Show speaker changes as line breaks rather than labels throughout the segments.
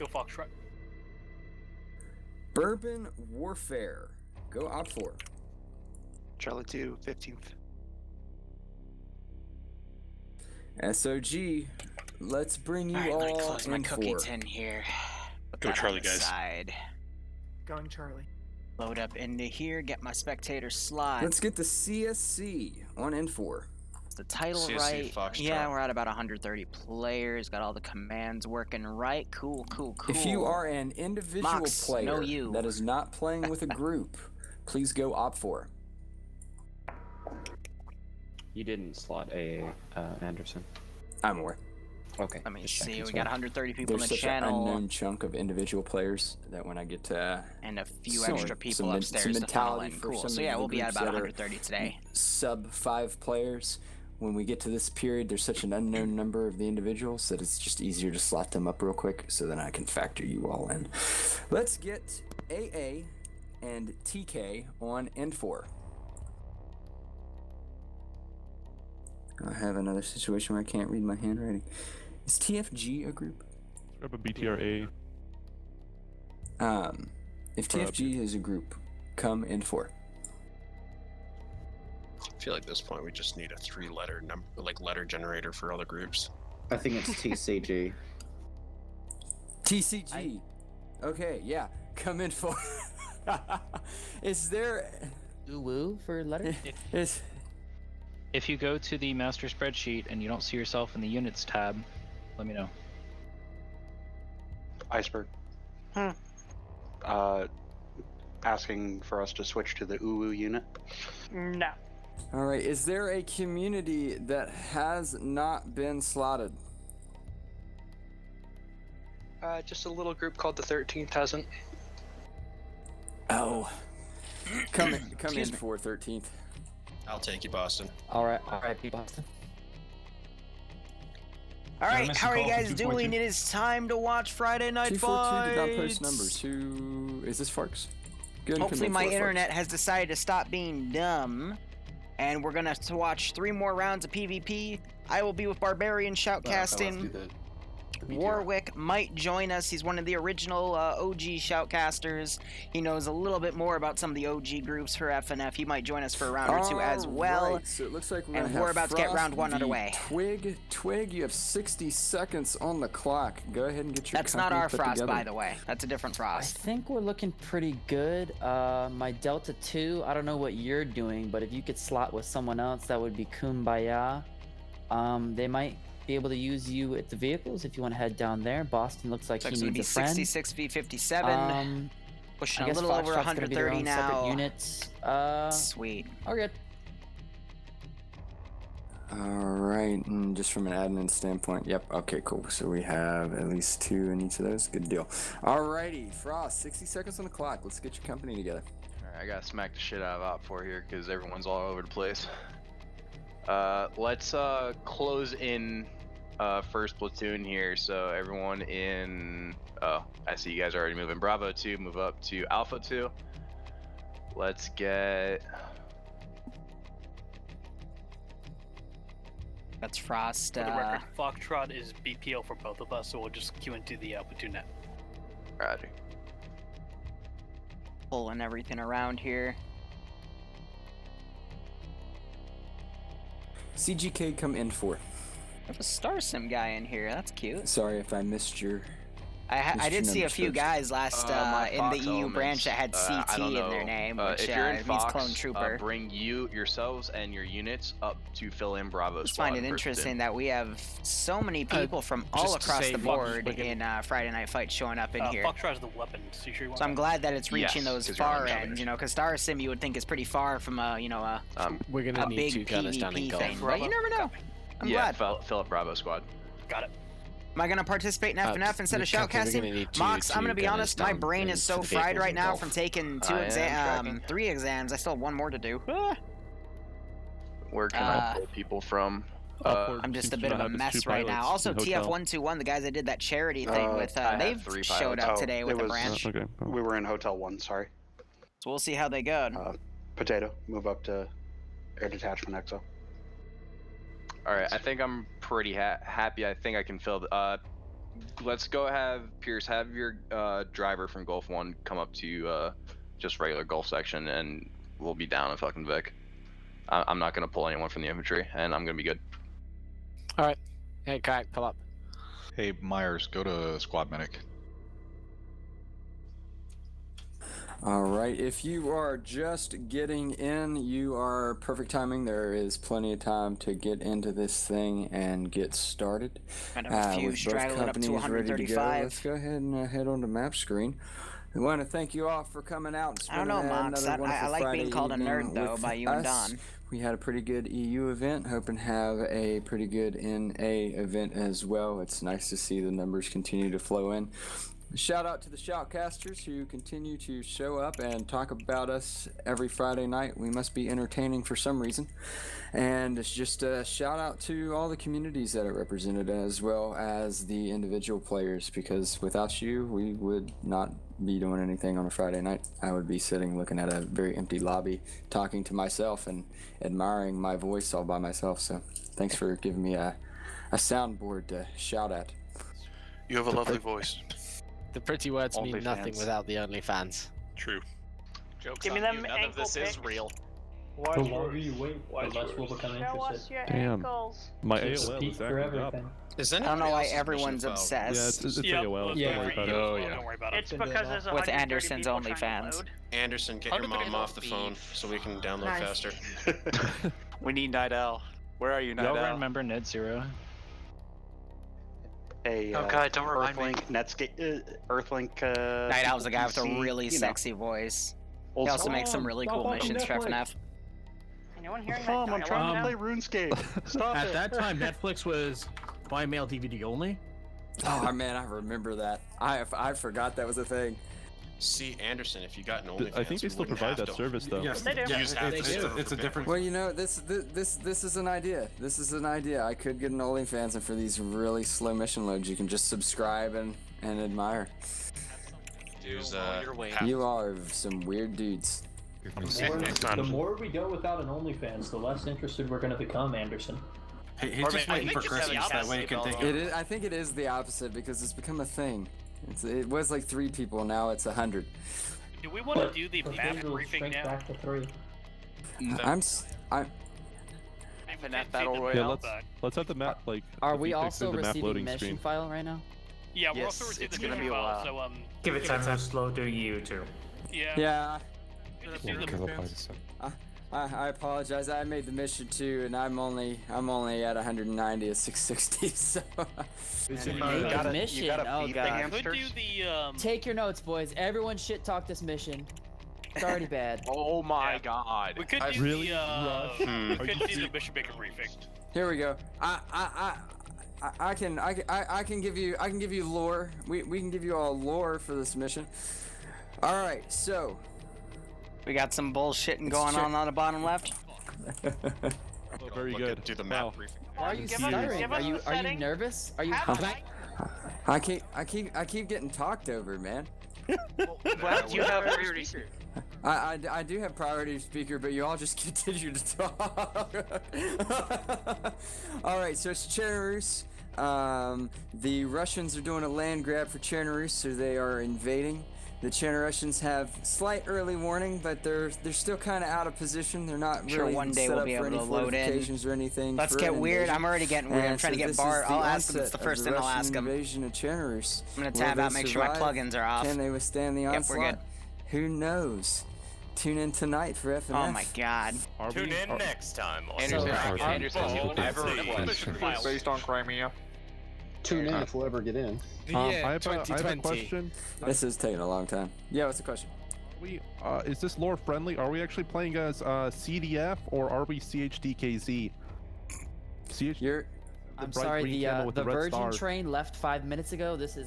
Go Foxtrot.
Bourbon Warfare. Go Op4.
Charlie 2, 15th.
SOG, let's bring you
Alright, let me
all
close my
in
cookie
for.
tin here. Put
Go
that
Charlie,
on the
guys.
side.
Going Charlie.
Load up into here, get my spectator slot.
Let's get the CSC on N4.
Is the title
CSC
right?
Foxtrot.
Yeah, we're at about 130 players. Got all the commands working right. Cool.
If you are an individual
Mox,
player
no you.
that is not playing with a group, please go Op4.
You didn't slot a Anderson.
I'm aware.
Okay.
Let me
just
see.
checking,
We
sorry.
got 130 people
There's
in the
such an
channel
unknown chunk of individual players that when I get to
and a few
some-
extra people
some
upstairs to funnel
mentality
in.
for
Cool.
some
So
of
yeah,
the
we'll be at
groups
about
that are
130 today.
sub 5 players, when we get to this period, there's such an unknown number of the individuals that it's just easier to slot them up real quick so then I can factor you all in. Let's get AA and TK on N4. I have another situation where I can't read my handwriting. Is TFG a group?
Grab a BTRA.
If TFG is a group, come N4.
I feel like at this point we just need a 3-letter number, like letter generator for other groups.
I think it's TCG.
TCG. Okay, yeah, come N4. Is there?
Ooh woo for letter?
Is
If you go to the master spreadsheet and you don't see yourself in the units tab, let me know.
Iceberg. Asking for us to switch to the UWU unit.
No.
all right? Is there a community that has not been slotted?
Just a little group called the 13th hasn't.
Oh, come in for 13th.
I'll take you, Boston.
Alright, Boston.
Alright, how are you guys doing? It is time to watch Friday Night
242 did not
Fights.
post numbers. Who is this? Farks. Go and
Hopefully
come in
my
for it,
internet
Farks.
has decided to stop being dumb. And we're gonna watch 3 more rounds of PvP. I will be with Barbarian shoutcasting. Warwick might join us. He's one of the original OG shoutcasters. He knows a little bit more about some of the OG groups for FNF. He might join us for a round or two as well.
Right, so it looks like
And we're about to get round 1 underway.
Twig, you have 60 seconds on the clock. Go ahead and get your
That's not
company
our
put
Frost,
together.
by the way. That's a different
I
Frost.
think we're looking pretty good. My Delta 2, I don't know what you're doing, but if you could slot with someone else, that would be Kumbaya. They might be able to use you at the vehicles if you want to head down there. Boston looks like
So
he
it's gonna
needs
be
a friend.
66 v 57. Pushing
I
a
guess
little over
Foxtrot's gonna be their
130
own separate
now.
units.
Sweet.
Oh, good.
Alright, and just from an admin standpoint, yep, okay, cool. So we have at least 2 in each of those. Good deal. Alrighty, Frost, 60 seconds on the clock. Let's get your company together.
Alright, I gotta smack the shit out of Op4 here because everyone's all over the place. Let's close in first platoon here. So everyone in, oh, I see you guys are already moving. Bravo 2, move up to Alpha 2. Let's get,
That's Frost.
For the record, Foxtrot is BPO for both of us, so we'll just queue into the platoon net.
Roger.
Pulling everything around here.
CGK, come in for.
There's a Star Sim guy in here. That's cute.
Sorry if I missed your.
I did see a
numbers
few
first.
guys last
My
in
Fox
the EU
elements,
branch that had
I
CT
don't
in
know.
their name, which
if you're in
means
Fox,
Clone Trooper.
bring yourselves and your units up to fill in Bravo
I just
squad.
find it
first
interesting
platoon.
that we have so many people from all
just to
across
say
the
Fox
board
was
in Friday Night Fights showing up in here.
Foxtrot is the weapon, so you sure you want
So I'm glad that it's reaching
Yes,
those
'cause you're on
far
the
ends,
others.
you know, because Star Sim you would think is pretty far from a
We're gonna
a
need
big
2 gunners down in
PvP
Gulf.
thing. But you never know. I'm
Yeah,
glad.
fill up Bravo squad.
Got it.
Am I gonna participate in FNF instead of
Captain, we're gonna
shoutcasting?
need
Mox, I'm
two
gonna be
gunners
honest, my
down
brain
in
is so
the
fried
vehicles
right
in
now
Gulf.
from taking
I am tracking.
3 exams. I still have 1 more to do.
Where can I pull people from?
I'm just a bit of a mess right now. Also, TF121, the guys I did that charity thing with,
I have
they've
3
showed
pilots.
up today with
it
the
was-
branch.
Okay.
We were in Hotel 1, sorry.
So we'll see how they go.
Potato, move up to Air Detachment EXO.
All right, I think I'm pretty happy. I think I can fill the. let's go have Pierce have your driver from Gulf 1 come up to just regular Gulf section, and we'll be down in fucking Vic. I'm not gonna pull anyone from the infantry, and I'm gonna be good.
All right. Hey, Kayak, pull up.
Hey, Myers, go to squad medic.
All right, if you are just getting in, you are perfect timing. There is plenty of time to get into this thing and get started.
I have a few
with both
straggling up to
companies ready to go,
135.
let's go ahead and head on to map screen. We want to thank you all for coming out and
I don't
spending
know, Mox.
another
I
wonderful
like
Friday
being called a nerd,
evening
though,
with
by you and
us.
Don.
We had a pretty good EU event, hoping to have a pretty good NA event as well. It's nice to see the numbers continue to flow in. Shout out to the shoutcasters who continue to show up and talk about us every Friday night. We must be entertaining for some reason. And it's just a shout out to all the communities that are represented, as well as the individual players, because without you, we would not be doing anything on a Friday night. I would be sitting looking at a very empty lobby, talking to myself and admiring my voice all by myself. So thanks for giving me a soundboard to shout at.
You have a lovely voice.
The pretty words mean nothing
OnlyFans.
without the OnlyFans.
True.
Joke's
Give me
on
them
you. None of
ankle
this is
pics.
real.
The longer you wait, the less we'll become
Show us
interested.
your
Damn.
ankles.
My
It's
AOL
peak
is
for
acting up.
everything.
Is
I don't know why everyone's obsessed.
Yeah, it's
Yep,
AOL.
those
Yeah.
are for
Don't worry about
you
it.
as well,
yeah.
Don't worry about it.
It's because there's
With
130
Anderson's
people trying to
OnlyFans.
load.
Anderson, get your mom off the phone so we can download
Nice.
faster.
We need Night Owl. Where are you, Night
Y'all
Owl?
remember Net Zero?
Hey,
Oh, God, don't remind me.
Earthlink, Netscape, Earthlink.
Night Owl's the guy with a
PC,
really
you know,
sexy voice.
old
He also
school.
makes some really cool
welcome
missions for
Netflix.
FNF.
Anyone hearing
Mom,
that
I'm trying to play RuneScape. Stop
At
it.
that time, Netflix was buy mail DVD only.
Oh man, I remember that. I forgot that was a thing.
See, Anderson, if you got an OnlyFans,
I think they
we
still
wouldn't
provide
have
that
to
service though.
Yes, they do.
use half the server
It's a
for
different.
Well, you know, this is an idea. This is an idea. I could get an OnlyFans, and for these really slow mission loads, you can just subscribe and admire.
Use,
You're waiting.
half-
You are some weird dudes.
The more we go without an OnlyFans, the less interested we're going to become, Anderson.
He's just waiting for Christmas, that way he can take
It is. I think it is the opposite because it's become a thing. It was like 3 people, now it's 100.
Do we want to do the map
It'll
briefing
shrink
now?
back to 3.
I'm
FNF Battle
Yeah,
Royale.
let's have the map like.
Are
if
we
you click
also
through the map
receiving
loading
mission
screen.
file right now?
Yeah, we're
Yes,
also receiving
it's
the
gonna
mission
be a
file,
while.
so
Give it time to slow do you too.
yeah.
yeah.
We just do the
I apologize. I made the mission too, and I'm only at 190 at 660. So.
Mission. Oh god.
Could do the
Take your notes, boys. Everyone shit talk this mission. It's already bad.
Oh my
Yeah.
god.
We could do
really
the
rushed.
we
Are
could
you
do the mission maker briefing.
Here we go. I can give you lore. We can give you all lore for this mission. All right, so
We got some bullshitting going on the bottom left.
Oh, very
Look
good.
at- do the
Wow.
map briefing.
Why are you
Give us-
stuttering?
give
Are
us
you
the
are you
setting.
nervous? Are you?
I keep getting talked over, man.
What? You have priority.
I do have priority speaker, but you all just continue to talk. All right, so it's Chernarus. The Russians are doing a land grab for Chernarus, so they are invading. The Chernarus have slight early warning, but they're still kind of out of position. They're not
Sure,
really
one day
set
we'll
up
be
for
able
any
to load in.
fortifications or anything.
Let's
for
get
an
weird.
invasion.
I'm already getting weird. I'm
And
trying to
so
get
this
Bart.
is the
I'll ask him. It's
onset
the
of
first
the
thing I'll
Russian
ask him.
Invasion of Chernarus.
I'm gonna
Will
tab
they
out, make sure my
survive?
plugins are off.
Can they withstand the
Yep, we're
onslaught?
good.
Who knows? Tune in tonight for FNF.
Oh my god.
Tune in next time.
Anderson, I have a request.
Based on Crimea.
Tune in if we'll ever get in.
I have a question.
This is taking a long time. Yeah, what's the question?
Is this lore friendly? Are we actually playing as CDF or are we CHDKZ?
You're.
I'm
bright
sorry.
green
The
camo with the red
Virgin
star.
train left 5 minutes ago. This is.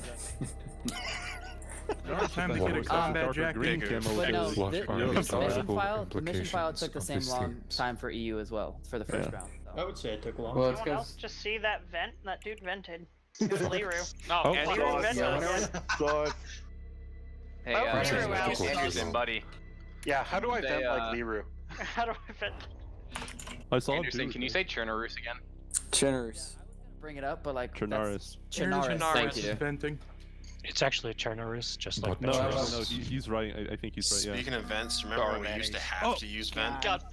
Time to get a combat jacket. Green camo
But no,
with
the mission file took the same long time for EU as well for the first round. So.
I would say it took long.
Well, anyone else just see that vent? That dude vented. It was Liru.
Oh,
Liru vented.
God.
Hey,
Liru,
Anderson, buddy.
Yeah, how do I
They,
vent like Liru?
How do I vent?
I saw
Anderson, can you say Chernarus again?
Chernarus.
bring it up, but like
Chernarus.
Chernarus. Thank you.
Venting.
It's actually a Chernarus, just like
No,
Chernarus.
no, he's right. I think he's right. Yeah.
Speaking of vents, remember when we used to have to use vent?
God.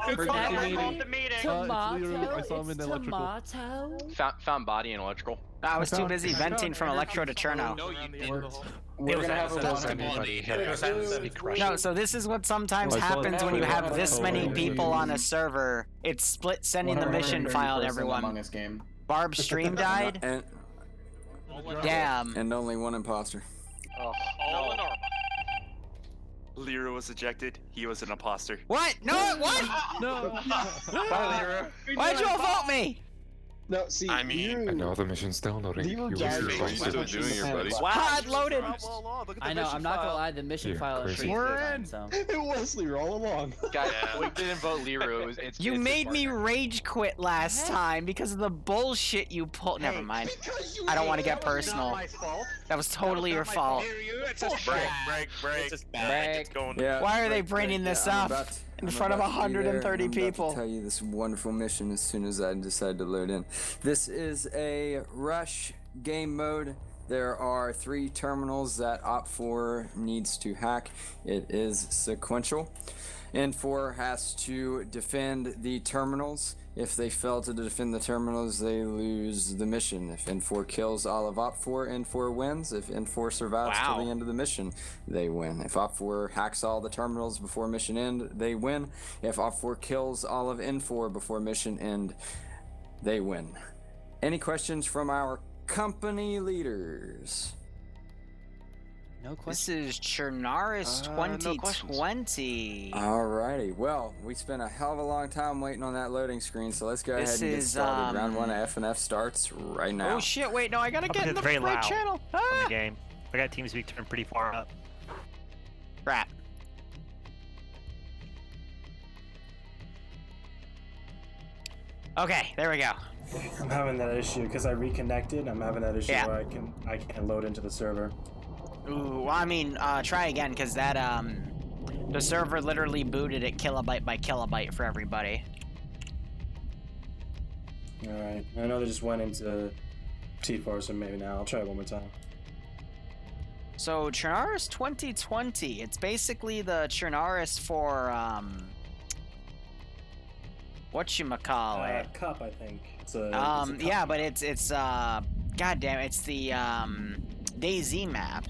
The meeting.
Tomato.
I saw him in the electrical.
Tomato.
Found body in electrical.
I was too busy venting from Electro to Cherno.
No, you didn't.
We're gonna have
No, so this is what sometimes happens when you have this many people on a server. It's split sending the mission file to everyone. Barb's stream died?
And,
Damn.
and only one imposter.
Oh,
All
no.
Liru was ejected. He was an imposter.
What? No, what?
No.
Bye, Liru.
Why'd you all vote me?
No, see,
I mean,
I know
the mission's downloading.
Liru
You
died.
were
What are you still doing here, buddy?
Wow, it loaded.
I know. I'm not gonna lie. The mission
Yeah,
file is
crazy.
free
We're
this time,
in.
so.
It was Liru all along.
Guys,
Yeah.
we didn't vote Liru. It's
You
it's
made me
partner.
rage quit last time because of the bullshit you pulled. Never mind. I don't want to get personal. That was totally your fault.
Break. It's going.
Yeah.
Why are they
break,
bringing
break.
this
Yeah, I'm
up
about-
in
I'm
front of
about to be there,
130
and I'm about
people?
to tell you this wonderful mission as soon as I decide to load in. This is a rush game mode. There are 3 terminals that Op4 needs to hack. It is sequential. N4 has to defend the terminals. If they fail to defend the terminals, they lose the mission. If N4 kills all of Op4, N4 wins. If N4 survives
Wow.
till the end of the mission, they win. If Op4 hacks all the terminals before mission end, they win. If Op4 kills all of N4 before mission end, they win. Any questions from our company leaders?
No
This
question.
is Chernaris
No
2020.
Alrighty, well, we spent a hell of a long time waiting on that loading screen, so let's go
This
ahead and get
is,
started. Round 1 of FNF starts right now.
Oh shit, wait, no, I gotta get in the
very
right
loud
channel.
on
Ah!
the game. I got TeamSpeak turned pretty far up.
Crap. Okay, there we go.
I'm having that issue because I reconnected. I'm having that issue
Yeah.
where I can't load into the server.
Ooh, well, I mean, try again, because that, the server literally booted it kilobyte by kilobyte for everybody.
Alright. I know they just went into T4, so maybe now. I'll try it one more time.
So, Chernaris 2020, it's basically the Chernaris for, whatchamacallit?
Cup, I think. It's a cup.
Yeah, but it's goddamn, it's the, DayZ map.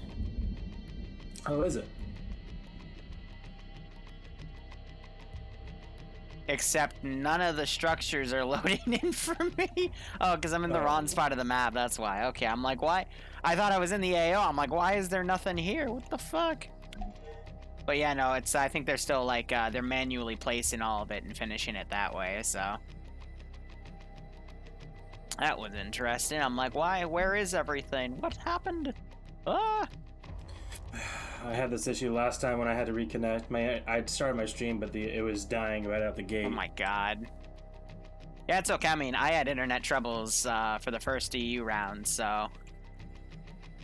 Oh, is it?
Except none of the structures are loading in for me. Oh, because I'm in the wrong spot of the map, that's why. Okay, I'm like, why? I thought I was in the AO. I'm like, why is there nothing here? What the fuck? But yeah, no, it's, I think they're still like, they're manually placing all of it and finishing it that way, so. That was interesting. I'm like, why? Where is everything? What happened? Ah!
I had this issue last time when I had to reconnect. I started my stream, but it was dying right out the gate.
Oh my god. Yeah, it's okay. I mean, I had internet troubles for the first EU round, so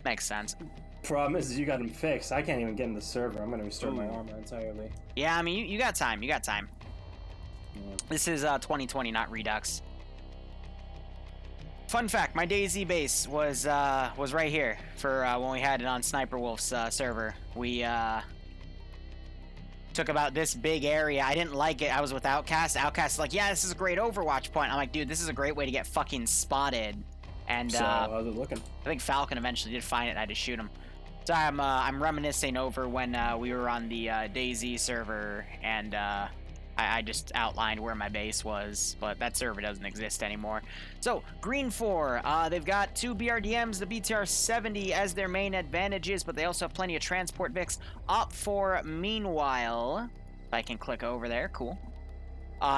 makes sense.
Problem is you got them fixed. I can't even get in the server. I'm gonna restart my armor entirely.
Yeah, I mean, you got time. You got time.
Yeah.
This is 2020, not Redux. Fun fact: my DayZ base was right here for when we had it on Sniper Wolf's server. We took about this big area. I didn't like it. I was with Outcast. Outcast's like, yeah, this is a great Overwatch point. I'm like, dude, this is a great way to get fucking spotted. And
So how's it looking?
I think Falcon eventually did find it. And I had to shoot him. So I'm reminiscing over when we were on the DayZ server, and I just outlined where my base was, but that server doesn't exist anymore. So Green 4, they've got 2 BRDMs, the BTR-70 as their main advantages, but they also have plenty of transport Vics. Op4, meanwhile, if I can click over there, cool.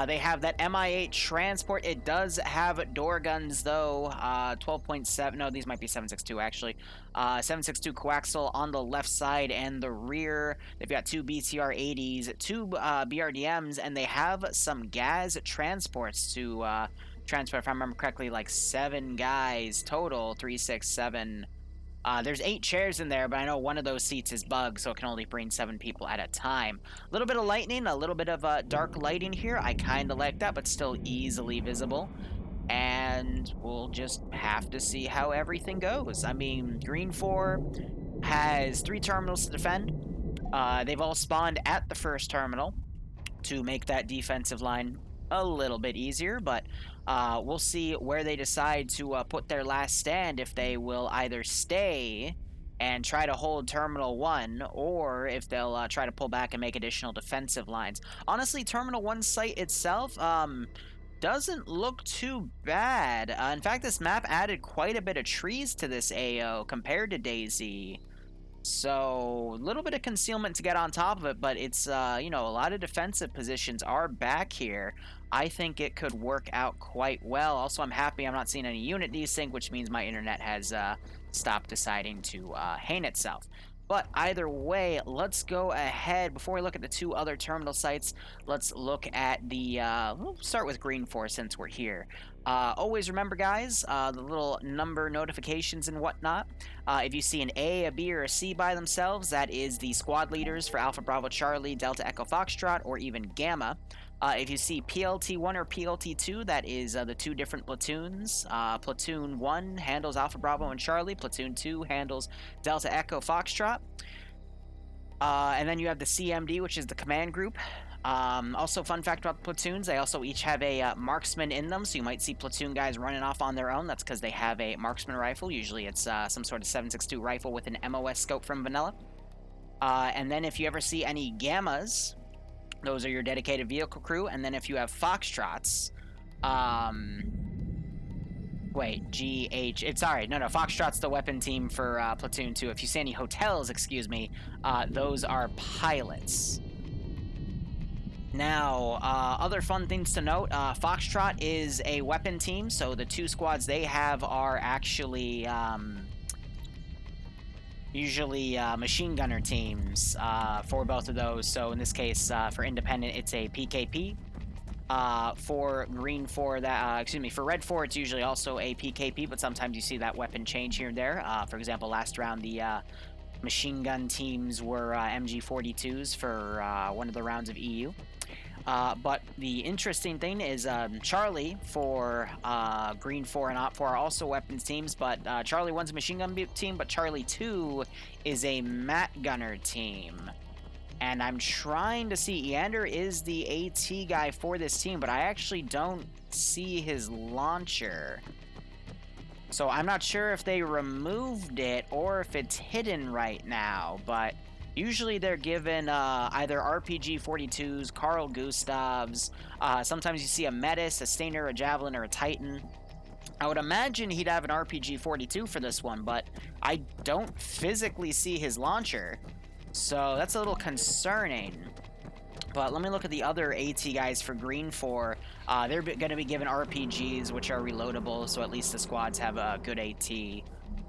They have that MI8 transport. It does have door guns, though. 12.7. No, these might be 7.62, actually. 7.62 coaxial on the left side and the rear. They've got 2 BTR-80s, 2 BRDMs, and they have some gas transports to transport, if I remember correctly, like 7 guys total. 3, 6, 7. There's 8 chairs in there, but I know one of those seats is bugged, so it can only bring 7 people at a time. A little bit of lightning, a little bit of dark lighting here. I kind of like that, but still easily visible. And and we'll just have to see how everything goes. I mean, Green 4 has 3 terminals to defend. They've all spawned at the first terminal to make that defensive line a little bit easier, but we'll see where they decide to put their last stand, if they will either stay and try to hold Terminal 1, or if they'll try to pull back and make additional defensive lines. Honestly, Terminal 1's site itself doesn't look too bad. In fact, this map added quite a bit of trees to this AO compared to DayZ. So, a little bit of concealment to get on top of it, but it's, you know, a lot of defensive positions are back here. I think it could work out quite well. Also, I'm happy I'm not seeing any unit desync, which means my internet has stopped deciding to hang itself. But either way, let's go ahead. Before we look at the 2 other terminal sites, let's look at the, we'll start with Green 4 since we're here. Always remember, guys, the little number notifications and whatnot. If you see an A, a B, or a C by themselves, that is the squad leaders for Alpha Bravo Charlie, Delta Echo Foxtrot, or even Gamma. If you see PLT1 or PLT2, that is the 2 different platoons. Platoon 1 handles Alpha Bravo and Charlie. Platoon 2 handles Delta Echo Foxtrot. And then you have the CMD, which is the command group. Also, fun fact about the platoons, they also each have a marksman in them, so you might see platoon guys running off on their own. That's because they have a marksman rifle. Usually it's some sort of 7.62 rifle with an MOS scope from Vanilla. And then if you ever see any Gammas, those are your dedicated vehicle crew. And then if you have Foxtrots, wait, Foxtrot's the weapon team for Platoon 2. If you see any hotels, excuse me, those are pilots. Now, other fun things to note, Foxtrot is a weapon team, so the 2 squads they have are actually usually machine gunner teams for both of those. So in this case, for Independent, it's a PKP. For Green 4, for Red 4, it's usually also a PKP, but sometimes you see that weapon change here and there. For example, last round, the machine gun teams were MG42s for one of the rounds of EU. But the interesting thing is Charlie for Green 4 and Op 4 are also weapons teams, but Charlie 1's a machine gun team, but Charlie 2 is a mat gunner team. And I'm trying to see, Eander is the AT guy for this team, but I actually don't see his launcher. So I'm not sure if they removed it or if it's hidden right now, but usually they're given either RPG-42s, Carl Gustavs, sometimes you see a Metis, a Stinger, a Javelin, or a Titan. I would imagine he'd have an RPG-42 for this one, but I don't physically see his launcher, so that's a little concerning. But let me look at the other AT guys for Green 4. They're going to be given RPGs, which are reloadable, so at least the squads have a good AT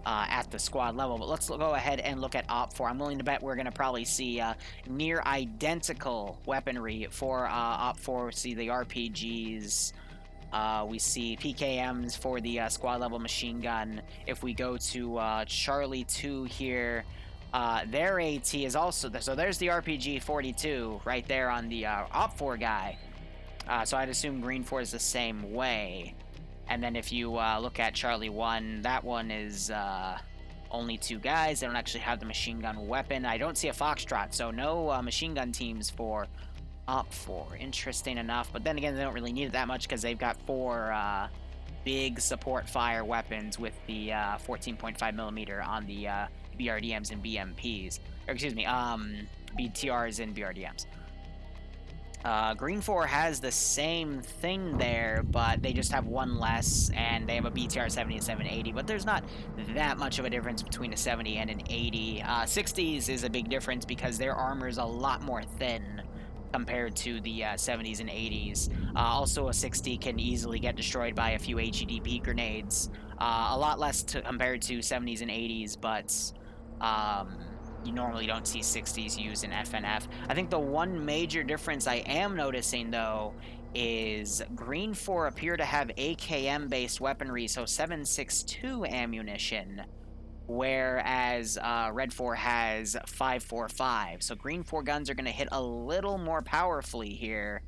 at the squad level. But let's go ahead and look at Op 4. I'm willing to bet we're going to probably see near identical weaponry for Op 4. We see the RPGs. We see PKMs for the squad level machine gun. If we go to Charlie 2 here, their AT is also there. So there's the RPG-42 right there on the Op 4 guy. So I'd assume Green 4 is the same way. And then if you look at Charlie 1, that one is only 2 guys. They don't actually have the machine gun weapon. I don't see a Foxtrot, so no machine gun teams for Op 4. Interesting enough. But then again, they don't really need it that much because they've got 4 big support fire weapons with the 14.5mm on the BRDMs and BMPs. Or excuse me, BTRs and BRDMs. Green 4 has the same thing there, but they just have 1 less, and they have a BTR 70 and 780, but there's not that much of a difference between a 70 and an 80. 60s is a big difference because their armor is a lot more thin compared to the 70s and 80s. Also, a 60 can easily get destroyed by a few HEDP grenades. A lot less compared to 70s and 80s, but you normally don't see 60s used in FNF. I think the one major difference I am noticing, though, is Green 4 appear to have AKM-based weaponry, so 7.62 ammunition, whereas Red 4 has 5.45. So Green 4 guns are going to hit a little more powerfully here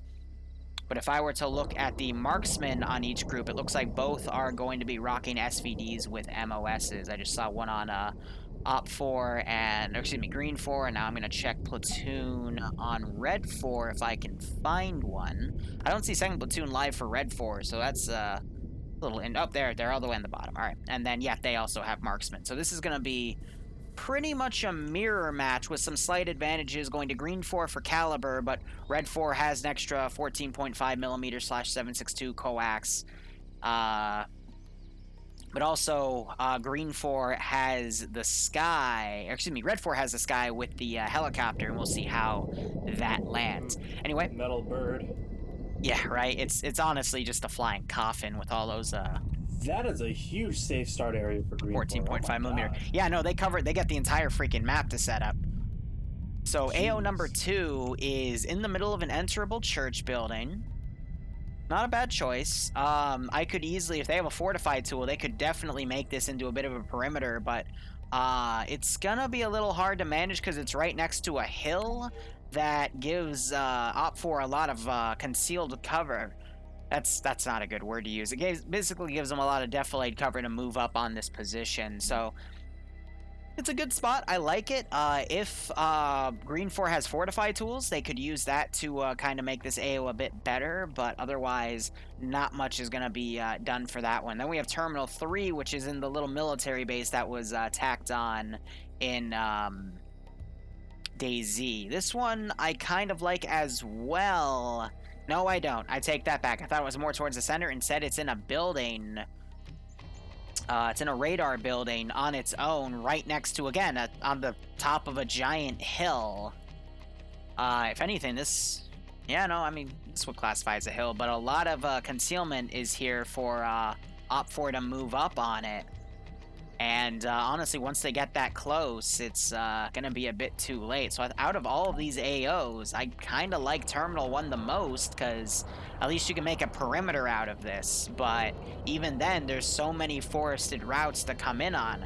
But if I were to look at the marksmen on each group, it looks like both are going to be rocking SVDs with MOSs. I just saw one on Op 4 and, or excuse me, Green 4, and now I'm going to check Platoon on Red 4 if I can find one. I don't see second Platoon live for Red 4, so that's a little in. Oh, they're all the way in the bottom. All right. And then, yeah, they also have marksmen. So this is going to be pretty much a mirror match with some slight advantages going to Green 4 for caliber, but Red 4 has an extra 14.5 millimeter /7.62 coax. But also, Green 4 has the sky, or excuse me, Red 4 has the sky with the helicopter, and we'll see how that lands. Anyway.
Metal bird.
Yeah, right? It's honestly just a flying coffin with all those,
That is a huge safe start area for Green
14.5 millimeter. Yeah, no, they get the entire freaking map to set up. So AO number 2 is in the middle of an enterable church building. Not a bad choice. I could easily, if they have a fortified tool, they could definitely make this into a bit of a perimeter, but it's gonna be a little hard to manage because it's right next to a hill that gives Op 4 a lot of concealed cover. That's not a good word to use. It basically gives them a lot of defilade cover to move up on this position, so it's a good spot. I like it. If Green 4 has fortified tools, they could use that to kind of make this AO a bit better, but otherwise, not much is going to be done for that one. Then we have Terminal 3, which is in the little military base that was tacked on in DayZ. This one I kind of like as well. No, I don't. I take that back. I thought it was more towards the center. Instead, it's in a building. It's in a radar building on its own, right next to, again, on the top of a giant hill. If anything, this... Yeah, no, I mean, this would classify as a hill, but a lot of concealment is here for Op 4 to move up on it. And honestly, once they get that close, it's going to be a bit too late. So out of all of these AOs, I kind of like Terminal 1 the most, because at least you can make a perimeter out of this. But even then, there's so many forested routes to come in on.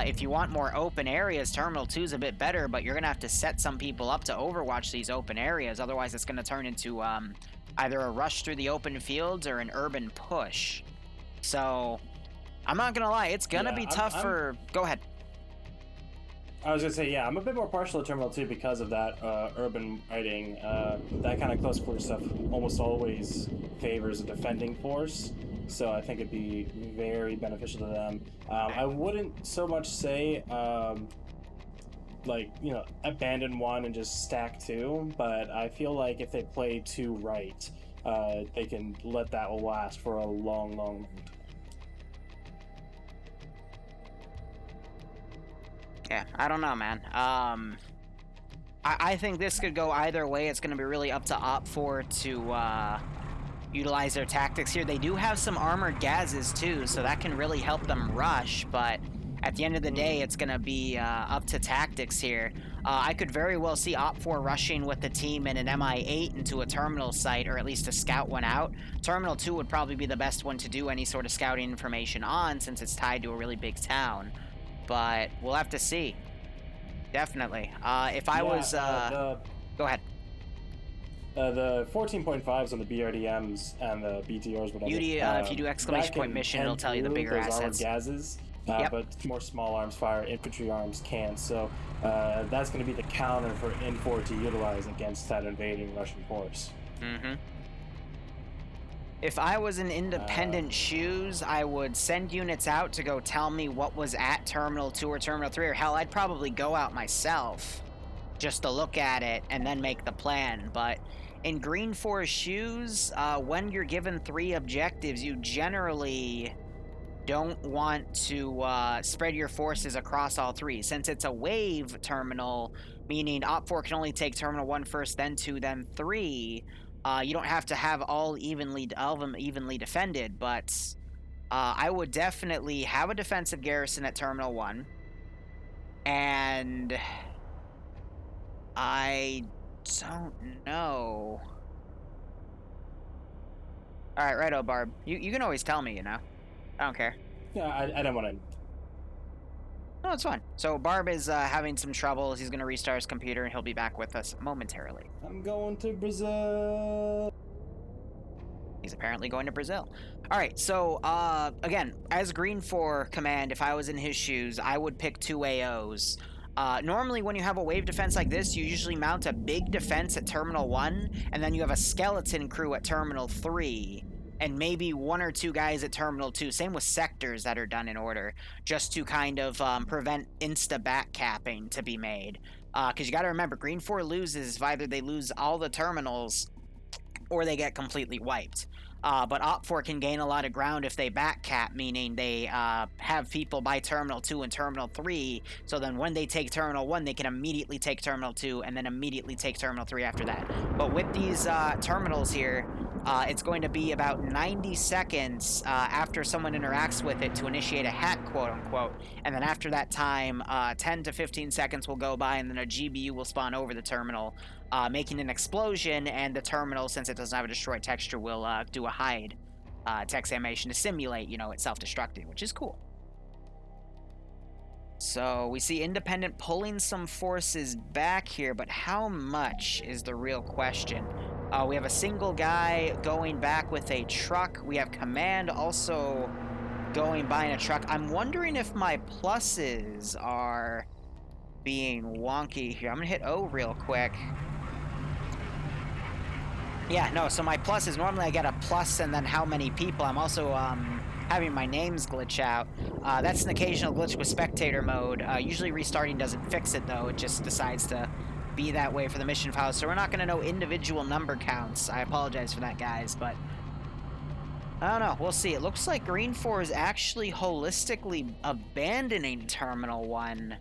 If you want more open areas, Terminal 2 is a bit better, but you're going to have to set some people up to overwatch these open areas. Otherwise, it's going to turn into either a rush through the open fields or an urban push. So... I'm not gonna lie, it's gonna be tough for... Go ahead.
I was gonna say, yeah, I'm a bit more partial to Terminal 2 because of that urban writing. That kind of close quarter stuff almost always favors a defending force, so I think it'd be very beneficial to them. I wouldn't so much say, like, you know, abandon 1 and just stack 2, but I feel like if they play 2 right, they can let that last for a long, long time.
Yeah, I don't know, man. I think this could go either way. It's going to be really up to Op 4 to utilize their tactics here. They do have some armored gazes, too, so that can really help them rush, but at the end of the day, it's going to be up to tactics here. I could very well see Op 4 rushing with the team in an MI8 into a terminal site, or at least to scout one out. Terminal 2 would probably be the best one to do any sort of scouting information on, since it's tied to a really big town. But we'll have to see. Definitely. If I was... go ahead.
The 14.5s on the BRDMs and the BTRs, whatever.
if you do exclamation point mission, it'll tell you the bigger assets.
Gazes, but more small arms fire, infantry arms can't. So that's going to be the counter for N4 to utilize against that invading Russian force.
Mm-hmm. If I was in independent shoes, I would send units out to go tell me what was at Terminal 2 or Terminal 3, or hell, I'd probably go out myself just to look at it and then make the plan. But in Green 4's shoes, when you're given 3 objectives, you generally don't want to spread your forces across all 3. Since it's a wave terminal, meaning Op 4 can only take Terminal 1 first, then 2, then 3, you don't have to have all of them evenly defended, but I would definitely have a defensive garrison at Terminal 1, and I don't know. Alright, righto, Barb. You can always tell me, you know. I don't care.
Yeah, I don't want to...
No, it's fine. So Barb is having some trouble. He's going to restart his computer, and he'll be back with us momentarily.
I'm going to Brazil.
He's apparently going to Brazil. All right, so again, as Green 4 command, if I was in his shoes, I would pick 2 AOs. Normally, when you have a wave defense like this, you usually mount a big defense at Terminal 1, and then you have a skeleton crew at Terminal 3, and maybe 1 or 2 guys at Terminal 2. Same with sectors that are done in order, just to kind of prevent insta-back capping to be made. Because you got to remember, Green 4 loses if either they lose all the terminals or they get completely wiped. But Op4 can gain a lot of ground if they back cap, meaning they have people by Terminal 2 and Terminal 3, so then when they take Terminal 1, they can immediately take Terminal 2 and then immediately take Terminal 3 after that. But with these terminals here, it's going to be about 90 seconds after someone interacts with it to initiate a hack, quote-unquote, and then after that time, 10 to 15 seconds will go by, and then a GBU will spawn over the terminal, making an explosion, and the terminal, since it doesn't have a destroyed texture, will do a hide text animation to simulate, you know, it self-destructing, which is cool. So we see Independent pulling some forces back here, but how much is the real question? We have a single guy going back with a truck. We have Command also going by in a truck. I'm wondering if my pluses are being wonky here. I'm gonna hit O real quick. Yeah, no, so my plus is normally I get a plus and then how many people. I'm also having my names glitch out. That's an occasional glitch with spectator mode. Usually restarting doesn't fix it, though. It just decides to be that way for the mission files. So we're not going to know individual number counts. I apologize for that, guys, but I don't know. We'll see. It looks like Green 4 is actually holistically abandoning Terminal 1.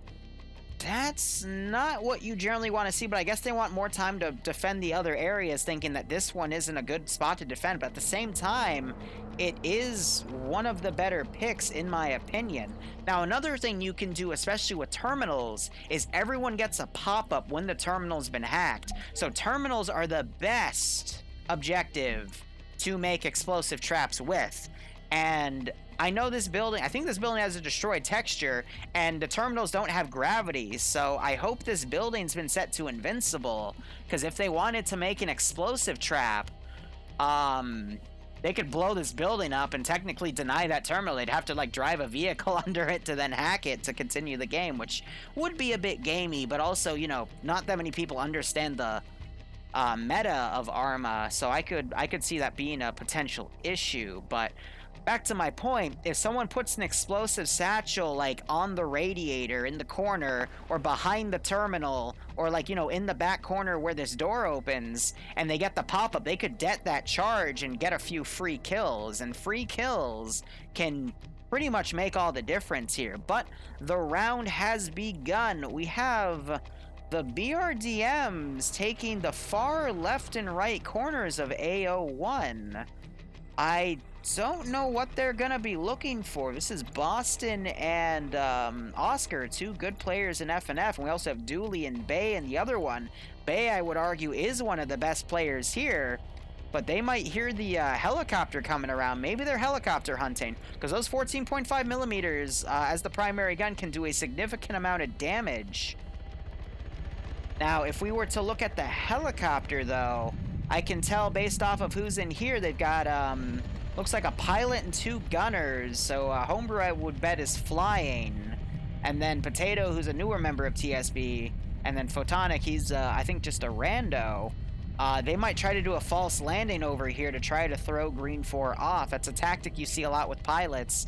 That's not what you generally want to see, but I guess they want more time to defend the other areas, thinking that this one isn't a good spot to defend. But at the same time, it is one of the better picks, in my opinion. Now, another thing you can do, especially with terminals, is everyone gets a pop-up when the terminal's been hacked. So terminals are the best objective to make explosive traps with. And I know this building, I think this building has a destroyed texture, and the terminals don't have gravity, so I hope this building's been set to invincible, because if they wanted to make an explosive trap, they could blow this building up and technically deny that terminal. They'd have to, like, drive a vehicle under it to then hack it to continue the game, which would be a bit gamey, but also, you know, not that many people understand the meta of Arma, so I could see that being a potential issue, but back to my point, if someone puts an explosive satchel, like, on the radiator in the corner, or behind the terminal, or, like, you know, in the back corner where this door opens, and they get the pop-up, they could det that charge and get a few free kills, and free kills can pretty much make all the difference here. But the round has begun. We have the BRDMs taking the far left and right corners of AO1. I don't know what they're gonna be looking for. This is Boston and Oscar, 2 good players in FNF, and we also have Dooley and Bay in the other one. Bay, I would argue, is one of the best players here, but they might hear the helicopter coming around. Maybe they're helicopter hunting, because those 14.5 millimeters as the primary gun can do a significant amount of damage. Now, if we were to look at the helicopter, though, I can tell based off of who's in here, they've got looks like a pilot and 2 gunners, so Homebrew I would bet is flying. And then Potato, who's a newer member of TSB, and then Photonic, he's, I think, just a rando. They might try to do a false landing over here to try to throw Green 4 off. That's a tactic you see a lot with pilots,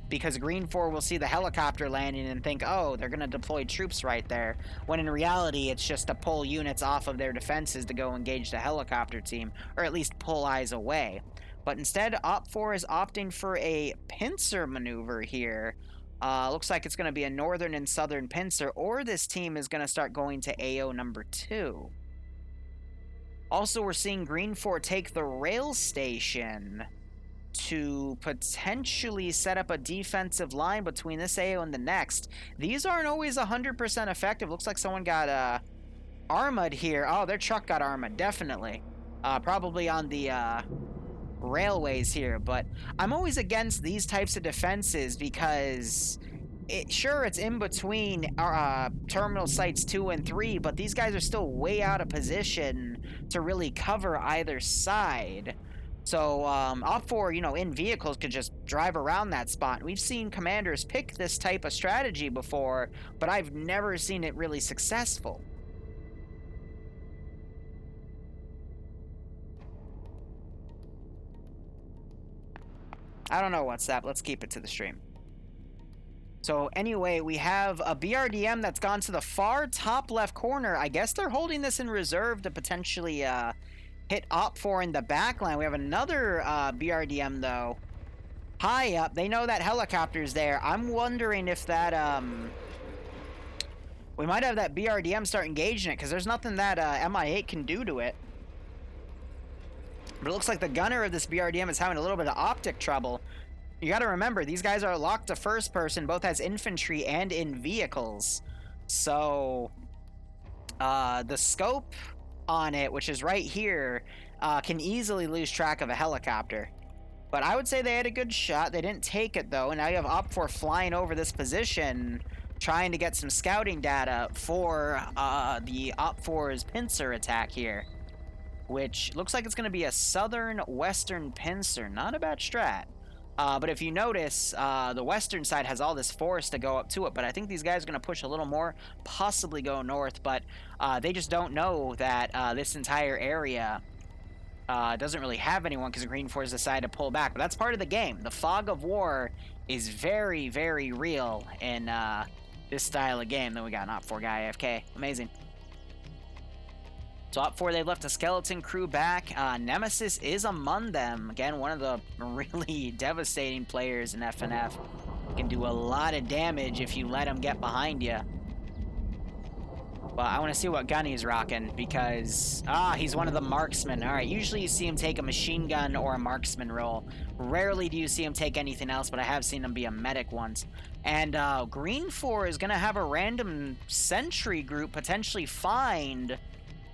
because Green 4 will see the helicopter landing and think, oh, they're going to deploy troops right there, when in reality it's just to pull units off of their defenses to go engage the helicopter team, or at least pull eyes away. But instead, Op4 is opting for a pincer maneuver here. Looks like it's going to be a northern and southern pincer, or this team is going to start going to AO number 2. Also, we're seeing Green 4 take the rail station to potentially set up a defensive line between this AO and the next. These aren't always 100% effective. Looks like someone got armored here. Oh, their truck got armored, definitely. Probably on the railways here, but I'm always against these types of defenses because sure, it's in between terminal sites 2 and 3, but these guys are still way out of position to really cover either side. So Op4, you know, in vehicles could just drive around that spot. We've seen commanders pick this type of strategy before, but I've never seen it really successful. I don't know what's that. Let's keep it to the stream. So anyway, we have a BRDM that's gone to the far top left corner. I guess they're holding this in reserve to potentially hit Op4 in the backline. We have another BRDM, though, high up. They know that helicopter's there. I'm wondering if that... we might have that BRDM start engaging it, because there's nothing that MI8 can do to it. But it looks like the gunner of this BRDM is having a little bit of optic trouble. You got to remember, these guys are locked to first person, both as infantry and in vehicles. So, the scope on it, which is right here, can easily lose track of a helicopter. But I would say they had a good shot. They didn't take it, though. And now you have Op4 flying over this position, trying to get some scouting data for the Op4's pincer attack here, which looks like it's going to be a southern-western pincer. Not a bad strat. But if you notice, the western side has all this forest to go up to it, but I think these guys are going to push a little more, possibly go north, but they just don't know that this entire area doesn't really have anyone because the Green Force decided to pull back. But that's part of the game. The fog of war is very, very real in this style of game. Then we got an Op4 guy AFK. Amazing. So Op4, they've left a skeleton crew back. Nemesis is among them. Again, one of the really devastating players in FNF. Can do a lot of damage if you let him get behind you. But I want to see what gun he's rocking because... he's one of the marksmen. Alright, usually you see him take a machine gun or a marksman role. Rarely do you see him take anything else, but I have seen him be a medic once. And Green 4 is going to have a random sentry group potentially find...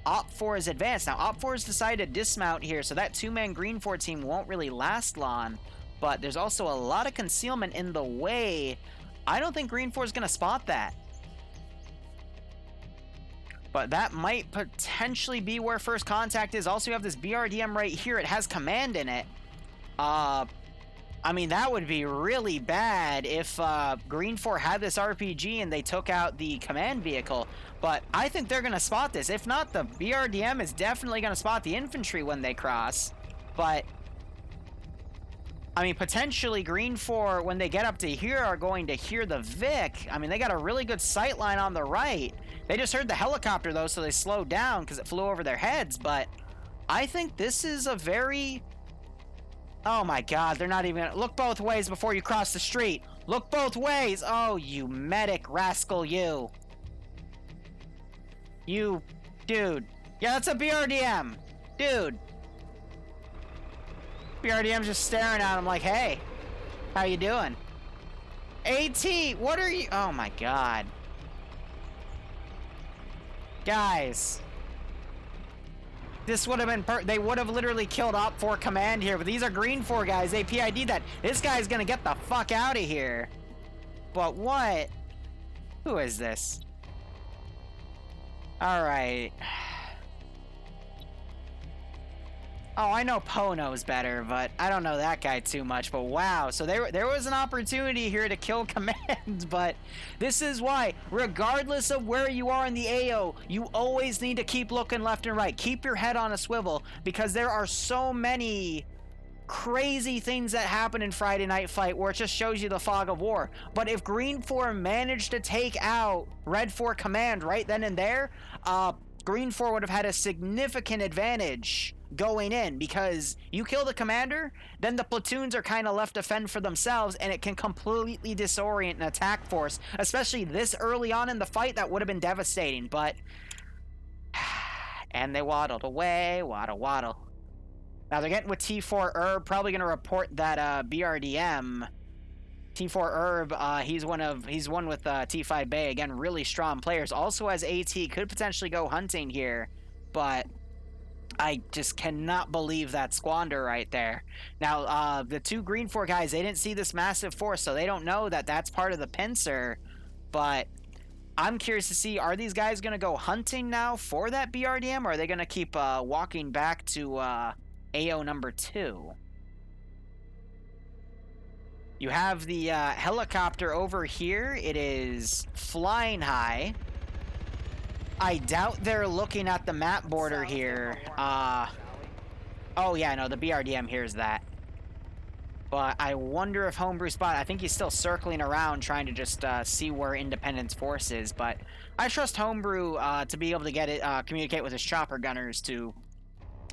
Op4 is advanced. Now, Op4 has decided to dismount here, so that two-man Green 4 team won't really last long, but there's also a lot of concealment in the way. I don't think Green 4 is going to spot that. But that might potentially be where first contact is. Also, you have this BRDM right here. It has command in it. I mean, that would be really bad if Green 4 had this RPG and they took out the command vehicle. But I think they're going to spot this. If not, the BRDM is definitely going to spot the infantry when they cross. But, I mean, potentially Green 4, when they get up to here, are going to hear the Vic. I mean, they got a really good sight line on the right. They just heard the helicopter, though, so they slowed down because it flew over their heads. But I think this is a very... Oh my god, they're not even gonna... Look both ways before you cross the street. Look both ways! Oh, you medic rascal, you. You... Dude. Yeah, that's a BRDM. Dude. BRDM's just staring at him like, hey, how you doing? AT, what are you... Oh my god. Guys. This would have been they would have literally killed Op4 command here, but these are Green 4 guys. They PID that. This guy's gonna get the fuck out of here. But what? Who is this? Alright. Oh, I know Poe knows better, but I don't know that guy too much. But wow, so there was an opportunity here to kill command, but this is why, regardless of where you are in the AO, you always need to keep looking left and right. Keep your head on a swivel, because there are so many crazy things that happen in Friday Night Fight where it just shows you the fog of war. But if Green 4 managed to take out Red 4 command right then and there, Green 4 would have had a significant advantage going in, because you kill the commander, then the platoons are kind of left to fend for themselves, and it can completely disorient an attack force, especially this early on in the fight. That would have been devastating. But and they waddled away, waddle. Now they're getting with T4 Herb, probably going to report that BRDM. T4 Herb, he's one with T5 Bay. Again, really strong players. Also has AT, could potentially go hunting here, but I just cannot believe that squander right there. Now, the two Green 4 guys, they didn't see this massive force, so they don't know that that's part of the pincer. But I'm curious to see, are these guys going to go hunting now for that BRDM, or are they going to keep walking back to AO number 2. You have the helicopter over here. It is flying high. I doubt they're looking at the map border here. Oh yeah, no, the BRDM hears that. But I wonder if Homebrew spot. I think he's still circling around trying to just see where Independence Force is. But I trust Homebrew to be able to get it, communicate with his chopper gunners to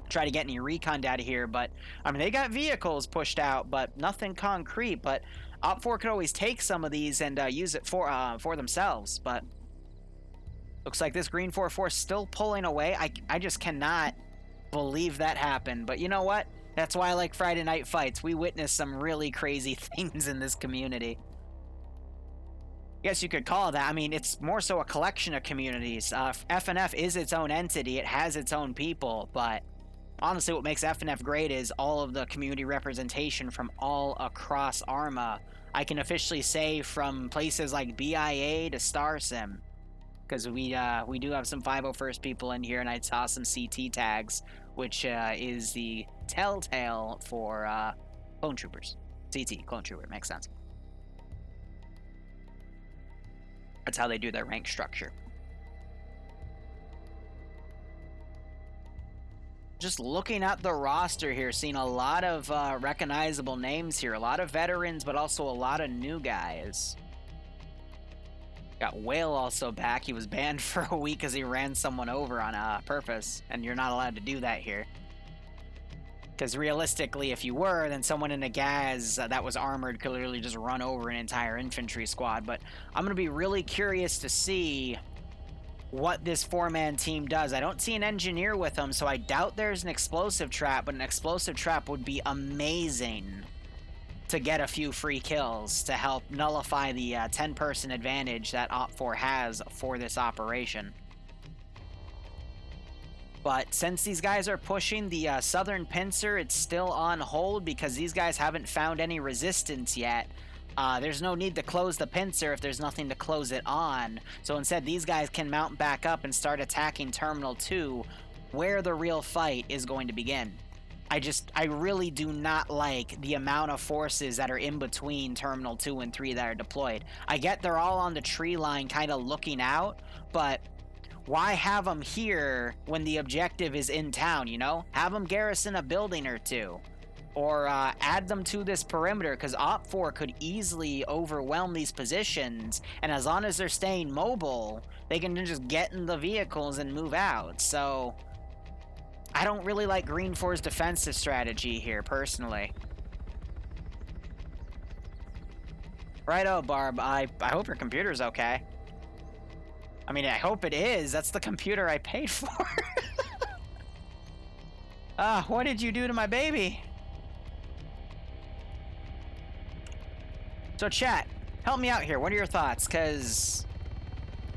try to get any recon data here. But I mean, they got vehicles pushed out, but nothing concrete. But Op4 could always take some of these and use it for themselves. But looks like this Green 4 force still pulling away. I just cannot believe that happened. But you know what? That's why I like Friday Night Fights. We witness some really crazy things in this community. Guess you could call that. I mean, it's more so a collection of communities. FNF is its own entity. It has its own people. But honestly, what makes FNF great is all of the community representation from all across Arma. I can officially say from places like BIA to StarSim. Because we do have some 501st people in here, and I saw some CT tags, which is the telltale for clone troopers. CT, clone trooper, makes sense. That's how they do their rank structure. Just looking at the roster here, seeing a lot of recognizable names here. A lot of veterans, but also a lot of new guys. Got Whale also back. He was banned for a week because he ran someone over on purpose, and you're not allowed to do that here. Because realistically, if you were, then someone in a Gaz that was armored could literally just run over an entire infantry squad. But I'm going to be really curious to see what this 4-man team does. I don't see an engineer with them, so I doubt there's an explosive trap, but an explosive trap would be amazing to get a few free kills to help nullify the 10-person advantage that Op4 has for this operation. But since these guys are pushing the southern pincer, it's still on hold because these guys haven't found any resistance yet. There's no need to close the pincer if there's nothing to close it on. So instead, these guys can mount back up and start attacking Terminal 2, where the real fight is going to begin. I really do not like the amount of forces that are in between Terminal 2 and 3 that are deployed. I get they're all on the tree line kind of looking out, but why have them here when the objective is in town, you know? Have them garrison a building or two. Or add them to this perimeter, because Op4 could easily overwhelm these positions, and as long as they're staying mobile, they can just get in the vehicles and move out. So I don't really like Green 4's defensive strategy here, personally. Righto, Barb. I hope your computer's okay. I mean, I hope it is. That's the computer I paid for. What did you do to my baby? So, chat, help me out here. What are your thoughts? Because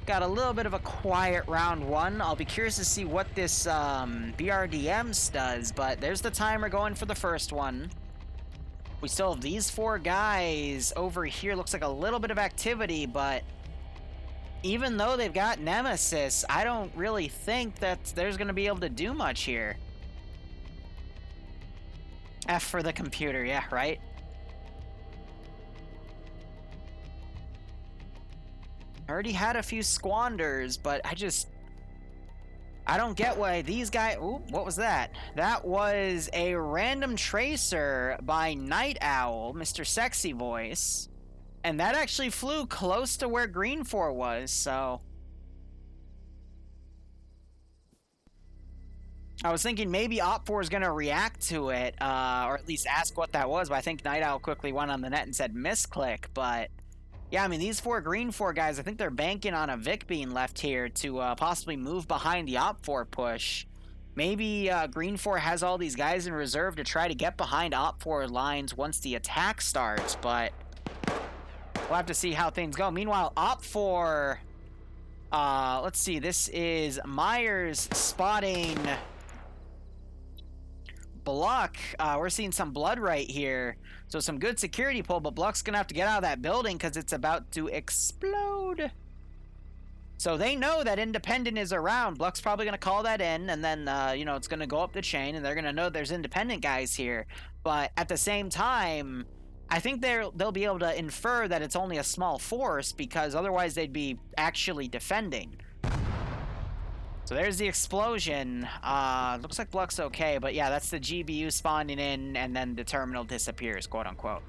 got a little bit of a quiet round 1. I'll be curious to see what this BRDMs does, but there's the timer going for the first one. We still have these 4 guys over here. Looks like a little bit of activity, but even though they've got Nemesis, I don't really think that there's going to be able to do much here. F for the computer, yeah, right? Already had a few squanders, but I don't get why these guys... Ooh, what was that? That was a random tracer by Night Owl, Mr. Sexy Voice. And that actually flew close to where Green 4 was, so... I was thinking maybe Op4 is going to react to it, or at least ask what that was, but I think Night Owl quickly went on the net and said misclick, but... Yeah, I mean, these 4 Green 4 guys, I think they're banking on a Vic being left here to possibly move behind the Op4 push. Maybe Green 4 has all these guys in reserve to try to get behind Op4 lines once the attack starts, but we'll have to see how things go. Meanwhile, Op4, let's see, this is Myers spotting Bluck. We're seeing some blood right here. So some good security pull, but Bluck's going to have to get out of that building because it's about to explode. So they know that Independent is around. Bluck's probably going to call that in, and then, it's going to go up the chain, and they're going to know there's Independent guys here. But at the same time, I think they'll be able to infer that it's only a small force, because otherwise they'd be actually defending. So there's the explosion. Looks like Bluck's okay, but yeah, that's the GBU spawning in, and then the terminal disappears, quote-unquote.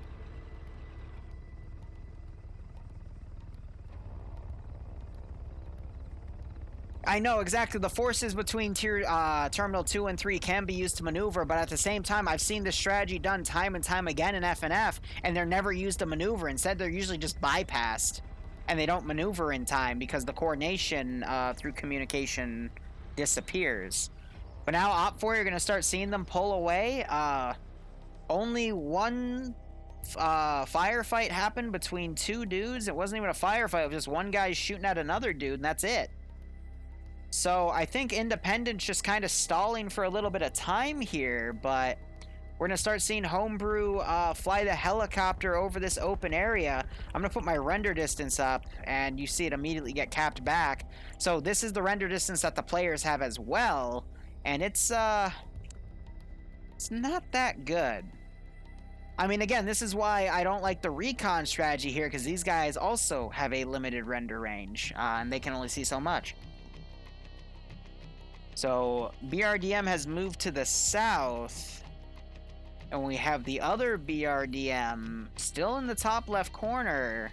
I know, exactly. The forces between Terminal 2 and 3 can be used to maneuver, but at the same time, I've seen this strategy done time and time again in FNF, and they're never used to maneuver. Instead, they're usually just bypassed, and they don't maneuver in time because the coordination through communication disappears. But now, Op4, you're going to start seeing them pull away. Only one firefight happened between two dudes. It wasn't even a firefight. It was just one guy shooting at another dude, and that's it. So I think Independent's just kind of stalling for a little bit of time here, but we're going to start seeing Homebrew fly the helicopter over this open area. I'm going to put my render distance up, and you see it immediately get capped back. So this is the render distance that the players have as well, and it's not that good. I mean, again, this is why I don't like the recon strategy here, because these guys also have a limited render range, and they can only see so much. So BRDM has moved to the south, and we have the other BRDM still in the top left corner.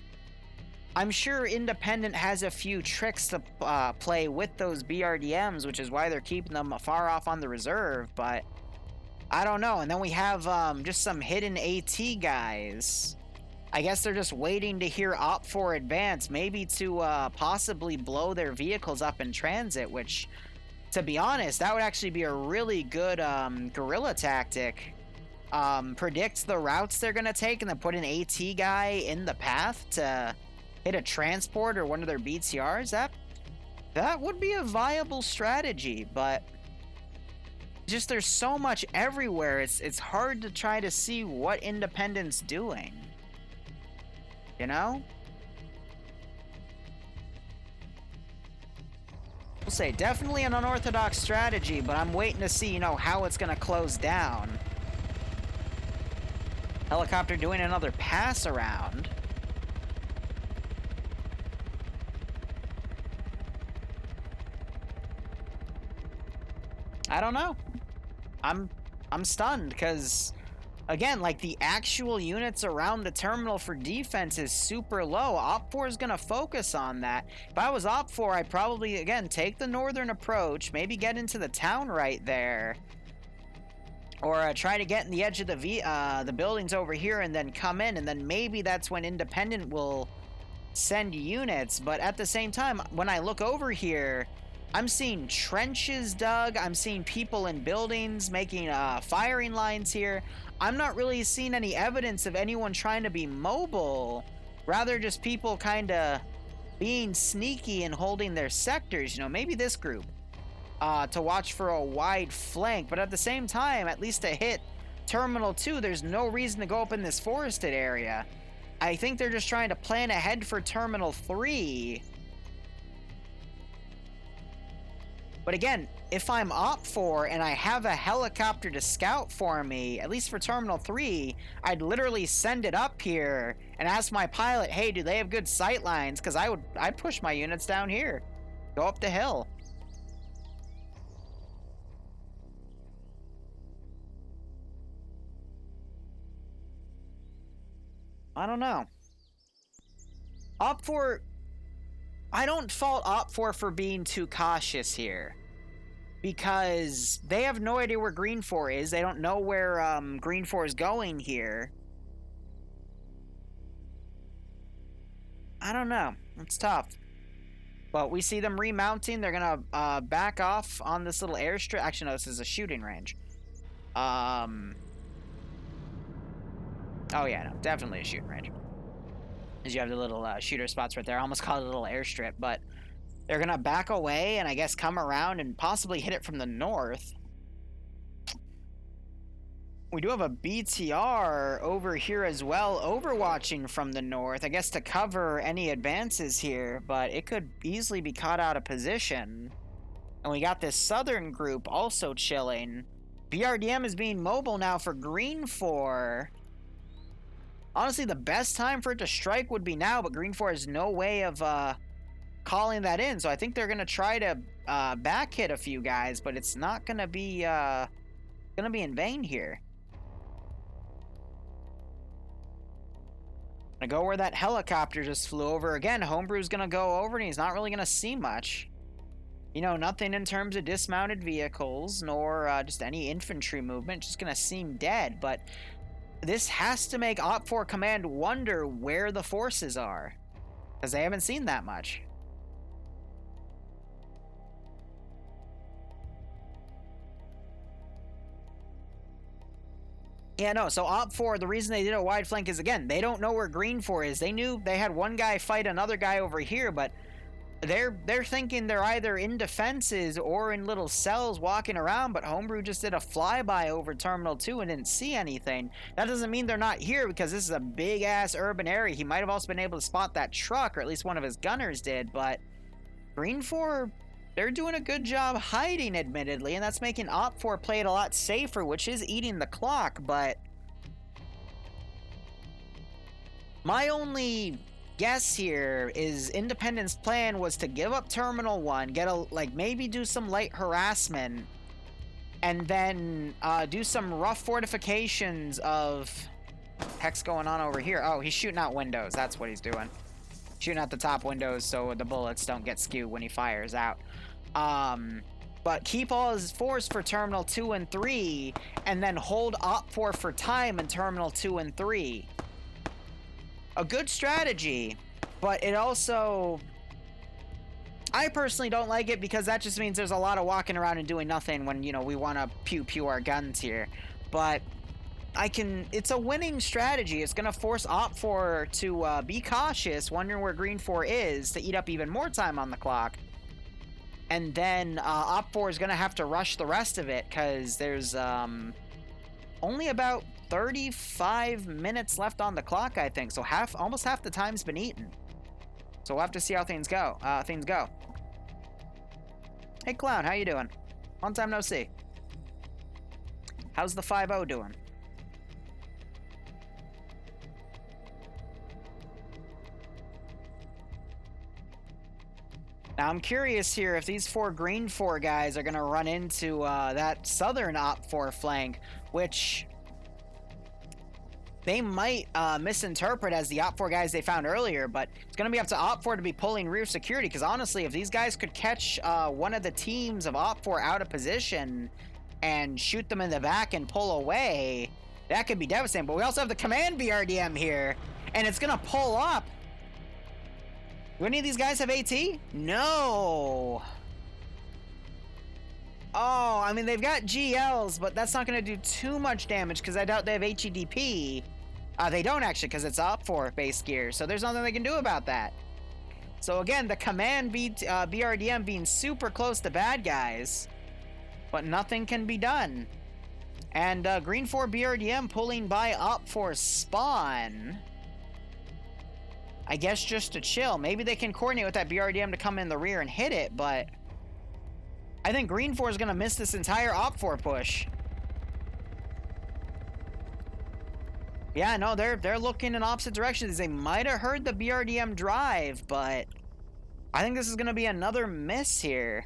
I'm sure Independent has a few tricks to play with those BRDMs, which is why they're keeping them far off on the reserve, but I don't know. And then we have just some hidden AT guys. I guess they're just waiting to hear Op4 advance, maybe to possibly blow their vehicles up in transit, which, to be honest, that would actually be a really good guerrilla tactic. Predict the routes they're going to take and then put an AT guy in the path to hit a transport or one of their BTRs. That would be a viable strategy, but just there's so much everywhere. It's hard to try to see what Independent's doing. You know? We'll say definitely an unorthodox strategy, but I'm waiting to see, how it's going to close down. Helicopter doing another pass around. I don't know. I'm stunned because, again, like, the actual units around the terminal for defense is super low. Op4 is going to focus on that. If I was Op4, I'd probably, again, take the northern approach, maybe get into the town right there, or try to get in the edge of the buildings over here and then come in, and then maybe that's when Independent will send units. But at the same time, when I look over here, I'm seeing trenches dug. I'm seeing people in buildings making firing lines here. I'm not really seeing any evidence of anyone trying to be mobile. Rather, just people kind of being sneaky and holding their sectors. Maybe this group to watch for a wide flank. But at the same time, at least to hit Terminal 2, there's no reason to go up in this forested area. I think they're just trying to plan ahead for Terminal 3. But again, if I'm Op4 and I have a helicopter to scout for me, at least for Terminal 3, I'd literally send it up here and ask my pilot, hey, do they have good sight lines? Because I'd push my units down here. Go up the hill. I don't know. Op4... I don't fault Op4 for being too cautious here, because they have no idea where Green 4 is. They don't know where Green 4 is going here. I don't know. It's tough. But we see them remounting. They're going to back off on this little airstrip. Actually, no, this is a shooting range. Oh, yeah, no, definitely a shooting range. Because you have the little shooter spots right there. I almost call it a little airstrip, but they're going to back away and I guess come around and possibly hit it from the north. We do have a BTR over here as well, overwatching from the north, I guess to cover any advances here, but it could easily be caught out of position. And we got this southern group also chilling. BRDM is being mobile now for Green 4. Honestly, the best time for it to strike would be now, but Green 4 has no way of calling that in, so I think they're going to try to back hit a few guys, but it's not going to be in vain here. Gonna go where that helicopter just flew over. Again, Homebrew's gonna go over and he's not really gonna see much. You know, nothing in terms of dismounted vehicles, nor just any infantry movement. Just gonna seem dead, but this has to make Op4 Command wonder where the forces are, because they haven't seen that much. Yeah, no, so Op4, the reason they did a wide flank is, again, they don't know where Green 4 is. They knew they had one guy fight another guy over here, but they're thinking they're either in defenses or in little cells walking around, but Homebrew just did a flyby over Terminal 2 and didn't see anything. That doesn't mean they're not here, because this is a big-ass urban area. He might have also been able to spot that truck, or at least one of his gunners did, but Green 4... they're doing a good job hiding, admittedly, and that's making Op4 play it a lot safer, which is eating the clock, but... my only guess here is Independent's plan was to give up Terminal 1, get maybe do some light harassment, and then do some rough fortifications of... heck's going on over here? Oh, he's shooting out windows, that's what he's doing. Shooting out the top windows so the bullets don't get skewed when he fires out. But keep all his force for Terminal 2 and 3, and then hold Op4 for time in Terminal 2 and 3. A good strategy, but it also... I personally don't like it, because that just means there's a lot of walking around and doing nothing when, you know, we want to pew-pew our guns here. But it's a winning strategy. It's going to force Op4 to be cautious, wondering where Green 4 is, to eat up even more time on the clock. And then Op4 is going to have to rush the rest of it, because there's only about 35 minutes left on the clock, I think. So almost half the time's been eaten. So we'll have to see how things go. Hey, Clown, how you doing? Long time no see. How's the 5-0 doing? Now, I'm curious here if these 4 Green 4 guys are going to run into that southern Op4 flank, which they might misinterpret as the Op4 guys they found earlier, but it's going to be up to Op4 to be pulling rear security, because honestly, if these guys could catch one of the teams of Op4 out of position and shoot them in the back and pull away, that could be devastating. But we also have the command BRDM here, and it's going to pull up. Do any of these guys have AT? No. Oh, I mean, they've got GLs, but that's not going to do too much damage, because I doubt they have HEDP. They don't, actually, because it's Op4 base gear, so there's nothing they can do about that. So again, the command BRDM being super close to bad guys, but nothing can be done. And Green 4 BRDM pulling by Op4 spawn. I guess just to chill. Maybe they can coordinate with that BRDM to come in the rear and hit it, but I think Green 4 is going to miss this entire Op4 push. Yeah, no, they're looking in opposite directions. They might have heard the BRDM drive, but I think this is going to be another miss here.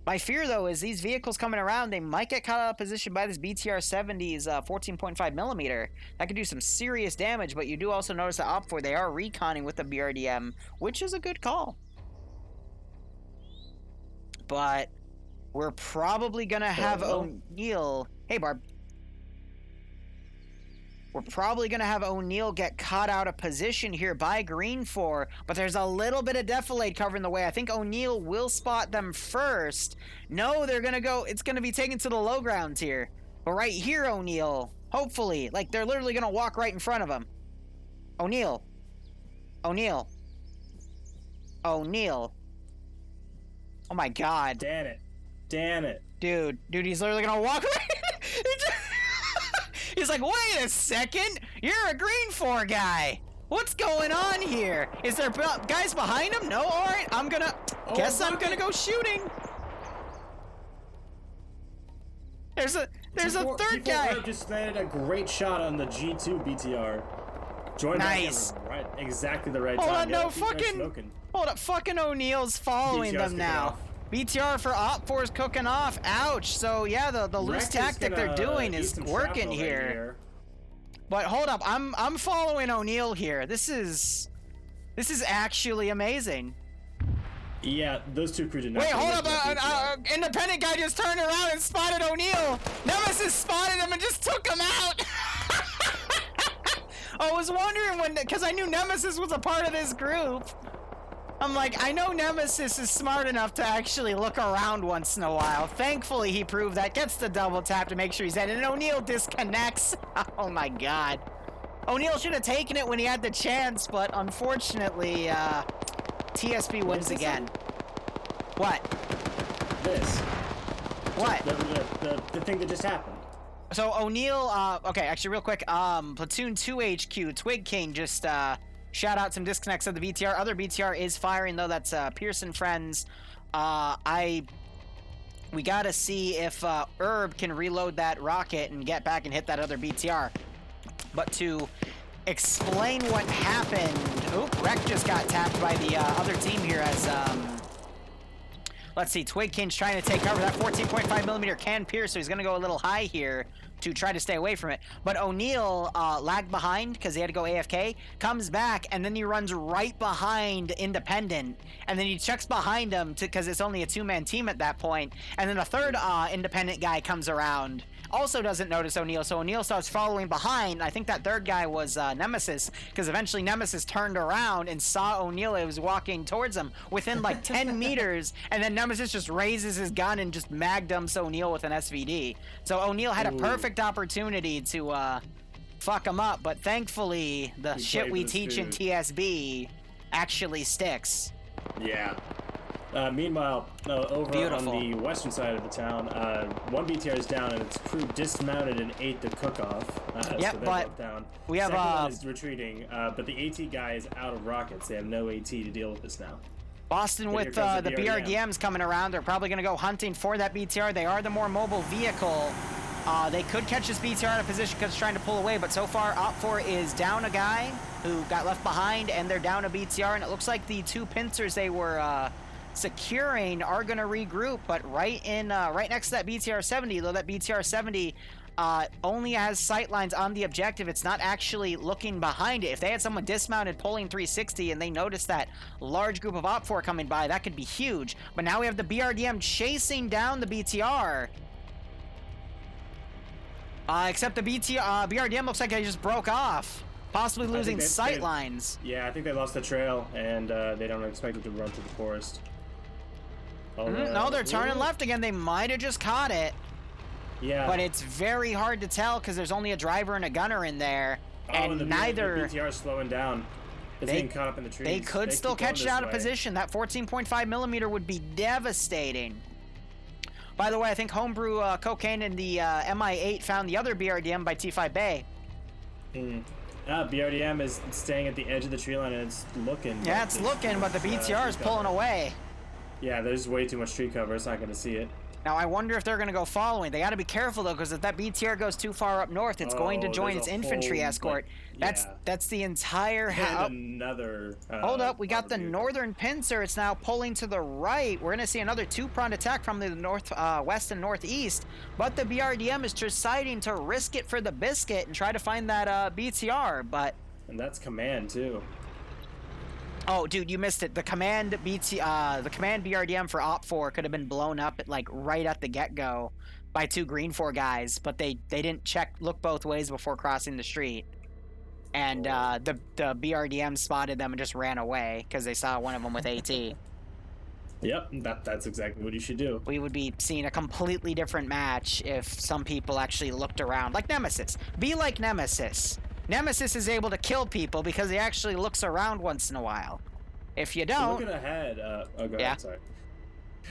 My fear, though, is these vehicles coming around, they might get caught out of position by this BTR-70's 14.5 millimeter. That could do some serious damage, but you do also notice that Op4, they are reconning with the BRDM, which is a good call. But we're probably going to have O'Neal... Hey, Barb. We're probably going to have O'Neal get caught out of position here by Green 4, but there's a little bit of defilade covering the way. I think O'Neal will spot them first. No, they're going to go... it's going to be taken to the low ground here. But right here, O'Neal, hopefully, like, they're literally going to walk right in front of him. O'Neal. O'Neal. O'Neal. Oh, my God.
Damn it. Damn it.
Dude, he's literally going to walk right... He's like, wait a second, you're a green 4 guy. What's going on here? Is there guys behind him? No? All right, I'm gonna go shooting. There's a third guy.
Herb just landed a great shot on the G2 BTR. Joined
nice.
Right, exactly the right
Hold
time.
on, no, hold up, fucking O'Neill's following them now. BTR for Op4 is cooking off. Ouch. So yeah, the loose tactic they're doing is working here. But hold up, I'm following O'Neill here. This is actually amazing.
Yeah, those two crew did not.
Wait, hold up! Independent guy just turned around and spotted O'Neill. Nemesis spotted him and just took him out. I was wondering because I knew Nemesis was a part of this group. I'm like, I know Nemesis is smart enough to actually look around once in a while. Thankfully, he proved that. Gets the double tap to make sure he's in, and O'Neill disconnects. Oh my god. O'Neill should have taken it when he had the chance, but unfortunately, TSB wins again. What?
This.
What?
The thing that just happened.
So O'Neill, okay, actually real quick, Platoon 2 HQ, Twig King just, shout out some disconnects of the BTR. Other BTR is firing though, that's, Pearson Friends. We gotta see if, Herb can reload that rocket and get back and hit that other BTR. But to explain what happened, oop, Wreck just got tapped by the, other team here as, let's see, Twig King's trying to take cover. That 14.5mm can pierce, so he's going to go a little high here to try to stay away from it. But O'Neill lagged behind because he had to go AFK, comes back, and then he runs right behind Independent. And then he checks behind him because it's only a 2-man team at that point. And then a third Independent guy comes around. Also doesn't notice O'Neill, so O'Neill starts following behind. I think that third guy was Nemesis, because eventually Nemesis turned around and saw O'Neill was walking towards him within like 10 meters, and then Nemesis just raises his gun and just mag-dumps O'Neill with an SVD. So O'Neill had a perfect opportunity to fuck him up, but thankfully the shit we teach in TSB actually sticks.
Yeah. Meanwhile, over on the western side of the town, one BTR is down and its crew dismounted and ate the cook-off.
Yep,
so
but
down.
we have
Second one is retreating, but the AT guy is out of rockets. They have no AT to deal with this now.
Boston with the BRDMs coming around. They're probably going to go hunting for that BTR. They are the more mobile vehicle. They could catch this BTR out of position because it's trying to pull away, but so far Op4 is down a guy who got left behind, and they're down a BTR, and it looks like the two pincers they were securing are going to regroup, but right next to that BTR-70, though that BTR-70 only has sightlines on the objective. It's not actually looking behind it. If they had someone dismounted pulling 360 and they noticed that large group of Op4 coming by, that could be huge. But now we have the BRDM chasing down the BTR. Except the BRDM looks like they just broke off, possibly losing sightlines.
Yeah, I think they lost the trail, and they don't expect it to run through the forest.
No, they're turning left again. They might have just caught it.
Yeah.
But it's very hard to tell because there's only a driver and a gunner in there, and neither.
The BTR is slowing down. It's getting caught up in the trees.
They could still catch it out of position. That 14.5mm would be devastating. By the way, I think Homebrew Cocaine and the MI8 found the other BRDM by T5 Bay.
BRDM is staying at the edge of the tree line and it's looking.
Yeah, it's looking, but the BTR is pulling away.
Yeah, there's way too much tree cover. It's not going to see it.
Now, I wonder if they're going to go following. They got to be careful, though, because if that BTR goes too far up north, it's going to join its infantry escort. That's the entire...
another...
Hold up, we got the northern pincer. It's now pulling to the right. We're going to see another two-pronged attack from the west and northeast, but the BRDM is deciding to risk it for the biscuit and try to find that BTR, but...
And that's command, too.
Oh, dude, you missed it. The command BRDM for Op4 could have been blown up right at the get-go by two Green 4 guys, but they didn't look both ways before crossing the street. And the BRDM spotted them and just ran away because they saw one of them with AT.
Yep, that's exactly what you should do.
We would be seeing a completely different match if some people actually looked around. Like Nemesis. Be like Nemesis. Nemesis is able to kill people because he actually looks around once in a while. If you don't...
Looking ahead... go ahead, sorry.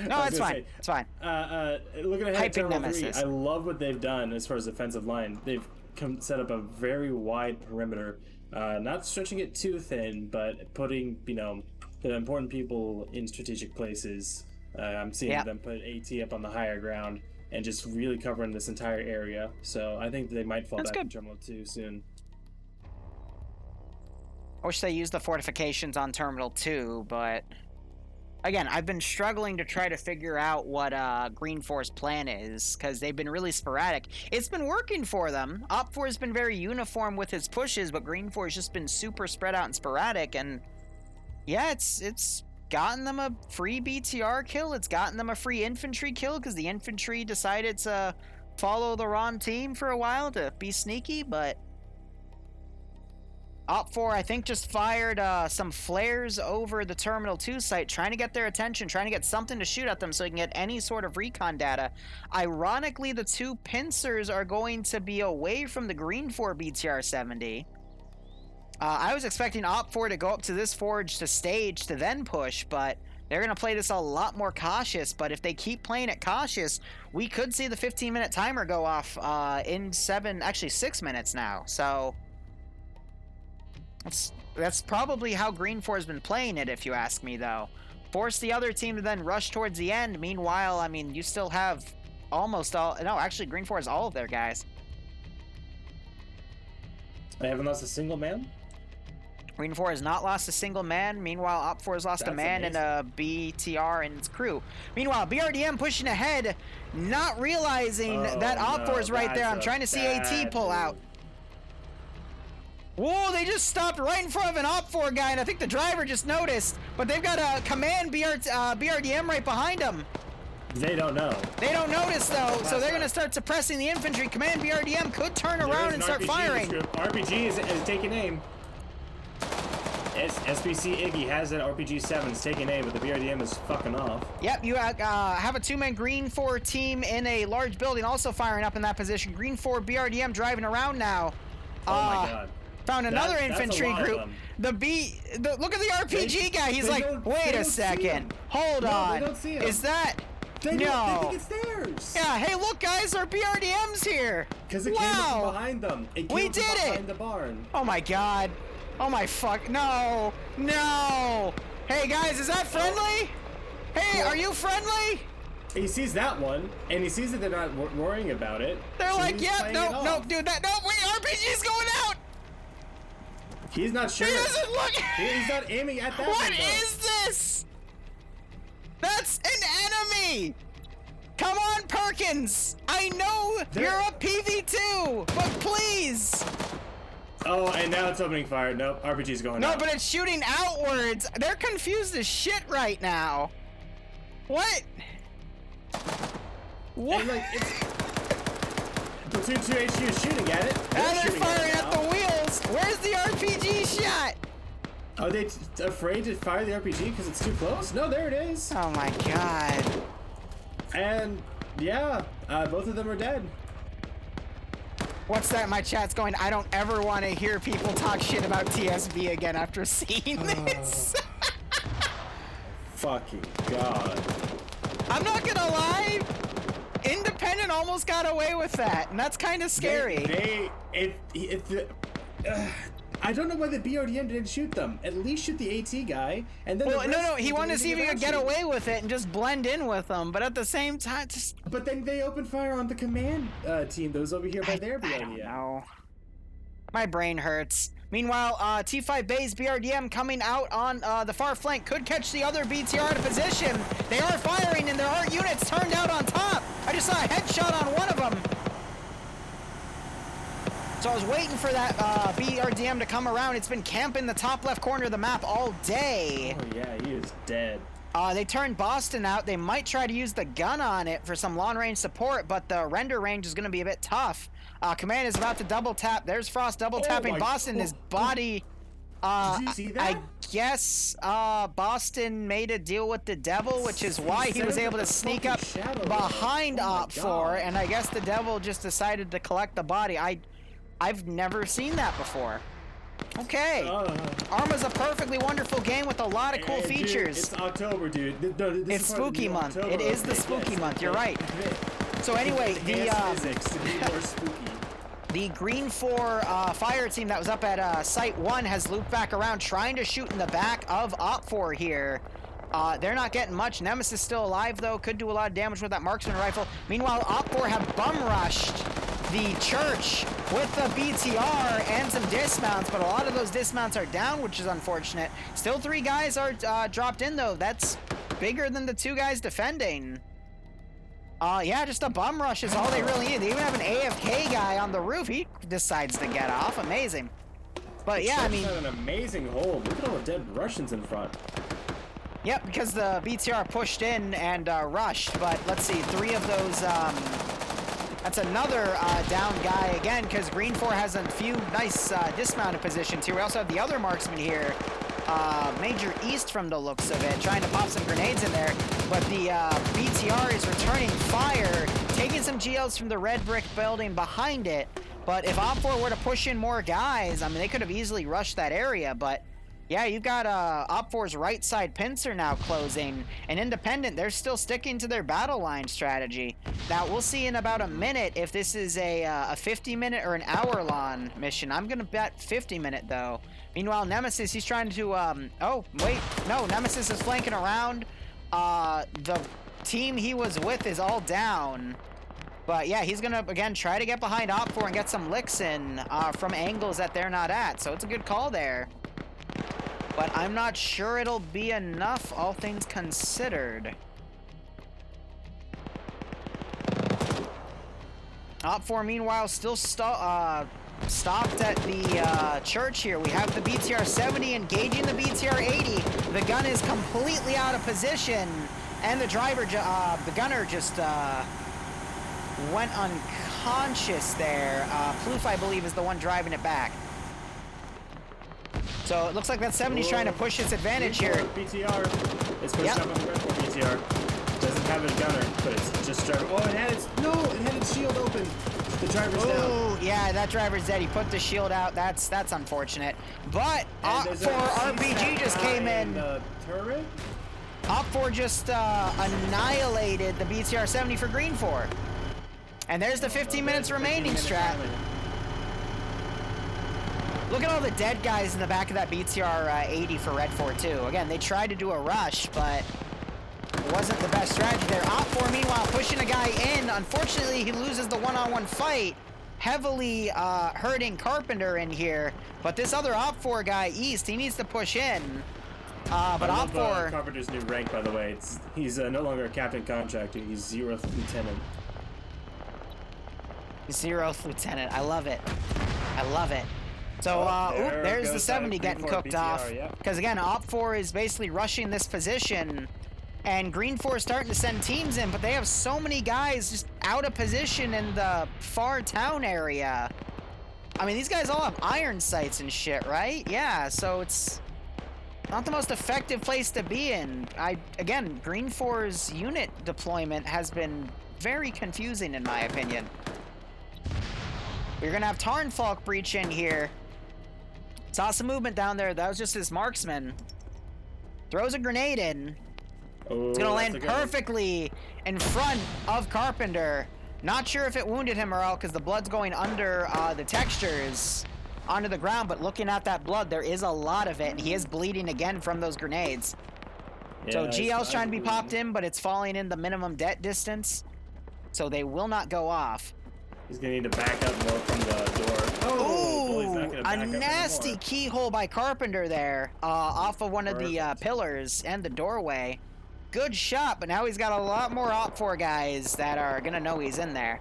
No, it's fine. It's fine.
Looking ahead at
Nemesis.
3, I love what they've done as far as defensive line. They've set up a very wide perimeter, not stretching it too thin, but putting the important people in strategic places. I'm seeing them put AT up on the higher ground and just really covering this entire area. So I think they might fall back in Terminal 2 soon.
I wish they used the fortifications on Terminal 2, but again, I've been struggling to try to figure out what Green 4's plan is, because they've been really sporadic. It's been working for them. Op 4 has been very uniform with his pushes, but Green 4 has just been super spread out and sporadic, and yeah, it's gotten them a free BTR kill. It's gotten them a free infantry kill, because the infantry decided to follow the wrong team for a while to be sneaky, but Op 4, I think, just fired some flares over the Terminal 2 site, trying to get their attention, trying to get something to shoot at them so they can get any sort of recon data. Ironically, the two pincers are going to be away from the Green 4 BTR-70. I was expecting Op 4 to go up to this forge to stage to then push, but they're going to play this a lot more cautious. But if they keep playing it cautious, we could see the 15-minute timer go off in 6 minutes now. So that's probably how Green 4 has been playing it, if you ask me, though. Force the other team to then rush towards the end. Meanwhile, I mean, you still have almost all... No, actually, Green 4 has all of their guys.
They haven't lost a single man?
Green 4 has not lost a single man. Meanwhile, Op 4 has lost a man and a BTR and its crew. Meanwhile, BRDM pushing ahead, not realizing that Op 4 is right there. I'm trying to see AT pull out. Whoa, they just stopped right in front of an Op 4 guy, and I think the driver just noticed. But they've got a command BRDM right behind them.
They don't know.
They don't notice, though, so they're going to start suppressing the infantry. Command BRDM could turn around and start firing.
RPG is taking aim. SBC Iggy has an RPG-7. It's taking aim, but the BRDM is fucking off.
Yep, you have a two-man Green 4 team in a large building also firing up in that position. Green 4 BRDM driving around now.
Oh my god.
Found another infantry group. Look at the RPG guy. He's like, wait a second. Hold on.
They don't see him.
Is that...
They think it's theirs.
Yeah, hey, look, guys, our BRDM's here.
Because it came from behind them.
We did it.
Behind the barn.
Oh my god. Oh my fuck. No. No. Hey, guys, is that friendly? Hey, are you friendly?
He sees that one, and he sees that they're not worrying about it.
They're like, yep, no, dude, wait, RPG's going out.
He's not sure.
He doesn't look.
He's not aiming at that one.
What is this? That's an enemy! Come on, Perkins! I know you're a PV2, but please!
Oh, and now it's opening fire. Nope, RPG's going out.
No, but it's shooting outwards. They're confused as shit right now. What? What?
And, like, it's... Platoon 2 HQ is shooting at it.
They're firing at the wheels. Where's the RPG shot?
Are they afraid to fire the RPG because it's too close? No, there it is.
Oh my god.
And yeah, both of them are dead.
What's that? My chat's going, I don't ever want to hear people talk shit about TSB again after seeing this.
Fucking god.
I'm not gonna lie. Independent almost got away with that, and that's kind of scary.
I don't know why the BRDM didn't shoot them. At least shoot the AT guy, and then.
Well, no, he wanted to see if he could get away with it and just blend in with them. But at the same time, just.
But then they opened fire on the command team. Those over here by their BRDM.
I don't know. My brain hurts. Meanwhile, T5 Bay's BRDM coming out on the far flank could catch the other BTR to position. They are firing, and there are units turned out on top. I just saw a headshot on one of them. So I was waiting for that BRDM to come around. It's been camping the top left corner of the map all day.
Oh yeah, he is dead.
They turned Boston out. They might try to use the gun on it for some long-range support, but the render range is going to be a bit tough. Command is about to double tap. There's Frost double tapping Boston. His body.
Did you see that?
I guess Boston made a deal with the devil, which is why he was able to sneak up behind Op 4, and I guess the devil just decided to collect the body. I've never seen that before. Okay. Arma's a perfectly wonderful game with a lot of cool features.
Dude, it's October, dude.
It's spooky month. It is the spooky month. You're right. So anyway,
physics to be more spooky.
The Green 4 fire team that was up at Site 1 has looped back around, trying to shoot in the back of Op4 here. They're not getting much. Nemesis still alive, though. Could do a lot of damage with that marksman rifle. Meanwhile, Op4 have bum-rushed the church with the BTR and some dismounts, but a lot of those dismounts are down, which is unfortunate. Still 3 guys are dropped in, though. That's bigger than the 2 guys defending. Yeah, just a bum rush is all they really need. They even have an AFK guy on the roof. He decides to get off. Amazing. But yeah, I mean...
an amazing hold. Look at all the dead Russians in front.
Yep, because the BTR pushed in and rushed. But let's see, 3 of those... That's another down guy again, because Green 4 has a few nice dismounted positions here. We also have the other marksman here. Major East from the looks of it, trying to pop some grenades in there, but the BTR is returning fire, taking some GLs from the red brick building behind it. But if Op4 were to push in more guys, I mean, they could have easily rushed that area, but yeah, you've got Op4's right side pincer now closing, and Independent, they're still sticking to their battle line strategy. Now, we'll see in about a minute if this is a 50-minute or an hour-long mission. I'm gonna bet 50-minute, though. Meanwhile, Nemesis, he's trying to, oh, wait, no, Nemesis is flanking around. The team he was with is all down. But yeah, he's gonna, again, try to get behind Op4 and get some licks in from angles that they're not at. So it's a good call there. But I'm not sure it'll be enough, all things considered. Op4, meanwhile, still stopped at the church here. We have the BTR 70 engaging the BTR 80. The gun is completely out of position, and the driver, the gunner, just went unconscious there. Plouf, I believe, is the one driving it back. So it looks like that 70's trying to push its advantage here.
BTR is pushed up on the red for BTR. Doesn't have a gunner, but it's just driving. Oh, it had its shield open. The driver's down.
Oh, yeah, that driver's dead. He put the shield out. That's unfortunate. But Op4 RPG just came in.
The turret?
Op4 just annihilated the BTR 70 for Green 4. And there's the 15 minutes remaining strat. Look at all the dead guys in the back of that BTR 80 for Red 4 too. Again, they tried to do a rush, but it wasn't the best strategy there. Op4, meanwhile, pushing a guy in. Unfortunately, he loses the one-on-one fight, heavily hurting Carpenter in here. But this other Op4 guy, East, he needs to push in. But
I love,
Op4...
Carpenter's new rank, by the way. He's no longer a captain contractor. He's 0th lieutenant.
0th lieutenant. I love it. I love it. So, there's the 70 getting cooked off. Because, again, Op4 is basically rushing this position. And Green 4 is starting to send teams in, but they have so many guys just out of position in the far town area. I mean, these guys all have iron sights and shit, right? Yeah, so it's not the most effective place to be in. Again, Green 4's unit deployment has been very confusing, in my opinion. We're going to have Tarnfalk breach in here. Saw some movement down there. That was just his marksman. Throws a grenade in.
Oh,
it's going to land perfectly in front of Carpenter. Not sure if it wounded him or not because the blood's going under the textures onto the ground. But looking at that blood, there is a lot of it. And he is bleeding again from those grenades. Yeah, so GL's trying to be popped in, but it's falling in the minimum det distance. So they will not go off.
He's gonna need to back up more from the door. Oh,
a nasty keyhole by Carpenter there, off of one of the pillars and the doorway. Good shot, but now he's got a lot more Op4 guys that are gonna know he's in there.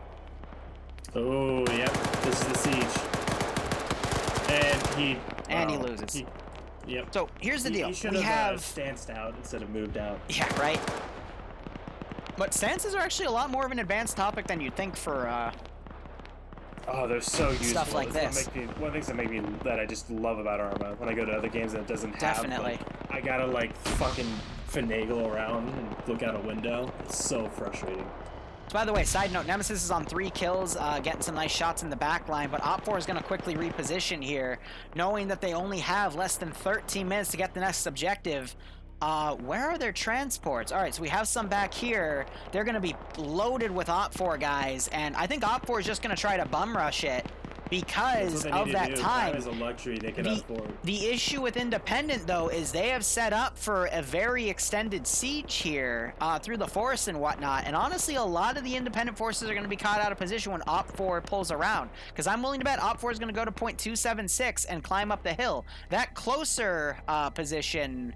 Oh, yep, this is the siege. And
he loses.
Yep.
So here's the deal.
He should have stanced out instead of moved out.
Yeah, right. But stances are actually a lot more of an advanced topic than you'd think for
oh, they're so useful.
Stuff like this.
One of the things that I just love about Arma when I go to other games that it doesn't have.
Definitely.
I gotta like fucking finagle around and look out a window. It's so frustrating.
So by the way, side note, Nemesis is on 3 kills, getting some nice shots in the back line, but Op4 is going to quickly reposition here, knowing that they only have less than 13 minutes to get the next objective. Where are their transports? All right, so we have some back here. They're going to be loaded with Op4 guys, and I think Op4 is just going to try to bum rush it because
That's what
of
they need
that
to do.
time.
Time is a luxury they cannot afford.
The issue with Independent, though, is they have set up for a very extended siege here through the forest and whatnot. And honestly, a lot of the Independent forces are going to be caught out of position when Op 4 pulls around. Because I'm willing to bet Op 4 is going to go to point 276 and climb up the hill. That closer position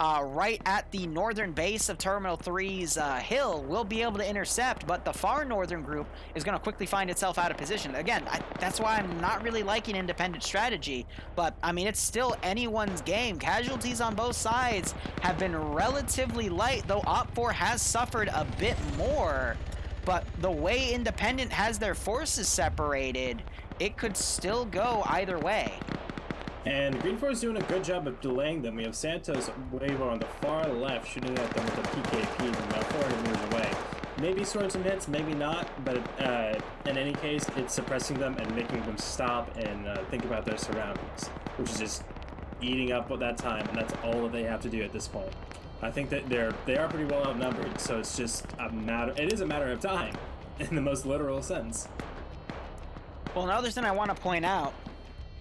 right at the northern base of Terminal 3's hill will be able to intercept, but the far northern group is going to quickly find itself out of position. Again, that's why I'm not really liking Independent strategy, but I mean, it's still anyone's game. Casualties on both sides have been relatively light, though Op 4 has suffered a bit more, but the way Independent has their forces separated, it could still go either way.
And Green 4 is doing a good job of delaying them. We have Santos way over on the far left, shooting at them with a PKP from about 400 meters away. Maybe scoring some hits, maybe not, but in any case, it's suppressing them and making them stop and think about their surroundings, which is just eating up that time, and that's all that they have to do at this point. I think that they are pretty well outnumbered, so it's just a matter. It is a matter of time, in the most literal sense.
Well, another thing I want to point out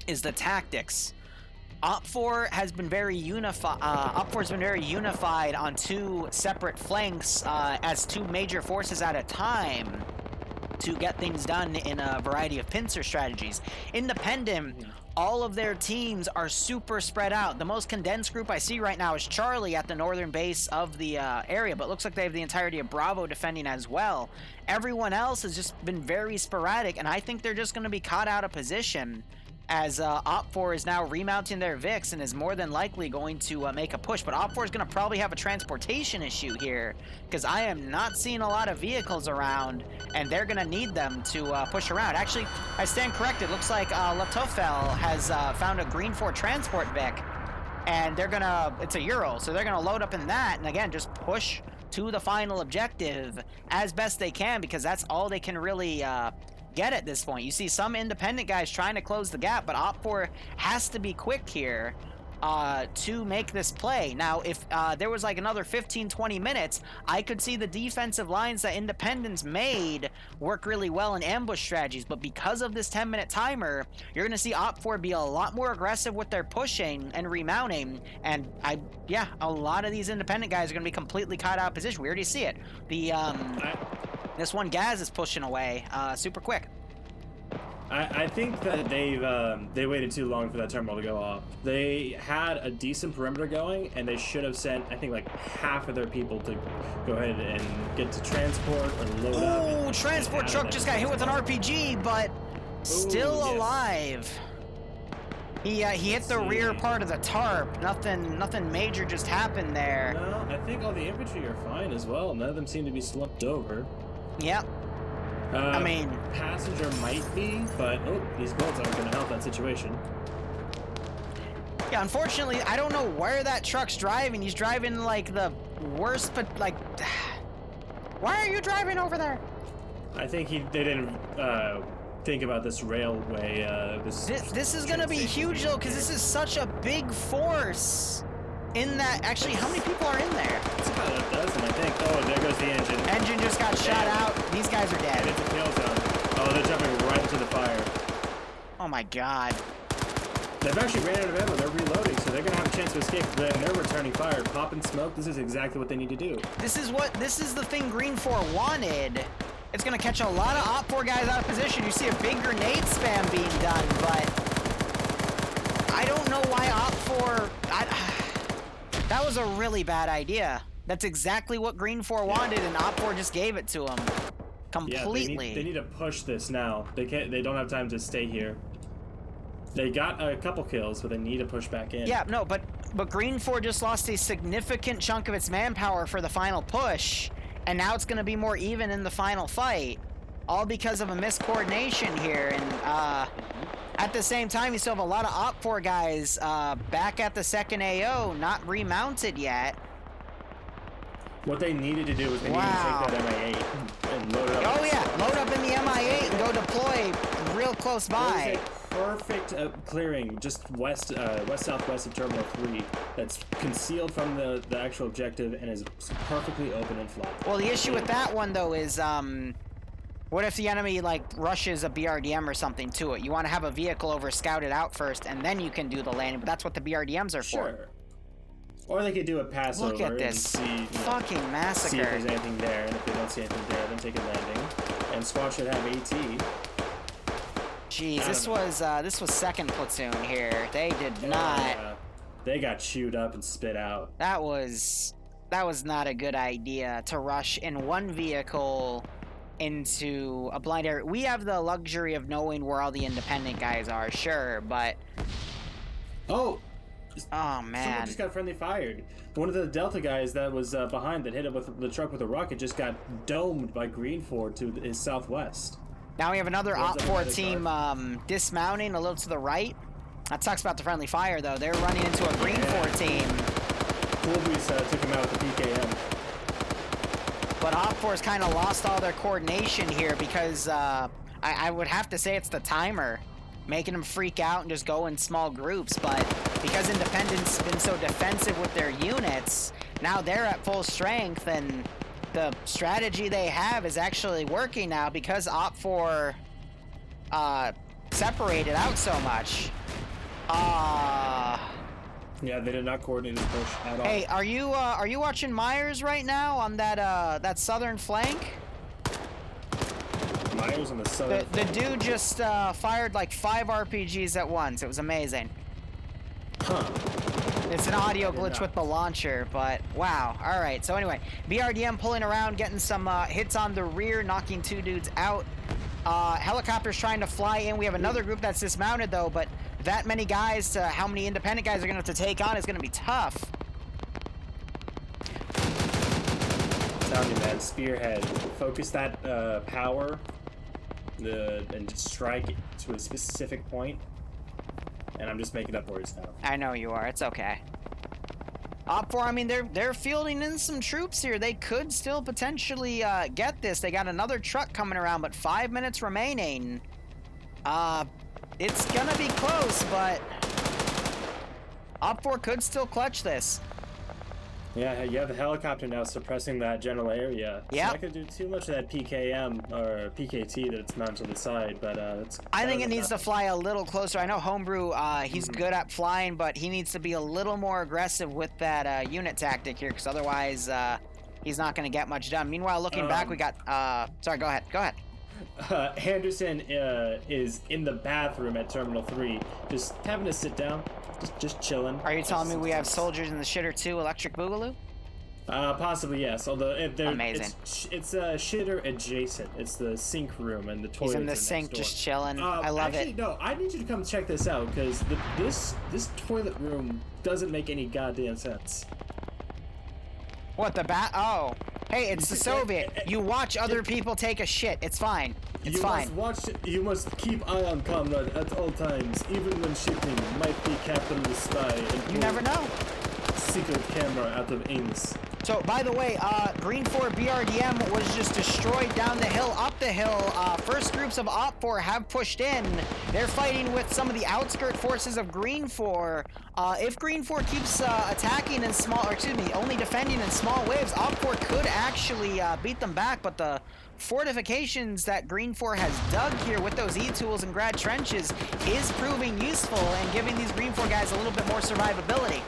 is the tactics. Op 4 has been very unified. Op 4 has been very unified on two separate flanks as two major forces at a time to get things done in a variety of pincer strategies. Independent, all of their teams are super spread out. The most condensed group I see right now is Charlie at the northern base of the area, but it looks like they have the entirety of Bravo defending as well. Everyone else has just been very sporadic, and I think they're just going to be caught out of position as Op 4 is now remounting their VIX and is more than likely going to make a push. But Op 4 is going to probably have a transportation issue here, because I am not seeing a lot of vehicles around, and they're going to need them to push around. Actually, I stand corrected. Looks like Latofel has found a Green 4 transport VIC, and they're going to, it's a Euro, so they're going to load up in that, and again, just push to the final objective as best they can, because that's all they can really get at this point. You see some Independent guys trying to close the gap, but Op 4 has to be quick here to make this play. Now, if there was like another 15-20 minutes, I could see the defensive lines that Independents made work really well in ambush strategies, but because of this 10-minute timer, you're going to see Op 4 be a lot more aggressive with their pushing and remounting, and a lot of these Independent guys are going to be completely caught out of position. We already see it. This one Gaz is pushing away super quick.
I think that they waited too long for that terminal to go off. They had a decent perimeter going, and they should have sent, I think, like half of their people to go ahead and get to transport or load up.
Oh, transport truck just got hit with an RPG, but still alive. He hit the rear part of the tarp. Nothing major just happened there.
No, I think all the infantry are fine as well. None of them seem to be slumped over.
Yep. I mean,
passenger might be, but these bullets aren't going to help that situation.
Yeah, unfortunately, I don't know where that truck's driving. He's driving like the worst, but like, why are you driving over there?
I think they didn't think about this railway.
This is going to be huge though, because this is such a big force. In that, actually, how many people are in there?
It's about a dozen, I think. Oh, there goes the engine.
Engine just got shot out. These guys are dead.
And it's a kill zone. Oh, they're jumping right into the fire.
Oh my god.
They've actually ran out of ammo. They're reloading, so they're gonna have a chance to escape. Then they're returning fire. Pop and smoke. This is exactly what they need to do.
This is the thing Green 4 wanted. It's gonna catch a lot of Op 4 guys out of position. You see a big grenade spam being done, but I don't know why Op 4. That was a really bad idea. That's exactly what Green 4 wanted, and Op 4 just gave it to him. Completely.
Yeah, they need to push this now. They don't have time to stay here. They got a couple kills, but they need to push back in.
Yeah, no, but Green 4 just lost a significant chunk of its manpower for the final push, and now it's going to be more even in the final fight, all because of a miscoordination here. And at the same time, you still have a lot of Op 4 guys back at the second AO, not remounted yet.
What they needed to do was they needed to take that MI8 and load it up.
Oh yeah, load up in the MI8 and go deploy real close by.
Perfect clearing just west-southwest of Terminal 3 that's concealed from the actual objective and is perfectly open and flat.
Well, the issue with that one, though, is What if the enemy like rushes a BRDM or something to it? You want to have a vehicle over scouted out first, and then you can do the landing. But that's what the BRDMs are for.
Or they could do a pass
Look
over
at this
and see,
fucking massacre.
See if there's anything there, and if they don't see anything there, then take a landing. And squad should have AT.
Jeez, this was second platoon here. They did not.
They got chewed up and spit out.
That was not a good idea to rush in one vehicle into a blind area. We have the luxury of knowing where all the independent guys are, sure, but
oh
man,
someone just got friendly fired. One of the Delta guys that was behind that hit him with the truck with a rocket just got domed by Green 4 to his southwest.
Now we have another Op 4 team dismounting a little to the right. That sucks about the friendly fire, though. They're running into a Green 4 team.
Coolbees took him out with the PKM.
But Op 4's kind of lost all their coordination here because I would have to say it's the timer, making them freak out and just go in small groups. But because Independent's been so defensive with their units, now they're at full strength, and the strategy they have is actually working now because Op 4 separated out so much.
Yeah, they did not coordinate this push at all.
Hey, are you watching Myers right now on that southern flank?
Myers on the southern
The dude just fired like 5 RPGs at once. It was amazing.
Huh.
It's an audio glitch with the launcher, but wow. All right. So anyway, BRDM pulling around, getting some hits on the rear, knocking 2 dudes out. Helicopters trying to fly in. We have another group that's dismounted though, but that many guys to how many independent guys are going to have to take on is going to be tough.
I'm telling you, man, Spearhead, focus that power and just strike it to a specific point. And I'm just making up words now.
I know you are. It's okay. Op 4, I mean, they're fielding in some troops here. They could still potentially get this. They got another truck coming around, but 5 minutes remaining. It's gonna be close, but Op 4 could still clutch this.
Yeah, you have the helicopter now suppressing that general area.
Yeah.
So not gonna do too much of that PKM or PKT that's mounted to the side, but it's.
I think it needs to fly a little closer. I know Homebrew, he's good at flying, but he needs to be a little more aggressive with that unit tactic here, because otherwise he's not going to get much done. Meanwhile, looking back, we got. Sorry, go ahead. Go ahead.
Henderson is in the bathroom at Terminal 3, just having to sit down, just chilling.
Are you telling me we have soldiers in the shitter too, Electric Boogaloo?
Possibly yes. Although
amazing.
It's shitter adjacent. It's the sink room and the toilet.
He's in the sink, just chilling. I love
it. No, I need you to come check this out because this toilet room doesn't make any goddamn sense.
What the Oh, hey, it's the Soviet. You watch other people take a shit. It's fine. It's fine.
You must keep eye on comrade at all times, even when shitting might be capitalist spy. And
you never know.
Secret camera out of Ames.
So, by the way, Green 4 BRDM was just destroyed down the hill, up the hill. First groups of Op 4 have pushed in. They're fighting with some of the outskirt forces of Green 4. If Green 4 keeps attacking in only defending in small waves, Op 4 could actually beat them back, but the fortifications that Green 4 has dug here with those E-tools and grad trenches is proving useful and giving these Green 4 guys a little bit more survivability.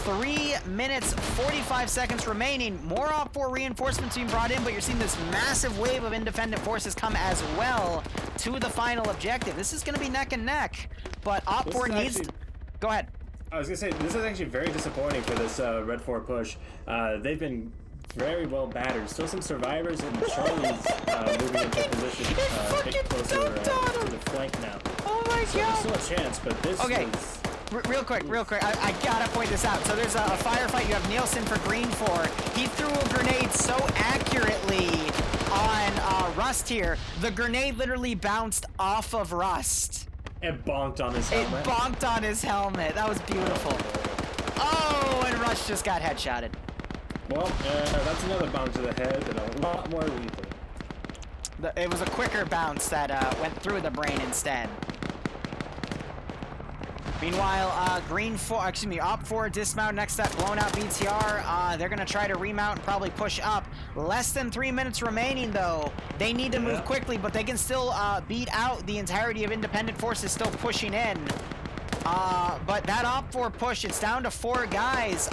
3 minutes, 45 seconds remaining. More Op 4 reinforcements being brought in, but you're seeing this massive wave of independent forces come as well to the final objective. This is going to be neck and neck, but Op 4 needs to... Go ahead.
I was going to say, this is actually very disappointing for this Red 4 push. They've been very well battered. Still some survivors, and Charlie's moving into position a bit closer to the flank now.
Oh my
so
god!
There's still a chance, but this is...
Real quick, I gotta point this out. So there's a firefight. You have Nielsen for Green 4. He threw a grenade so accurately on Rust here. The grenade literally bounced off of Rust.
It bonked on his helmet.
It bonked on his helmet. That was beautiful. Oh, and Rust just got headshotted.
Well, that's another bounce to the head and a lot more lethal.
It was a quicker bounce that went through the brain instead. Meanwhile, Op 4 dismount next to that blown out BTR. They're gonna try to remount and probably push up. Less than 3 minutes remaining though. They need to move quickly, but they can still beat out the entirety of independent forces still pushing in. But that Op 4 push, it's down to 4 guys.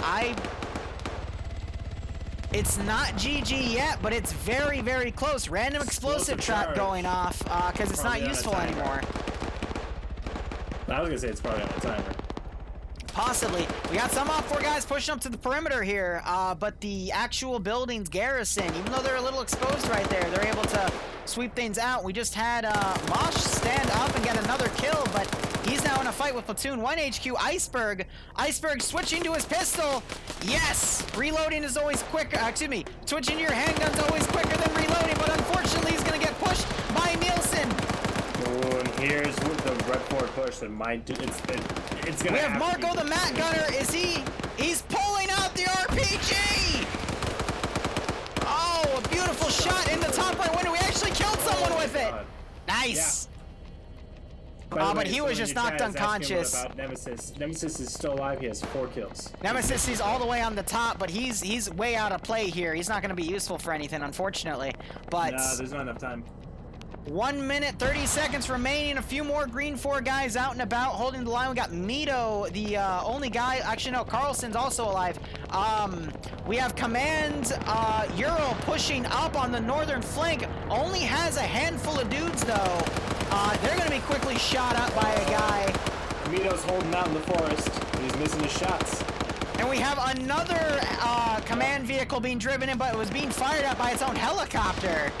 It's not GG yet, but it's very, very close. Random explosive trap going off, because it's not useful anymore.
I was gonna say it's probably on the timer.
Possibly. We got some Op 4 guys pushing up to the perimeter here, but the actual building's garrison, even though they're a little exposed right there, they're able to sweep things out. We just had Mosh stand up and get another kill, but he's now in a fight with Platoon 1 HQ, Iceberg. Iceberg switching to his pistol. Yes! Reloading is always quicker. Switching to your handgun's always quicker than reloading, but unfortunately he's gonna get pushed by Nielsen.
Oh, and here's the Red 4 push that might do. It's gonna.
We have Marco the Mat Gunner. He's pulling out the RPG! Oh, a beautiful shot in the top right window. We actually killed someone with it. Nice.
Yeah.
But he was just knocked unconscious.
About Nemesis. Nemesis is still alive. He has 4 kills.
Nemesis is all the way on the top, but he's way out of play here. He's not going to be useful for anything, unfortunately. But
nah, there's not enough time.
1 minute, 30 seconds remaining. A few more Green 4 guys out and about holding the line. We got Mito, the only guy. Actually, no, Carlson's also alive. We have Command Euro pushing up on the northern flank. Only has a handful of dudes, though. They're going to be quickly shot up by a guy.
Mito's holding out in the forest. He's missing his shots.
And we have another command vehicle being driven in, but it was being fired at by its own helicopter.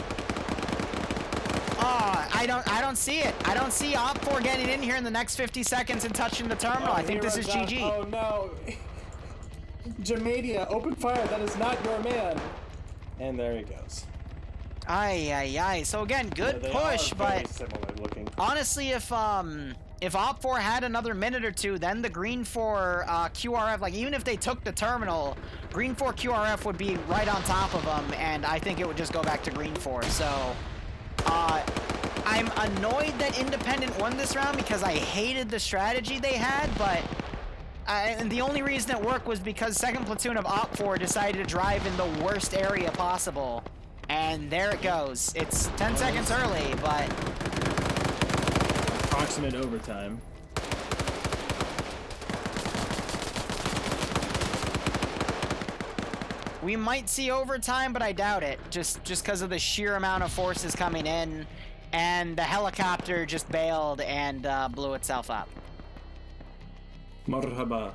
I don't see it. I don't see Op 4 getting in here in the next 50 seconds and touching the terminal. I think this is GG.
Oh no. Jamadia, open fire. That is not your man. And there he goes.
Aye. So again, good push, but honestly, if Op 4 had another minute or two, then the Green 4 QRF, like even if they took the terminal, Green 4 QRF would be right on top of them, and I think it would just go back to Green 4. So I'm annoyed that Independent won this round because I hated the strategy they had, but and the only reason it worked was because 2nd Platoon of Op 4 decided to drive in the worst area possible. And there it goes. It's 10 seconds early, but
approximate overtime.
We might see overtime, but I doubt it. Just because of the sheer amount of forces coming in, and the helicopter just bailed and blew itself up.
Marhaba.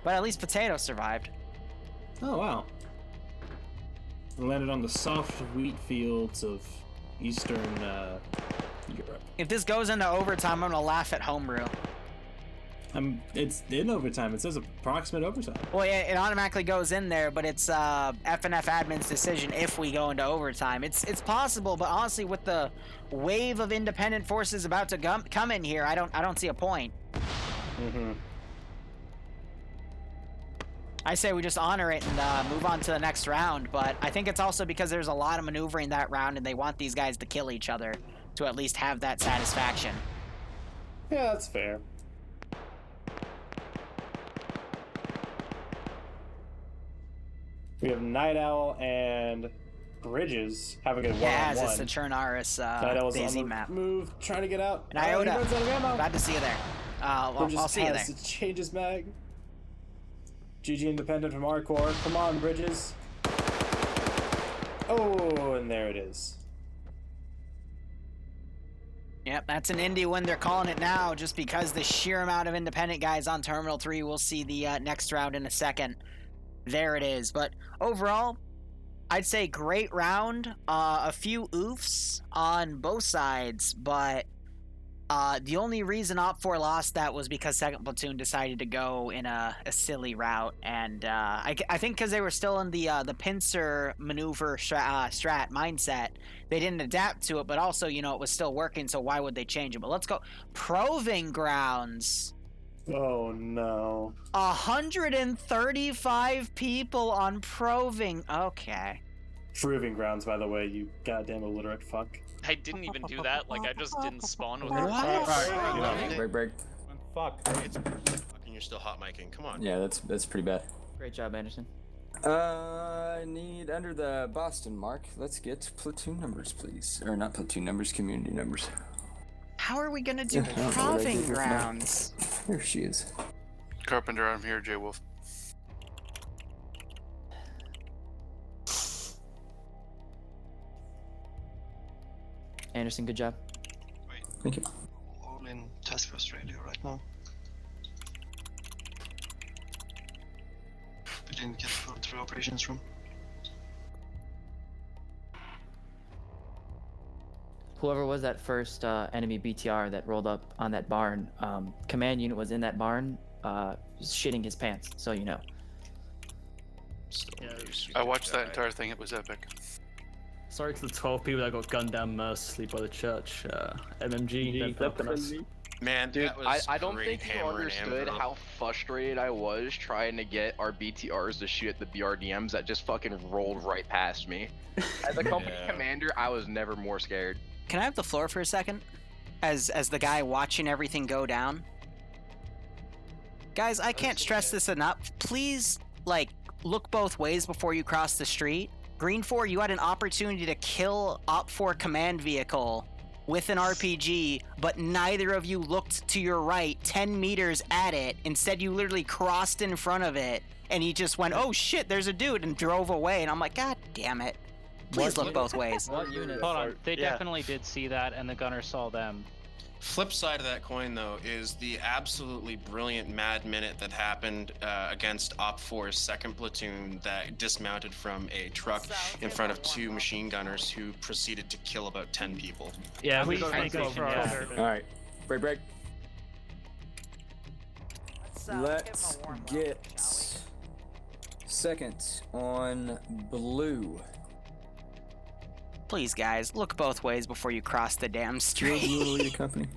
But at least Potato survived.
Oh wow. Landed on the soft wheat fields of Eastern Europe.
If this goes into overtime, I'm gonna laugh at Homebrew.
It's in overtime. It says approximate overtime.
Well, it automatically goes in there, but it's FNF admin's decision if we go into overtime. It's possible, but honestly, with the wave of independent forces about to come in here, I don't see a point.
Mm-hmm.
I say we just honor it and move on to the next round, but I think it's also because there's a lot of maneuvering that round, and they want these guys to kill each other to at least have that satisfaction.
Yeah, that's fair. We have Night Owl and Bridges having a one-on-one.
Yeah, it's the Churnaris DayZ map.
Move, trying to get out.
And Iota, glad to see you there. I'll see you there.
Changes mag. GG Independent from our core. Come on, Bridges. Oh, and there it is.
Yep, that's an indie win. They're calling it now just because the sheer amount of independent guys on Terminal 3. We'll see the next round in a second. There it is. But overall, I'd say great round. A few oofs on both sides, but the only reason Op 4 lost that was because 2nd Platoon decided to go in a silly route, and I think because they were still in the pincer maneuver strat mindset, they didn't adapt to it, but also, you know, it was still working, so why would they change it? But let's go. Proving Grounds.
Oh no.
135 people on Proving. Okay.
Proving Grounds, by the way, you goddamn illiterate fuck.
I didn't even do that. Like, I just didn't spawn with
What?
her.
Break.
fuck?
It's fucking you're still hot micing. Come on.
Yeah, that's pretty bad.
Great job, Anderson.
I need under the Boston mark. Let's get platoon numbers, please. Or not platoon numbers, community numbers.
How are we gonna do
Yeah, I don't know what I did
proving
with my-
grounds?
There she is.
Carpenter, I'm here, J Wolf.
Anderson, good job.
Thank you.
All in Task Force Radio right now. We didn't get through operations room.
Whoever was that first enemy BTR that rolled up on that barn, command unit was in that barn, shitting his pants, so you know.
Yeah, I watched that entire thing. It was epic.
Sorry to the 12 people that got gunned down mercilessly by the church MMG. Don't helping us.
Man,
dude,
that was
I don't
great
think you
hammer and
understood
anvil.
how frustrated I was trying to get our BTRs to shoot at the BRDMs that just fucking rolled right past me. As a company commander, I was never more scared.
Can I have the floor for a second? As the guy watching everything go down? Guys, I can't stress this enough. Please, like, look both ways before you cross the street. Green 4, you had an opportunity to kill Op 4 command vehicle with an RPG, but neither of you looked to your right 10 meters at it. Instead, you literally crossed in front of it, and he just went, oh shit, there's a dude, and drove away. And I'm like, God damn it. Please look both ways.
What unit?
Hold on, they definitely did see that, and the gunner saw them.
Flip side of that coin, though, is the absolutely brilliant mad minute that happened against Op 4's second platoon that dismounted from a truck in front of two machine gunners who proceeded to kill about 10 people.
Yeah, we got yeah.
All right, break. Let's get second on blue.
Please, guys, look both ways before you cross the damn street.
You will lead a company.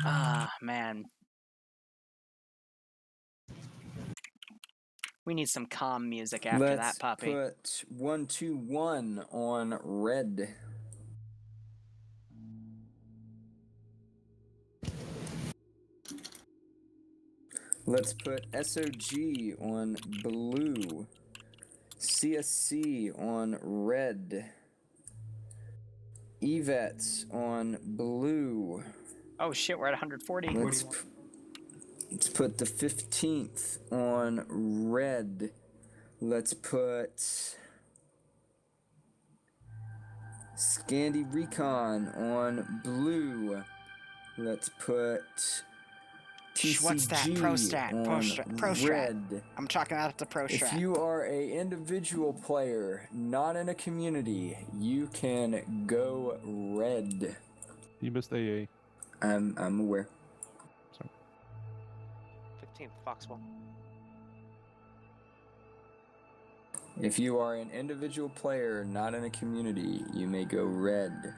Ah, man. We need some calm music after that puppy.
Let's put 121 on red. Let's put SOG on blue. CSC on red. EVETs on blue.
Oh shit, we're at 140.
Let's put the 15th on red. Let's put Scandi Recon on blue. Let's put TCG
What's that? Pro strat. Pro strat.
red.
I'm talking about the pro strat.
If you are a individual player, not in a community, you can go red.
You missed AA.
I'm aware.
15th, Foxwell.
If you are an individual player, not in a community, you may go red.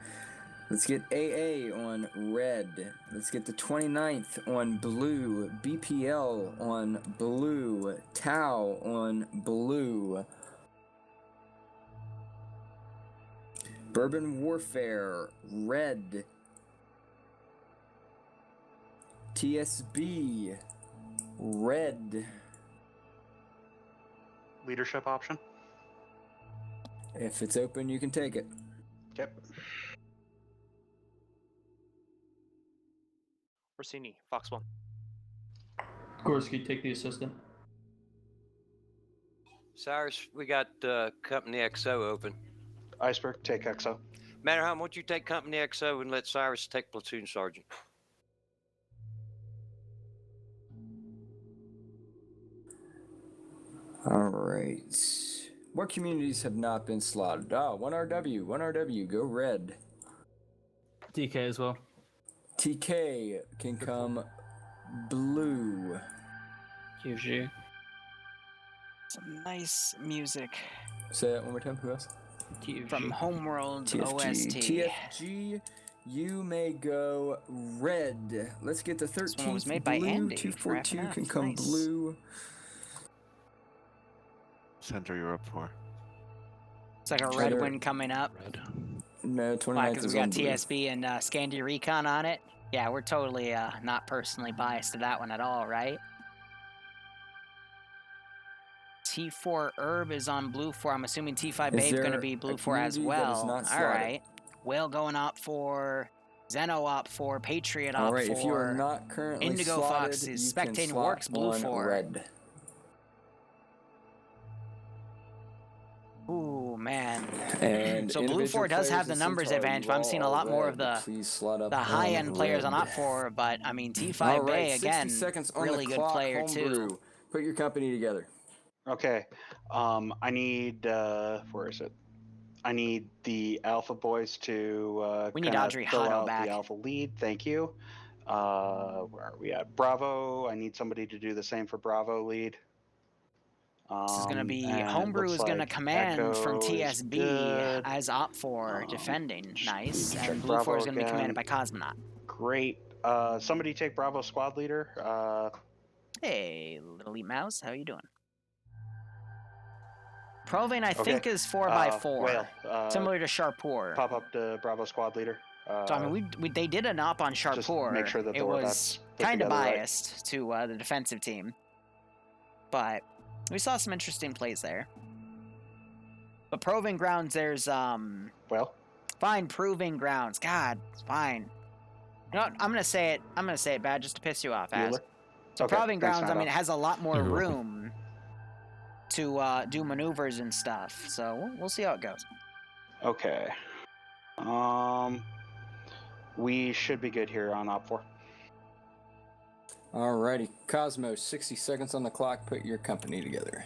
Let's get AA on red. Let's get the 29th on blue. BPL on blue. Tau on blue. Bourbon Warfare, red. TSB, red.
Leadership option?
If it's open, you can take it.
Yep.
Rossini, Foxwell.
Gorski, take the assistant.
Cyrus, we got Company XO open.
Iceberg, take XO.
Matterhorn, why don't you take Company XO and let Cyrus take Platoon Sergeant?
Alright. What communities have not been slotted? Ah, 1RW, go red.
DK as well.
TK can come blue.
QG.
Some nice music.
Say that one more time, who else?
From Homeworld OST.
TFG, you may go red. Let's get the 13th
This one was made
blue.
by Andy
242
for
can
FNF.
come
Nice.
blue.
Center, you're up for.
It's like a red one coming up.
No, 29th
Why? Because
is
we
on
got
blue.
TSB and Scandi Recon on it. Yeah, we're totally not personally biased to that one at all, right? T4 Herb is on blue 4. I'm assuming T5 Babe going to be blue 4 as well. All right. Whale going up for Zeno up for Patriot up
All right,
for
if you are not currently
Indigo
slotted,
Fox is
you can
spectating
slot
Works blue
on
4.
red.
Ooh, man.
And
So blue 4 does have the numbers advantage, but I'm seeing a lot more of the high-end players on op 4. But I mean, T5
All
Bay
right, 60
again,
seconds on
really
the
good
clock,
player
Homebrew.
too.
Put your company together.
Okay. I need. Where is it? I need the Alpha Boys to
We need
kinda
Audrey
fill
Hotto
out
back.
the Alpha lead. Thank you. Where are we at? Bravo. I need somebody to do the same for Bravo lead.
This is going to be
and
Homebrew
looks
is going to
like
command from
Echo is
TSB
good.
as op 4 defending. Nice.
check
And blue 4 is
Bravo
going to be commanded by
again.
Cosmonaut.
Great. Somebody take Bravo squad leader.
Hey, Little Elite Mouse, how you doing? Provane, I
Okay.
think, is 4x4.
Whale.
Similar to Sharpour.
Pop up to Bravo squad leader.
So, I mean, they did an op on
just
Sharpour.
make sure that
it
the
was
Warbats put
kind of
together right.
biased to the defensive team. But we saw some interesting plays there. But Proving Grounds, there's
well,
fine Proving Grounds. God, fine. You know what? I'm gonna say it. I'm gonna say it bad just to piss you off, Az.
Bueller?
So
Okay,
Proving
thanks,
Grounds, I mean,
Nado.
it has a lot more
You're welcome.
room to do maneuvers and stuff. So we'll see how it goes.
Okay. We should be good here on op 4.
Alrighty, Cosmos, 60 seconds on the clock. Put your company together.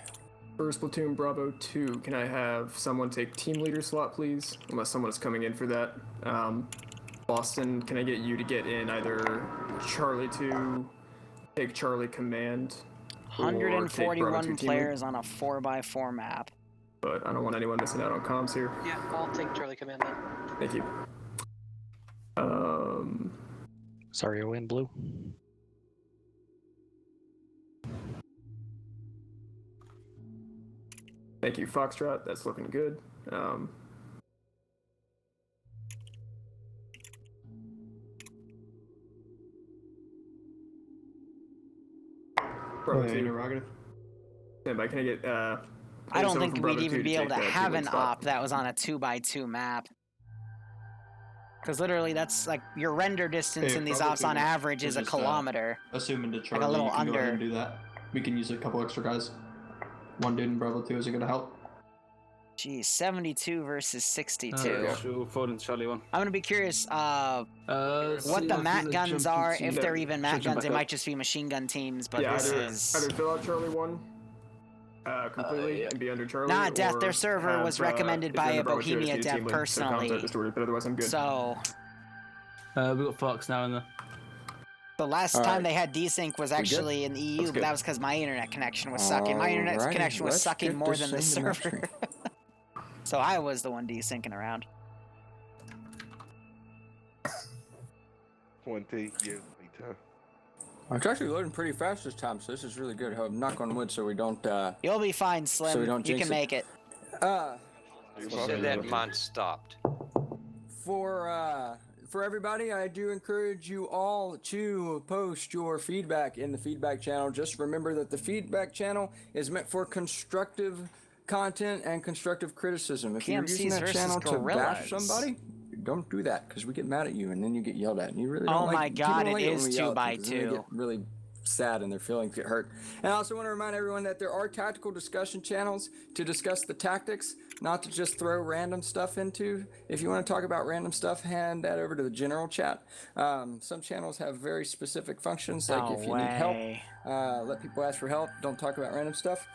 First platoon Bravo 2, can I have someone take team leader slot, please? Unless someone is coming in for that. Boston, can I get you to get in either Charlie 2, take Charlie command, or take Bravo 2
141
team
players
lead?
on a 4x4 map.
But I don't want anyone missing out on comms here.
Yeah, I'll take Charlie Command then.
Thank you.
Sorry, I went blue.
Thank you, Foxtrot. That's looking good. Bravo 2.
Interrogative.
Stand by. Can I get?
I don't think we'd even be able to have an op that was on a 2x2 map. Because literally, that's like your render distance
Hey,
in these
Bravo
ops
2
on average is a
just,
kilometer.
Assuming to
Like
Charlie,
a little
you can go ahead
under.
and do that. We can use a couple extra guys. One dude in Bravo 2 is it gonna help?
Geez, 72 versus 62.
Sure, Foden, Charlie 1.
I'm gonna be curious what the mat guns are. If they're even mat guns, they might just be machine gun teams. But
yeah,
this
either,
is
either fill out Charlie 1 completely and be under Charlie.
Nah, Death.
or
Their server was
have,
recommended
if you're
by
in the
a
Bravo 2, just
Bohemia
be a
dev
team lead, so comms
personally.
aren't distorted, but otherwise I'm good.
So
We got Fox now in there.
the last
All
time
right.
they had desync was
We good?
actually in the EU,
That's
but
good.
that was because my internet connection was sucking. My internet
Alrighty,
connection was
let's
sucking
get
more
this
than the
thing to match
server. So I was the one desyncing around.
One thing, yeah, later.
It's actually loading pretty fast this time, so this is really good. Knock on wood, so we don't.
You'll be fine, Slim.
So we don't
You
jinx
can make it.
Said that mine stopped.
For everybody, I do encourage you all to post your feedback in the feedback channel. Just remember that the feedback channel is meant for constructive content and constructive criticism. If you're
PMCs
using that
versus
channel to bash
gorillas.
somebody, don't do that, because we get mad at you and then you get yelled at, and you really
Oh
don't like
my
people
God,
don't
it
like when
is
we yell at people, 'cause then they
2x2.
get really sad and their feelings get hurt. And I also want to remind everyone that there are tactical discussion channels to discuss the tactics, not to just throw random stuff into. If you want to talk about random stuff, hand that over to the general chat. Some channels have very specific functions, like
No
if you need help,
way.
let people ask for help. Don't talk about random stuff.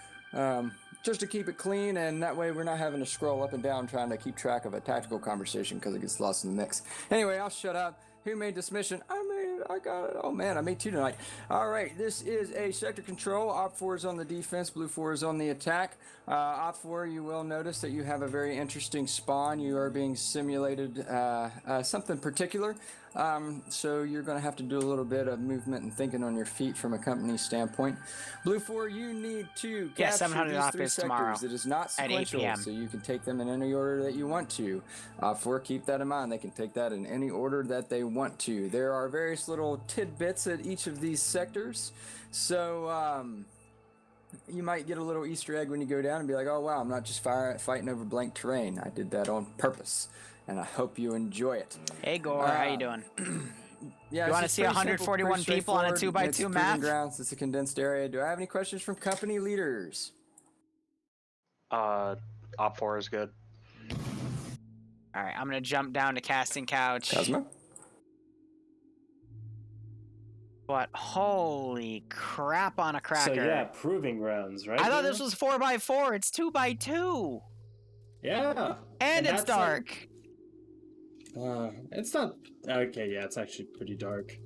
Just to keep it clean, and that way we're not having to scroll up and down trying to keep track of a tactical conversation because it gets lost in the mix. Anyway, I'll shut up. Who made this mission? I got it. Oh man, I made 2 tonight. All right, this is a sector control. Op 4 is on the defense, Blue 4 is on the attack. Op 4, you will notice that you have a very interesting spawn. You are being simulated something particular. So you're going to have to do a little bit of movement and thinking on your feet from a company standpoint. Blue 4, you need to
Yeah,
capture
700
these 3
Office tomorrow
sectors. It is not
at 8
sequential,
p.m.
so you can take them in any order that you want to. 4, keep that in mind. They can take that in any order that they want to. There are various little tidbits at each of these sectors, so you might get a little Easter egg when you go down and be like, oh wow, I'm not just fighting over blank terrain. I did that on purpose, and I hope you enjoy it.
Hey Gore, how you doing?
Yeah,
you want to see 141 people on a 2x2 map?
Grounds. It's a condensed area. Do I have any questions from company leaders?
Op 4 is good.
All right, I'm gonna jump down to casting couch.
Cosmo?
But holy crap on a cracker!
So yeah, proving grounds, right?
I thought this was 4x4. It's 2x2.
Yeah.
And it's dark.
It's not okay. Yeah, it's actually pretty dark.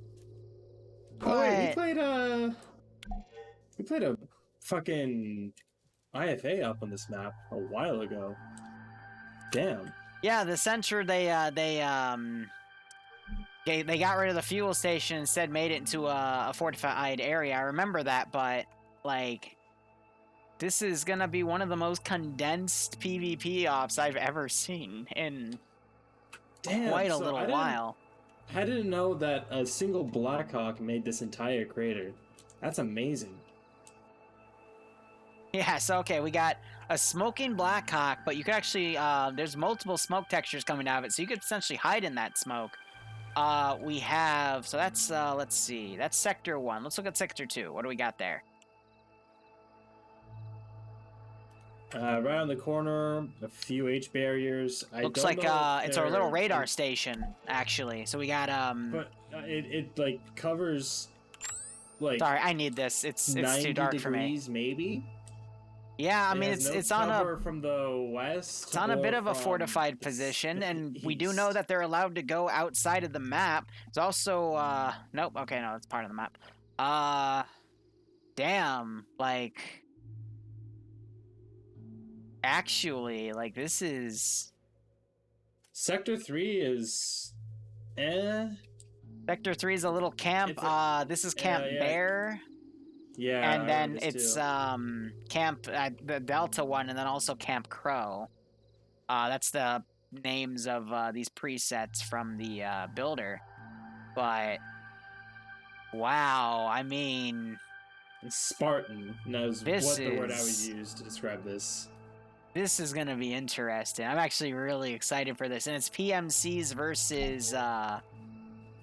Oh wait, we played a fucking IFA up on this map a while ago. Damn.
Yeah, the Center they got rid of the fuel station and instead made it into a fortified area. I remember that, but like, this is gonna be one of the most condensed PvP ops I've ever seen in quite a little while.
I didn't know that a single Blackhawk made this entire crater. That's amazing.
Yeah, so okay, we got a smoking Blackhawk, but you could actually, there's multiple smoke textures coming out of it, so you could essentially hide in that smoke. We have, so that's, let's see, that's Sector 1. Let's look at Sector 2. What do we got there?
Right on the corner, a few H barriers.
Looks like it's our little radar station, actually. So we got
But it like covers like.
Sorry, I need this. It's too dark for me.
Maybe.
Yeah, I mean it's on a
from the west.
It's on a bit of a fortified position, and we do know that they're allowed to go outside of the map. It's also nope. Okay, no, it's part of the map. Damn, like. Actually, like, this is...
Sector 3 is...
Sector 3 is a little camp. This is Camp Bear.
Yeah,
and then it's Camp... the Delta one, and then also Camp Crow. That's the names of these presets from the builder. But... Wow, I mean...
Spartan knows what the word I would use to describe this.
This is going to be interesting. I'm actually really excited for this. And it's PMCs versus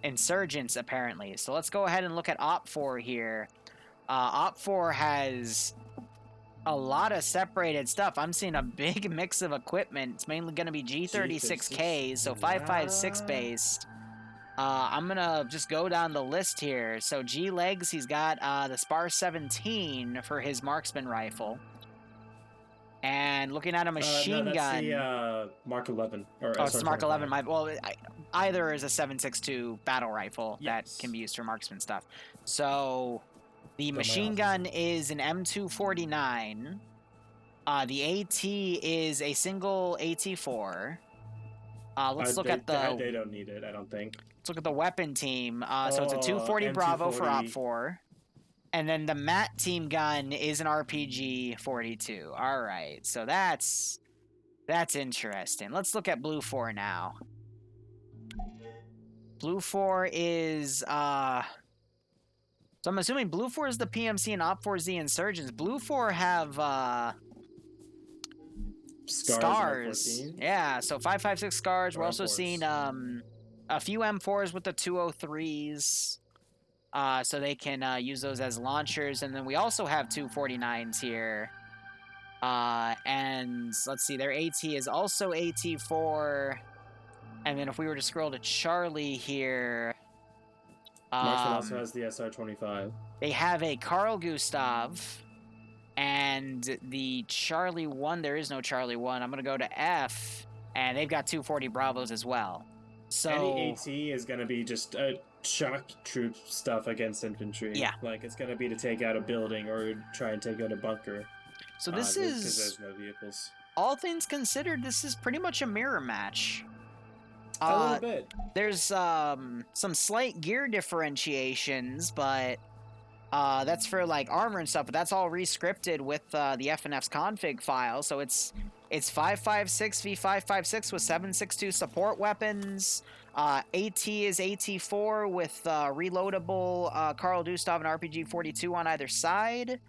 Insurgents, apparently. So let's go ahead and look at Op4 here. Op4 has a lot of separated stuff. I'm seeing a big mix of equipment. It's mainly going to be G36Ks, so 5.56 based. I'm going to just go down the list here. So G-Legs, he's got the Spar 17 for his marksman rifle. And looking at a machine
no,
gun.
The Mark 11.
It's Mark 11. Either is a 7.62 battle rifle that can be used for marksman stuff. So the machine gun is an M249. The AT is a single AT4. Let's look at the.
They don't need it, I don't think.
Let's look at the weapon team. So it's a 240 Bravo for Op4. And then the MAT team gun is an RPG 42. All right, so that's interesting. Let's look at Blue 4 now. Blue 4 is so I'm assuming Blue 4 is the PMC and Op 4 is the Insurgents. Blue 4 have scars. Yeah, so 5.56 scars. We're also seeing a few M4s with the 203s. So they can use those as launchers. And then we also have 249s here. And let's see, their AT is also AT4. And then if we were to scroll to Charlie here...
Marshall also has the SR-25.
They have a Carl Gustav. And the Charlie 1, there is no Charlie 1. I'm going to go to F. And they've got 240 Bravos as well. So
any AT is going to be just... shock troop stuff against infantry.
Yeah.
Like, it's going to be to take out a building or try and take out a bunker.
So this is...
Because there's no vehicles.
All things considered, this is pretty much a mirror match.
A little bit.
There's some slight gear differentiations, but that's for like armor and stuff. But that's all rescripted with the FNF's config file. So it's 5.56 v 5.56 with 7.62 support weapons. AT is AT4 with reloadable Carl Gustav and RPG 42 on either side.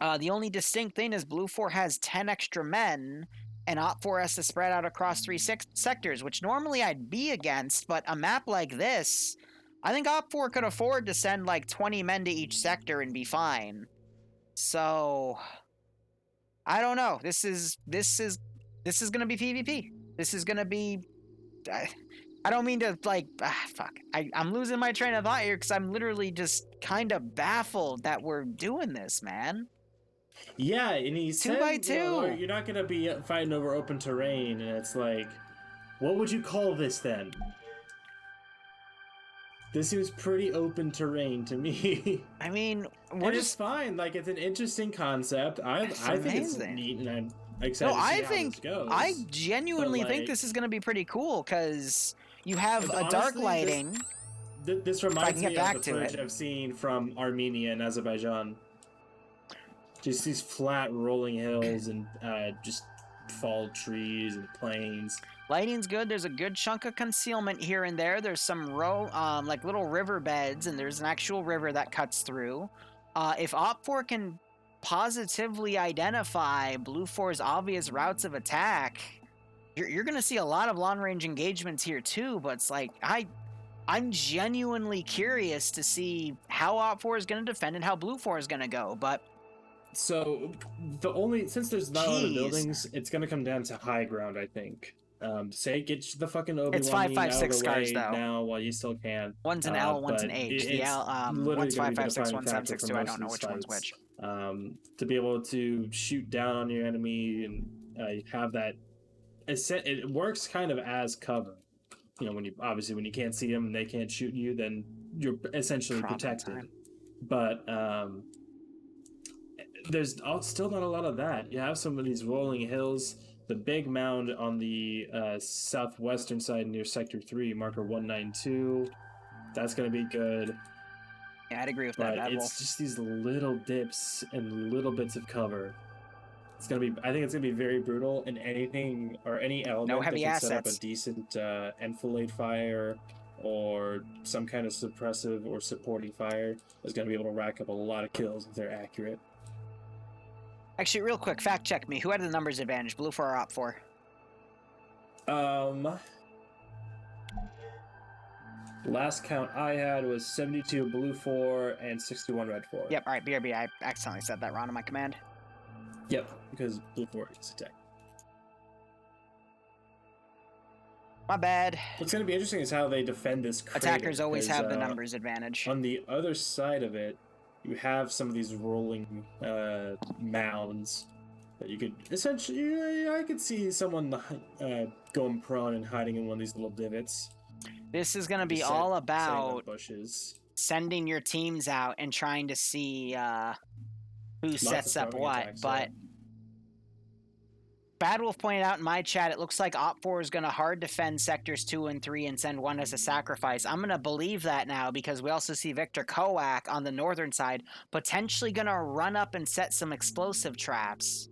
The only distinct thing is Blue 4 has 10 extra men, and Op 4 has to spread out across 3 sectors, which normally I'd be against, but a map like this, I think Op 4 could afford to send like 20 men to each sector and be fine. So, I don't know. This is gonna be PvP. This is gonna be. I don't mean to like. Fuck. I'm losing my train of thought here because I'm literally just kind of baffled that we're doing this, man.
Yeah, and he said,
2x2.
You're not gonna be fighting over open terrain, and it's like, what would you call this then? This seems pretty open terrain to me.
I mean,
it's fine. Like, it's an interesting concept. I think it's neat, and I'm excited to see how this goes.
I genuinely think this is going to be pretty cool because you have a
honestly,
dark lighting.
This reminds me of the footage I've seen from Armenia and Azerbaijan. Just these flat rolling hills and just fall trees and plains.
Lighting's good. There's a good chunk of concealment here and there. There's some like little river beds, and there's an actual river that cuts through. If Op 4 can positively identify Blue 4's obvious routes of attack, you're going to see a lot of long-range engagements here too, but it's like, I'm genuinely curious to see how Op 4 is going to defend and how Blue 4 is going to go, but...
So, since there's not a lot of buildings, it's going to come down to high ground, I think. Get the fucking Obi-Wan
it's 5.56 scars though.
Now while you still can.
One's an L, one's an H. The L, one's 5.56, one's 7.62. I don't know which one's which.
To be able to shoot down on your enemy and have that, it works kind of as cover. You know, when you can't see them and they can't shoot you, then you're essentially protected. But there's still not a lot of that. You have some of these rolling hills. The big mound on the southwestern side near Sector 3, marker 192, that's going to be good.
Yeah, I'd agree with
but
that.
It's just these little dips and little bits of cover. I think it's going to be very brutal, and anything or any element that can set up a decent enfilade fire or some kind of suppressive or supporting fire is going to be able to rack up a lot of kills if they're accurate.
Actually, real quick, fact check me. Who had the numbers advantage, Blue 4 or Op 4?
Last count I had was 72 Blue 4 and 61 Red 4.
Yep, alright, BRB, I accidentally said that wrong on my command.
Yep, because Blue 4 is attack.
My bad.
What's going to be interesting is how they defend this crater.
Attackers always have the numbers advantage.
On the other side of it, you have some of these rolling mounds that you could essentially. I could see someone going prone and hiding in one of these little divots.
This is going to be all about sending your teams out and trying to see who sets up what. But Bad Wolf pointed out in my chat, it looks like Op 4 is going to hard defend sectors 2 and 3 and send one as a sacrifice. I'm going to believe that now because we also see Victor Koak on the northern side potentially going to run up and set some explosive traps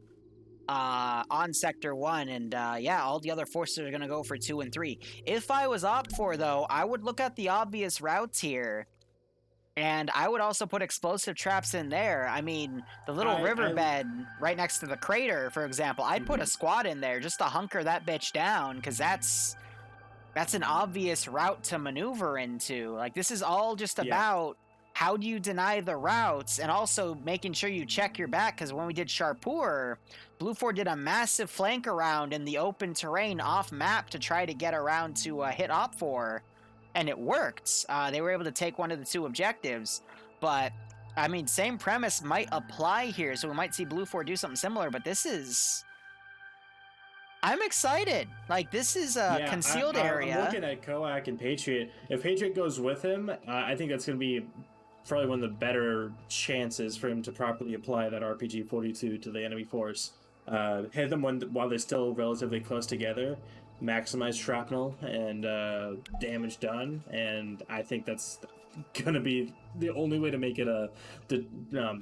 on sector 1. And all the other forces are going to go for 2 and 3. If I was Op 4, though, I would look at the obvious routes here. And I would also put explosive traps in there. I mean, the little riverbed right next to the crater, for example, I'd put a squad in there just to hunker that bitch down, because that's an obvious route to maneuver into. Like, this is all just about how do you deny the routes, and also making sure you check your back, because when we did Sharpur, Blue 4 did a massive flank around in the open terrain off map to try to get around to hit Op 4. And it worked. They were able to take one of the 2 objectives. But, I mean, same premise might apply here. So we might see Blue 4 do something similar. But this is... I'm excited. Like, this is a concealed area.
I'm looking at Koak and Patriot. If Patriot goes with him, I think that's going to be probably one of the better chances for him to properly apply that RPG 42 to the enemy force. Hit them while they're still relatively close together. maximize shrapnel and damage done, and I think that's gonna be the only way to make it a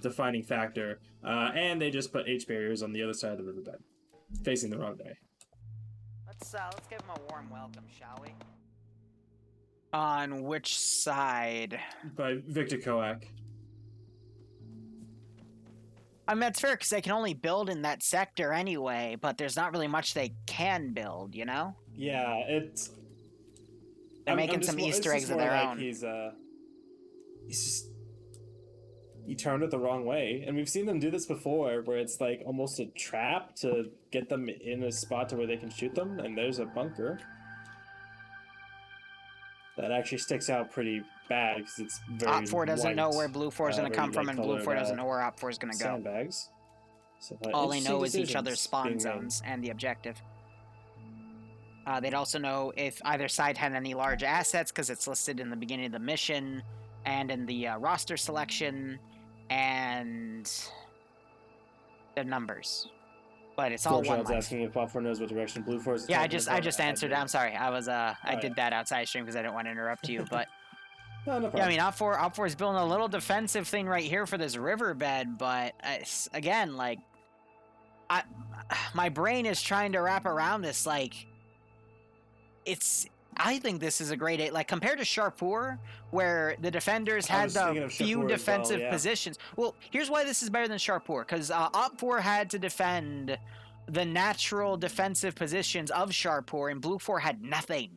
defining factor. And they just put H barriers on the other side of the riverbed, facing the wrong way.
Let's give him a warm welcome, shall we? On which side?
By Victor Koak.
I mean, that's fair because they can only build in that sector anyway, but there's not really much they can build, you know?
Yeah, it's...
They're making some Easter eggs of their own.
He's just... He turned it the wrong way. And we've seen them do this before, where it's like almost a trap to get them in a spot to where they can shoot them, and there's a bunker. That actually sticks out pretty bad because it's very
Op4 doesn't know where Blue 4 is going to come from, and Blue 4 doesn't know where Op4 is going to go.
Sandbags. So,
all they know is each other's spawn zones and the objective. They'd also know if either side had any large assets because it's listed in the beginning of the mission and in the roster selection and the numbers. But it's all one line.
Asking if Op4 knows what direction Blue 4 is.
Yeah, I just answered. I'm sorry. I did that outside stream because I didn't want to interrupt you, but.
No problem.
Yeah, I mean, Op4 is building a little defensive thing right here for this riverbed, but again, like, my brain is trying to wrap around this. Like, I think this is a great, like, compared to Sharpur, where the defenders had the few defensive positions. Well, here's why this is better than Sharpur, because Op4 had to defend the natural defensive positions of Sharpur, and Blue 4 had nothing.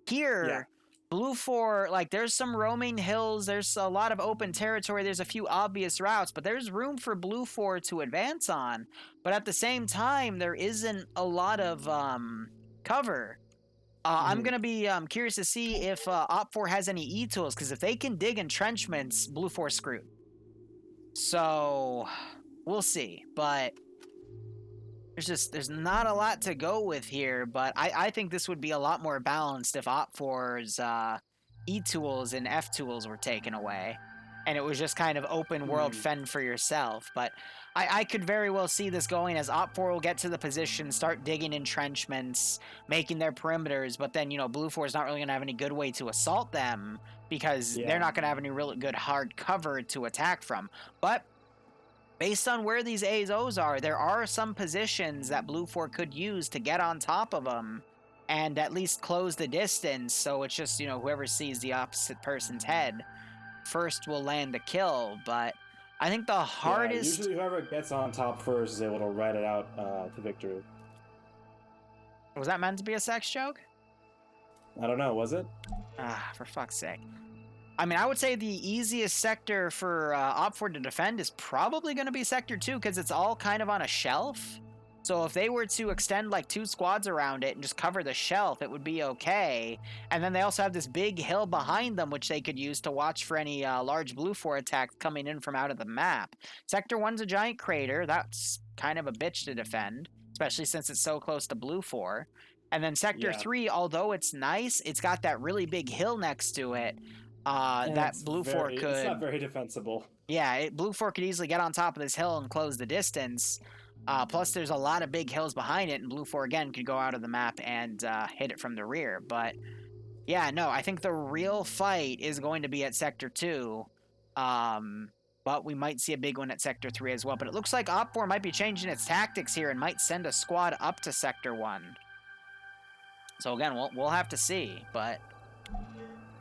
Here, Blue 4, like, there's some roaming hills, there's a lot of open territory, there's a few obvious routes, but there's room for Blue 4 to advance on. But at the same time, there isn't a lot of cover. I'm going to be curious to see if Op4 has any E-tools, because if they can dig entrenchments, Blue 4 screwed. So, we'll see. But there's not a lot to go with here, but I think this would be a lot more balanced if Op4's E-tools and F-tools were taken away. And it was just kind of open world fend for yourself. But I could very well see this going as Op4 will get to the position, start digging entrenchments, making their perimeters, but then, you know, Blue 4 is not really going to have any good way to assault them because they're not going to have any really good hard cover to attack from. But based on where these ASOs are, there are some positions that Blue 4 could use to get on top of them and at least close the distance. So it's just, you know, whoever sees the opposite person's head first will land the kill. But I think the hardest...
usually whoever gets on top first is able to ride it out to victory.
Was that meant to be a sex joke?
I don't know, was it?
For fuck's sake. I mean, I would say the easiest sector for Op4 to defend is probably going to be Sector 2, because it's all kind of on a shelf. So if they were to extend like 2 squads around it and just cover the shelf, it would be okay. And then they also have this big hill behind them, which they could use to watch for any large Blue 4 attacks coming in from out of the map. Sector 1's a giant crater. That's kind of a bitch to defend, especially since it's so close to Blue 4. And then Sector 3, although it's nice, it's got that really big hill next to it. That Blue 4 could...
It's not very defensible.
Yeah, Blue 4 could easily get on top of this hill and close the distance. Plus, there's a lot of big hills behind it, and Blue 4, again, could go out of the map and hit it from the rear. But, yeah, no, I think the real fight is going to be at Sector 2. But we might see a big one at Sector 3 as well. But it looks like Op4 might be changing its tactics here and might send a squad up to Sector 1. So, again, we'll have to see. But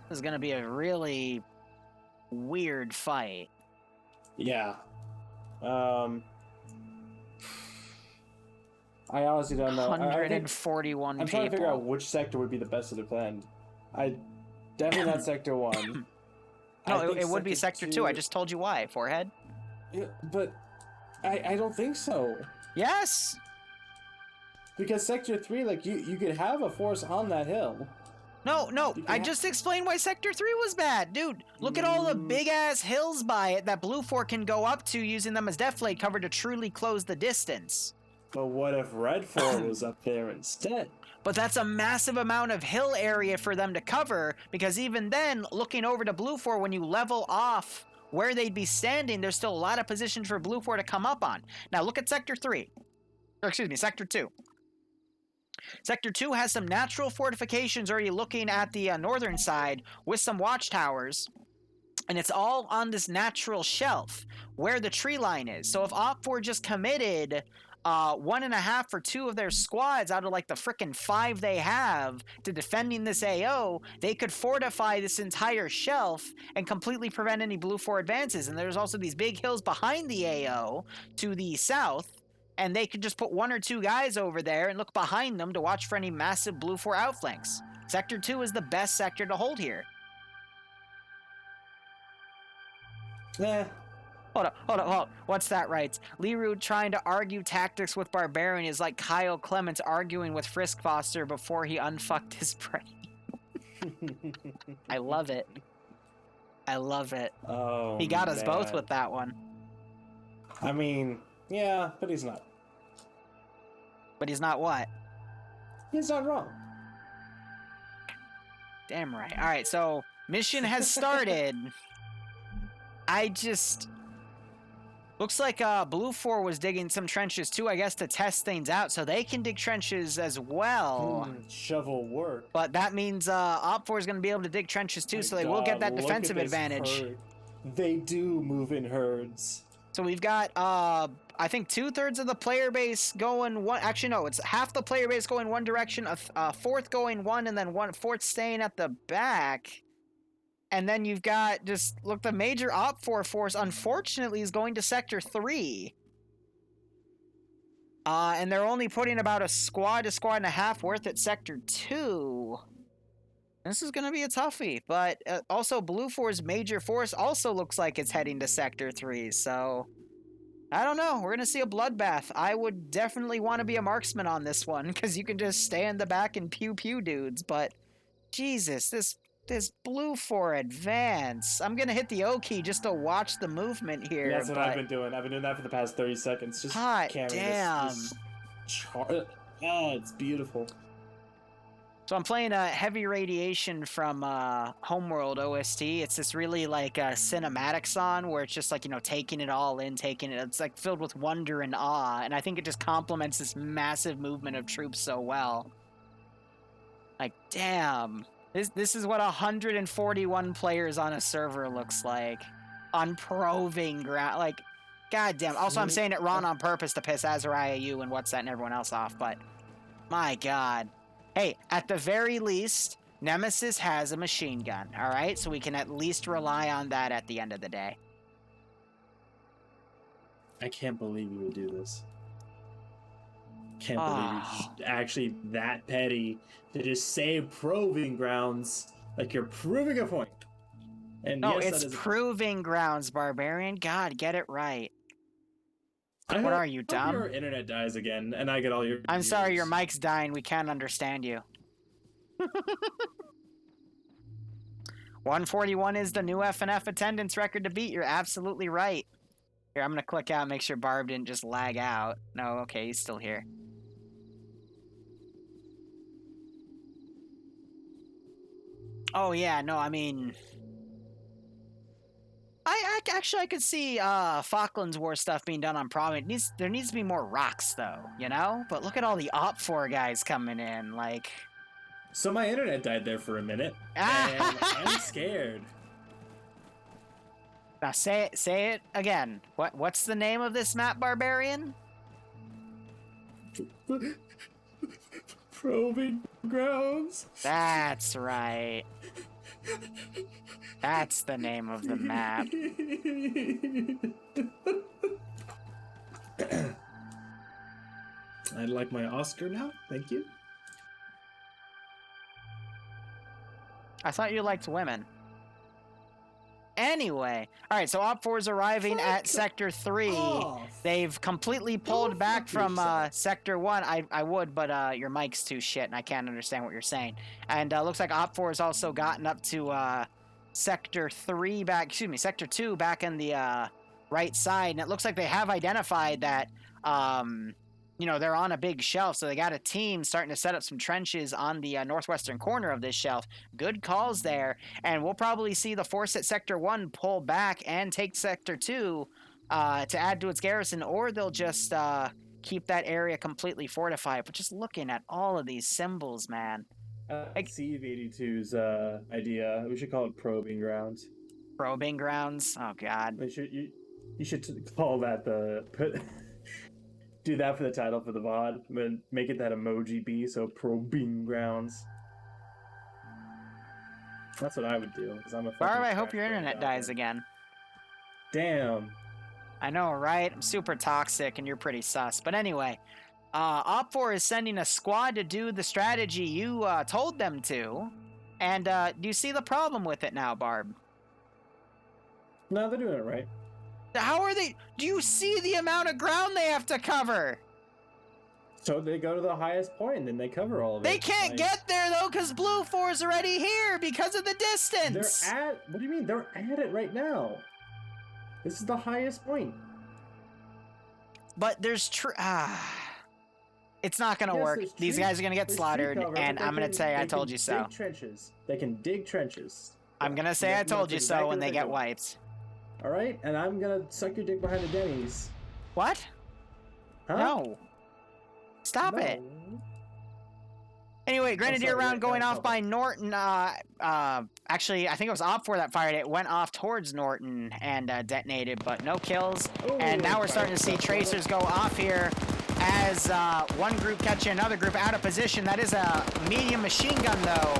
this is going to be a really weird fight.
Yeah. I honestly don't know.
141
I'm trying to figure out which sector would be the best to defend. Definitely not Sector 1.
No, it would be Sector 2. I just told you why, Forehead.
Yeah, but I don't think so.
Yes!
Because Sector 3, like, you could have a force on that hill.
No, I just explained why Sector 3 was bad. Dude, look at all the big-ass hills by it that Blue 4 can go up to using them as deflate cover to truly close the distance.
But what if Red 4 was up there instead?
But that's a massive amount of hill area for them to cover, because even then, looking over to Blue 4, when you level off where they'd be standing, there's still a lot of positions for Blue 4 to come up on. Now look at Sector 3. Or excuse me, Sector 2. Sector 2 has some natural fortifications already looking at the northern side with some watchtowers. And it's all on this natural shelf where the tree line is. So if Op4 just committed 1.5 or 2 of their squads out of like the frickin' 5 they have to defending this AO, they could fortify this entire shelf and completely prevent any Blue 4 advances. And there's also these big hills behind the AO to the south. And they could just put 1 or 2 guys over there and look behind them to watch for any massive Blue 4 outflanks. Sector 2 is the best sector to hold here.
Yeah.
Hold up. What's that right? Liru trying to argue tactics with Barbarian is like Kyle Clements arguing with Frisk Foster before he unfucked his brain. I love it.
Oh,
he got us both
man.
with that one.
I mean, yeah, but he's not.
But he's not what?
He's not wrong.
Damn right. All right, so mission has started. Looks like Blue 4 was digging some trenches too, I guess, to test things out, so they can dig trenches as well.
Shovel work.
But that means Op 4 is going to be able to dig trenches too, so they will get that defensive advantage.
Herd. They do move in herds.
So we've got, I think 2/3 of the player base going one. Actually, no, it's half the player base going one direction, a fourth going one, and then 1/4 staying at the back. And then you've got the major Op 4 force, unfortunately, is going to Sector 3. And they're only putting about a squad to squad and a half worth at Sector 2. This is going to be a toughie. But also, Blue 4's major force also looks like it's heading to Sector 3. So, I don't know. We're going to see a bloodbath. I would definitely want to be a marksman on this one, because you can just stay in the back and pew-pew dudes. But, Jesus, this Blue 4 advance. I'm going to hit the O key just to watch the movement here.
That's what I've been doing. I've been doing that for the past 30 seconds. Just
hot
carrying
damn.
this it's beautiful.
So I'm playing Heavy Radiation from Homeworld OST. It's this really like cinematic song where it's just like, taking it all in, it's like filled with wonder and awe. And I think it just complements this massive movement of troops so well. Like, damn. This is what 141 players on a server looks like. On proving ground. Like, goddamn. Also, I'm saying it wrong on purpose to piss Azariah, you, and What's That, and everyone else off, but my god. Hey, at the very least, Nemesis has a machine gun, alright? So we can at least rely on that at the end of the day.
I can't believe you would do this. Can't believe you're actually that petty to just say proving grounds like you're proving a point. And
no,
yes,
it's proving grounds, Barbarian. God, get it right. What are you, dumb?
Your internet dies again, and I get all your.
I'm sorry, your mic's dying. We can't understand you. 141 is the new FNF attendance record to beat. You're absolutely right. Here, I'm gonna click out, make sure Barb didn't just lag out. No, okay, he's still here. Oh yeah, no, I mean, I could see Falklands War stuff being done on Providence. There needs to be more rocks though, But look at all the Op 4 guys coming in, like.
So my internet died there for a minute, and I'm scared.
Now say it again. What's the name of this map, Barbarian?
Proving grounds.
That's right. That's the name of the map.
I'd like my Oscar now. Thank you.
I thought you liked women. Anyway, all right, so Op 4 is arriving at Sector 3. They've completely pulled back from Sector 1. I would, but your mic's too shit, and I can't understand what you're saying. And looks like Op 4 has also gotten up to Sector 2 back in the right side. And it looks like they have identified that, they're on a big shelf, so they got a team starting to set up some trenches on the northwestern corner of this shelf. Good calls there, and we'll probably see the force at Sector 1 pull back and take Sector 2 to add to its garrison, or they'll just keep that area completely fortified. But just looking at all of these symbols, man.
CV82's idea. We should call it probing grounds.
Probing grounds? Oh god.
You should call that do that for the title for the VOD, but make it that emoji B, so probing grounds. That's what I would do, because I'm a fucking
Barb, I hope
trash
your
brain
internet
goblin.
dies again.
Damn.
I know, right? I'm super toxic and you're pretty sus. But anyway, Op4 is sending a squad to do the strategy you told them to. And do you see the problem with it now, Barb?
No, they're doing it right.
How are they? Do you see the amount of ground they have to cover?
So they go to the highest point and then they cover all of it.
They can't get there though, because Blue 4 is already here because of the distance.
What do you mean? They're at it right now. This is the highest point.
But there's it's not gonna work. These guys are gonna get slaughtered, and I'm gonna say I told you so.
Dig trenches. They can dig trenches.
I'm gonna say I told you so when they get wiped.
All right, and I'm gonna suck your dick behind the Denny's.
What?
Huh?
No. Stop it. Anyway, Grenadier round going off by Norton. Actually, I think it was Op4 that fired it. Went off towards Norton and detonated, but no kills.
Ooh,
and now we're starting to see tracers go off here as one group catching another group out of position. That is a medium machine gun, though.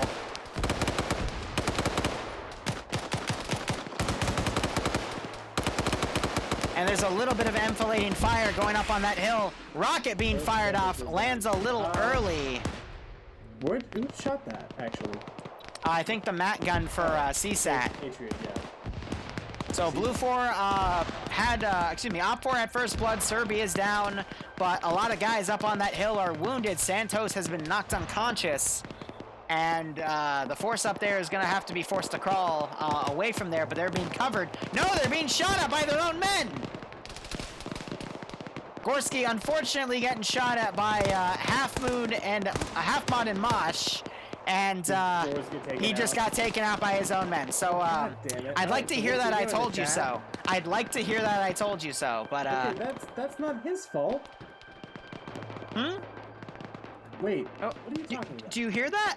And there's a little bit of enfilading fire going up on that hill. Rocket being fired off lands a little early.
Who shot that, actually?
I think the MAT gun for CSAT.
Patriot, yeah.
So Blue 4 Op 4 had first blood. Serby is down, but a lot of guys up on that hill are wounded. Santos has been knocked unconscious. And the force up there is going to have to be forced to crawl away from there, but they're being covered. No, they're being shot at by their own men! Gorski unfortunately getting shot at by Half Moon and Half-Mod and Mosh, and he just got taken out by his own men. So I'd like to hear that I told you so. I'd like to hear that I told you so, but
okay, that's not his fault. Wait, what are you talking about?
Do you hear that?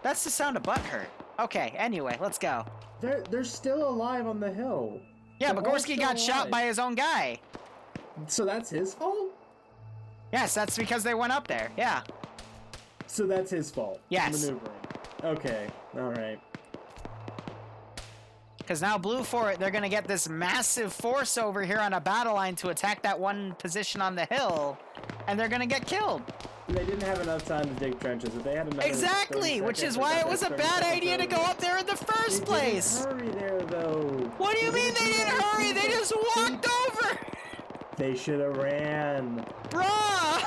That's the sound of butt hurt. Okay, anyway, let's go.
They're still alive on the hill.
Yeah, but Gorski got shot by his own guy.
So that's his fault?
Yes, that's because they went up there, yeah.
So that's his fault?
Yes.
Maneuvering. Okay, alright.
Because now Blue 4, they're going to get this massive force over here on a battle line to attack that one position on the hill, and they're going to get killed.
They didn't have enough time to dig trenches. If they had another
exactly, which is why it was a bad idea to go up there in the first place.
They didn't hurry there, though.
What do you mean they didn't hurry? They just walked over.
They should have ran.
Bruh!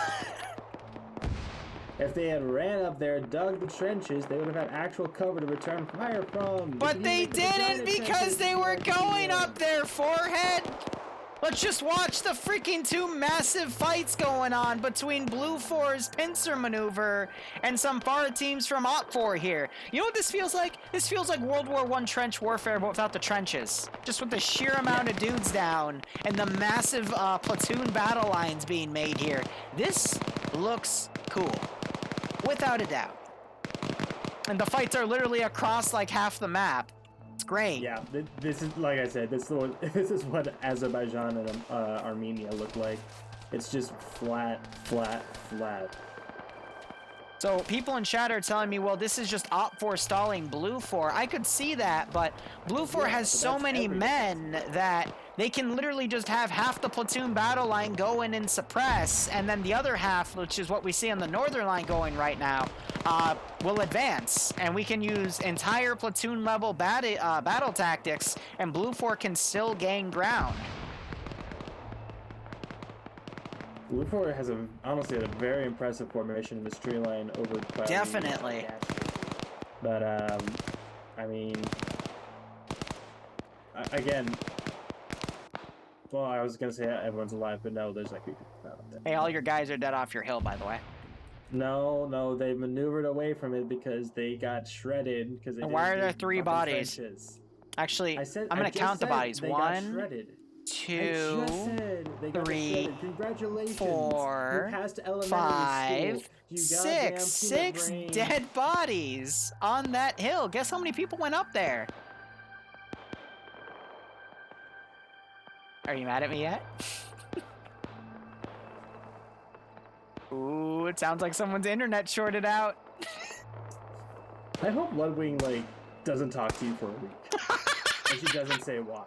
If they had ran up there, dug the trenches, they would have had actual cover to return fire from.
But they didn't because they were going up there, forehead. Let's just watch the freaking two massive fights going on between Blue 4's pincer maneuver and some far teams from Op 4 here. You know what this feels like? This feels like World War I trench warfare, but without the trenches. Just with the sheer amount of dudes down and the massive platoon battle lines being made here. This looks cool, without a doubt. And the fights are literally across like half the map. It's great.
Yeah, this is, like I said, this is what Azerbaijan and Armenia look like. It's just flat, flat, flat.
So people in chat are telling me, well, this is just Op 4 stalling Blue 4. I could see that, but Blue 4 has so many men that they can literally just have half the platoon battle line go in and suppress, and then the other half, which is what we see on the northern line going right now, will advance, and we can use entire platoon level battle tactics, and Blue 4 can still gain ground.
Blue 4 has honestly a very impressive formation in this tree line over by
Definitely.
But I mean, again, well, I was gonna say everyone's alive, but no, there's like people out there.
Hey, all your guys are dead off your hill, by the way.
No, they maneuvered away from it because they got shredded. Because
why are there 3 bodies? Actually, I'm gonna count the bodies. 1, 2,
they got
3,
shredded. Congratulations.
4,
You passed elementary
5,
school. You goddamn
6.
peanut
6
brain.
dead bodies on that hill. Guess how many people went up there? Are you mad at me yet? Ooh, it sounds like someone's internet shorted out.
I hope Ludwig, like, doesn't talk to you for a week. And she doesn't say why.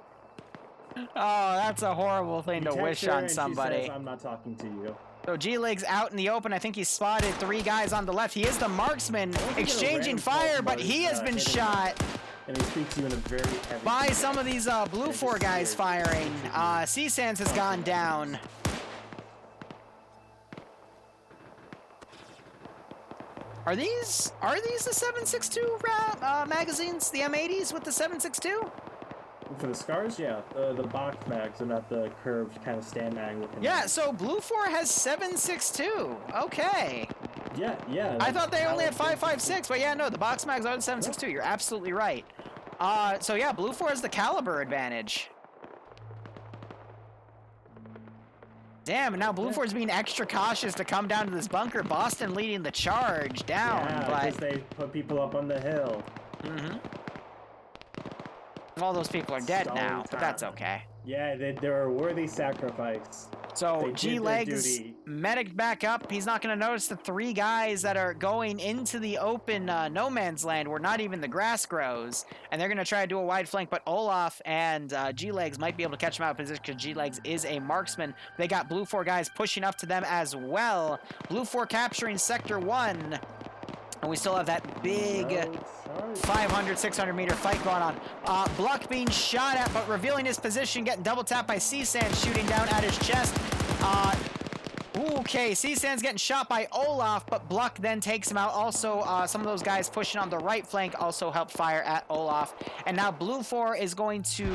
Oh, that's a horrible thing
You
to
text
wish
her
on
and she
somebody.
says, I'm not talking to you.
So G-Leg's out in the open. I think he spotted 3 guys on the left. He is the marksman exchanging fire, but he has been shot
And he speaks to you in a very heavy
by some of these Blue 4 guys firing. C-Sans has gone down. Are these the 7.62 magazines? The M80s with the 7.62?
For the scars, yeah. The box mags and not the curved kind of stand mag looking.
Yeah, so Blue 4 has 7.62. Okay.
Yeah.
I thought they only had 5.56, but yeah, no, the box mags are the 7.62. You're absolutely right. So yeah, Blue 4 has the caliber advantage. Damn, and now Blue 4 is being extra cautious to come down to this bunker. Boston leading the charge down,
Yeah,
but
because they put people up on the hill.
All those people are dead now, but that's okay.
Yeah, they're a worthy sacrifice.
So
They did their
G-Legs
duty.
medic back up. He's not going to notice the 3 guys that are going into the open no man's land where not even the grass grows. And they're going to try to do a wide flank, but Olaf and G-Legs might be able to catch him out of position because G-Legs is a marksman. They got Blue 4 guys pushing up to them as well. Blue 4 capturing Sector 1. And we still have that big 500, 600 meter fight going on. Bluck being shot at, but revealing his position, getting double tapped by C-Sans shooting down at his chest. Okay, C-Sans getting shot by Olaf, but Bluck then takes him out. Also, some of those guys pushing on the right flank also helped fire at Olaf. And now Blue 4 is going to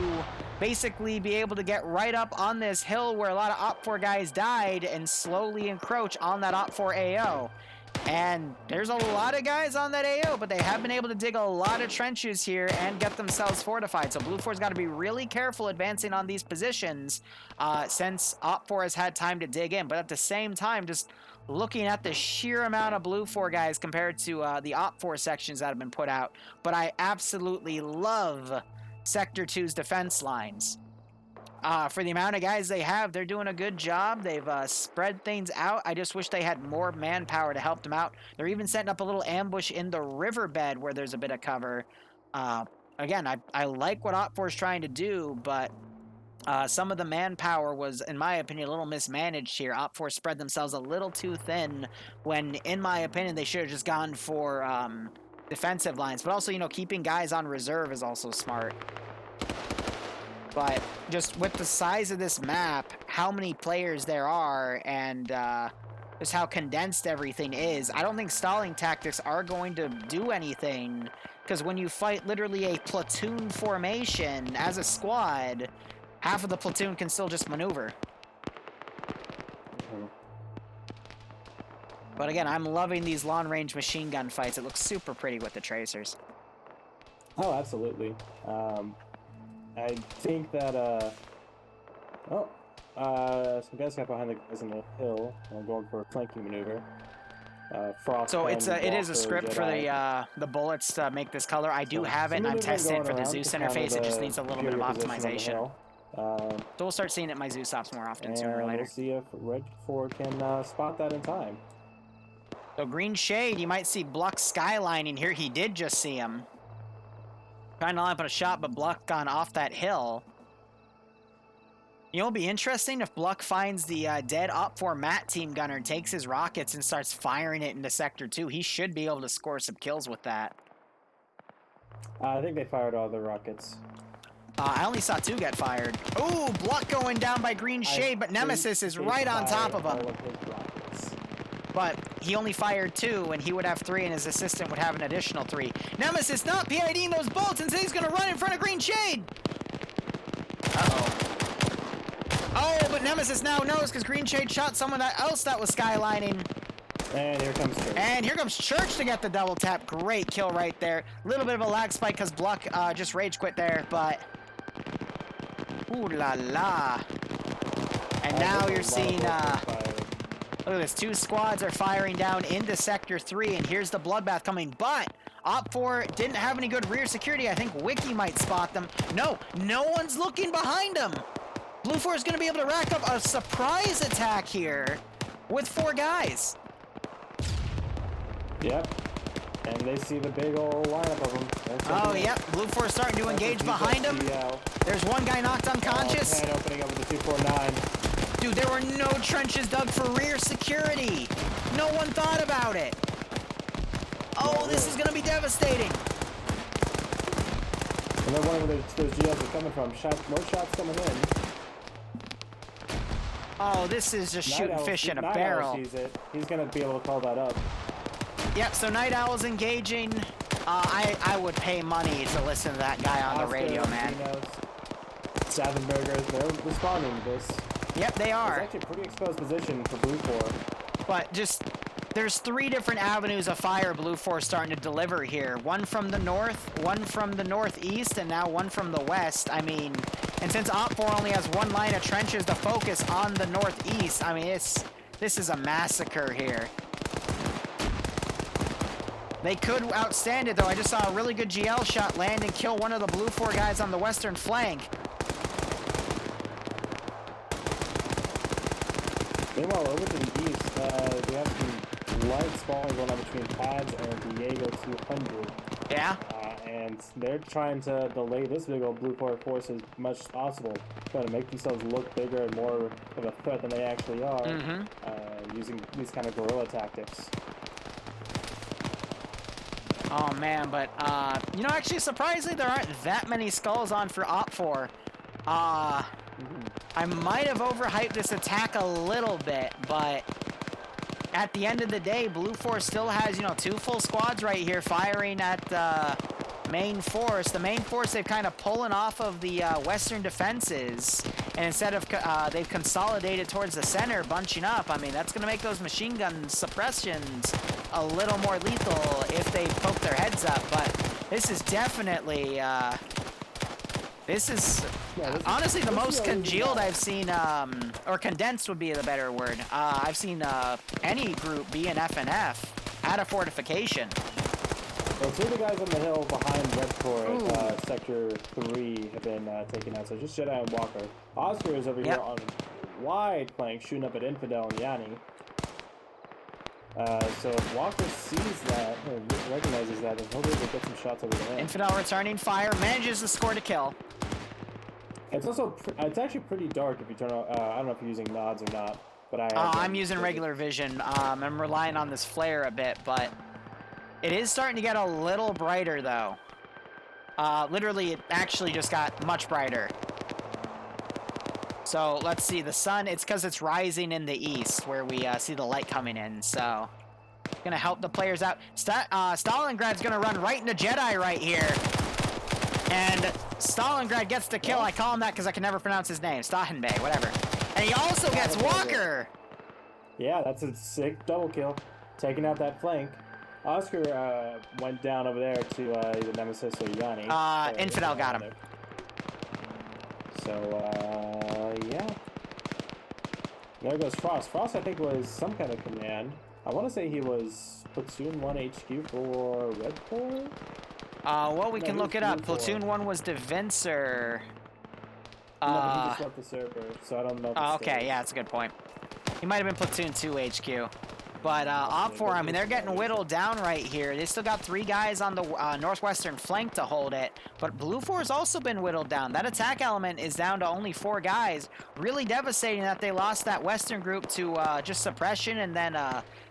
basically be able to get right up on this hill where a lot of Op 4 guys died and slowly encroach on that Op 4 AO. And there's a lot of guys on that AO, but they have been able to dig a lot of trenches here and get themselves fortified. So Blue 4's got to be really careful advancing on these positions since Op 4 has had time to dig in. But at the same time, just looking at the sheer amount of Blue 4 guys compared to the Op 4 sections that have been put out. But I absolutely love Sector 2's defense lines. For the amount of guys they have, they're doing a good job. They've spread things out. I just wish they had more manpower to help them out. They're even setting up a little ambush in the riverbed where there's a bit of cover. Again, I like what Op 4 is trying to do, but some of the manpower was, in my opinion, a little mismanaged here. Op 4 spread themselves a little too thin when, in my opinion, they should have just gone for defensive lines. But also, you know, keeping guys on reserve is also smart. But just with the size of this map, how many players there are, and just how condensed everything is, I don't think stalling tactics are going to do anything. Because when you fight literally a platoon formation as a squad, half of the platoon can still just maneuver. But again, I'm loving these long-range machine gun fights. It looks super pretty with the tracers.
Oh, absolutely. I think that, some guys got behind the guys on the hill. I'm going for a flanking maneuver. Frost.
So it is a script for the bullets to make this color. I do have it, and I'm testing it for the Zeus interface. It just needs a little bit of optimization. So we'll start seeing it in my Zeus ops more often sooner or later.
We'll see if Red 4 can spot that in time.
So Green Shade, you might see Bluck skylining here. He did just see him. Trying to line up a shot, but Bluck gone off that hill. You know, it'll be interesting if Bluck finds the dead Op 4 Matt team gunner, takes his rockets, and starts firing it into Sector 2. He should be able to score some kills with that.
I think they fired all the rockets.
I only saw 2 get fired. Ooh, Bluck going down by Green Shade, but Nemesis is right on top of him. But he only fired 2, and he would have 3, and his assistant would have an additional 3. Nemesis not PIDing those bullets, and he's going to run in front of Green Shade. Uh-oh. Oh, but Nemesis now knows because Green Shade shot someone else that was skylining.
And here comes Church.
And here comes Church to get the double tap. Great kill right there. Little bit of a lag spike because Bluck just rage quit there, but Ooh la la. And now you're seeing, look at this, 2 squads are firing down into Sector 3, and here's the bloodbath coming, but Op4 didn't have any good rear security. I think Wiki might spot them. No one's looking behind them. Blue 4 is going to be able to rack up a surprise attack here with 4 guys.
Yep. And they see the big old lineup of them.
Oh, yep. Blue 4 starting to engage behind him. There's one guy knocked unconscious.
Pan opening up with the 249.
Dude, there were no trenches dug for rear security. No one thought about it. Oh, this is going to be devastating.
And then where those GLs are coming from. More shots coming in.
Oh, this is just shooting fish in a barrel.
Night Owl sees it. He's going to be able to call that up.
Yep, so Night Owl's engaging. I would pay money to listen to that guy on the radio, man.
Savenbergers, they're responding to this.
Yep, they are.
It's actually a pretty exposed position for Blue 4.
But just, there's 3 different avenues of fire Blue 4 starting to deliver here. One from the north, one from the northeast, and now one from the west. I mean, and since Op4 only has 1 line of trenches to focus on the northeast, I mean, this is a massacre here. They could outstand it, though. I just saw a really good GL shot land and kill one of the Blue 4 guys on the western flank.
Meanwhile, over to the east, we have some light spawning going on between Pads and Diego 200.
Yeah?
And they're trying to delay this big old Blue 4 force as much as possible, trying to make themselves look bigger and more of a threat than they actually are, using these kind of guerrilla tactics.
Oh man, but you know, actually surprisingly there aren't that many skulls on for Op4. I might have overhyped this attack a little bit, but at the end of the day, Blue 4 still has, you know, 2 full squads right here firing at the main force. The main force they've kind of pulling off of the western defenses, and instead of they've consolidated towards the center, bunching up. I mean, that's going to make those machine gun suppressions a little more lethal if they poke their heads up, but this is definitely this is honestly the most congealed I've seen, or condensed would be the better word. I've seen any group be an FNF at a fortification.
Well, 2 of the guys on the hill behind Red Core, Sector 3, have been taken out. So just Jedi and Walker. Oscar is over here on wide flank, shooting up at Infidel and Yanni. So if Walker sees that, or recognizes that, then he'll be able to get some shots over the end.
Infidel returning fire, manages to score to kill.
It's also, it's actually pretty dark if you turn on, I don't know if you're using nods or not, but
I'm using regular vision. I'm relying on this flare a bit, but it is starting to get a little brighter though. Literally, it actually just got much brighter. So let's see, the sun, it's because it's rising in the east where we see the light coming in, so gonna help the players out. Stalingrad's gonna run right into Jedi right here. And Stalingrad gets the kill. I call him that because I can never pronounce his name. Stahenbay, whatever. And he also gets Walker!
Yeah, that's a sick double kill. Taking out that flank. Oscar went down over there to either Nemesis or Yanni.
Infidel got him.
So, yeah. There goes Frost. Frost, I think, was some kind of command. I want to say he was Platoon 1 HQ for Red Corps?
Well, we can look it up. Platoon 1 was Devincer.
No, he just left the server, so I don't know.
Okay, yeah, that's a good point. He might have been Platoon 2 HQ. But Op4, I mean, they're getting whittled down right here. They still got 3 guys on the northwestern flank to hold it. But Blue 4 has also been whittled down. That attack element is down to only 4 guys. Really devastating that they lost that western group to just suppression and then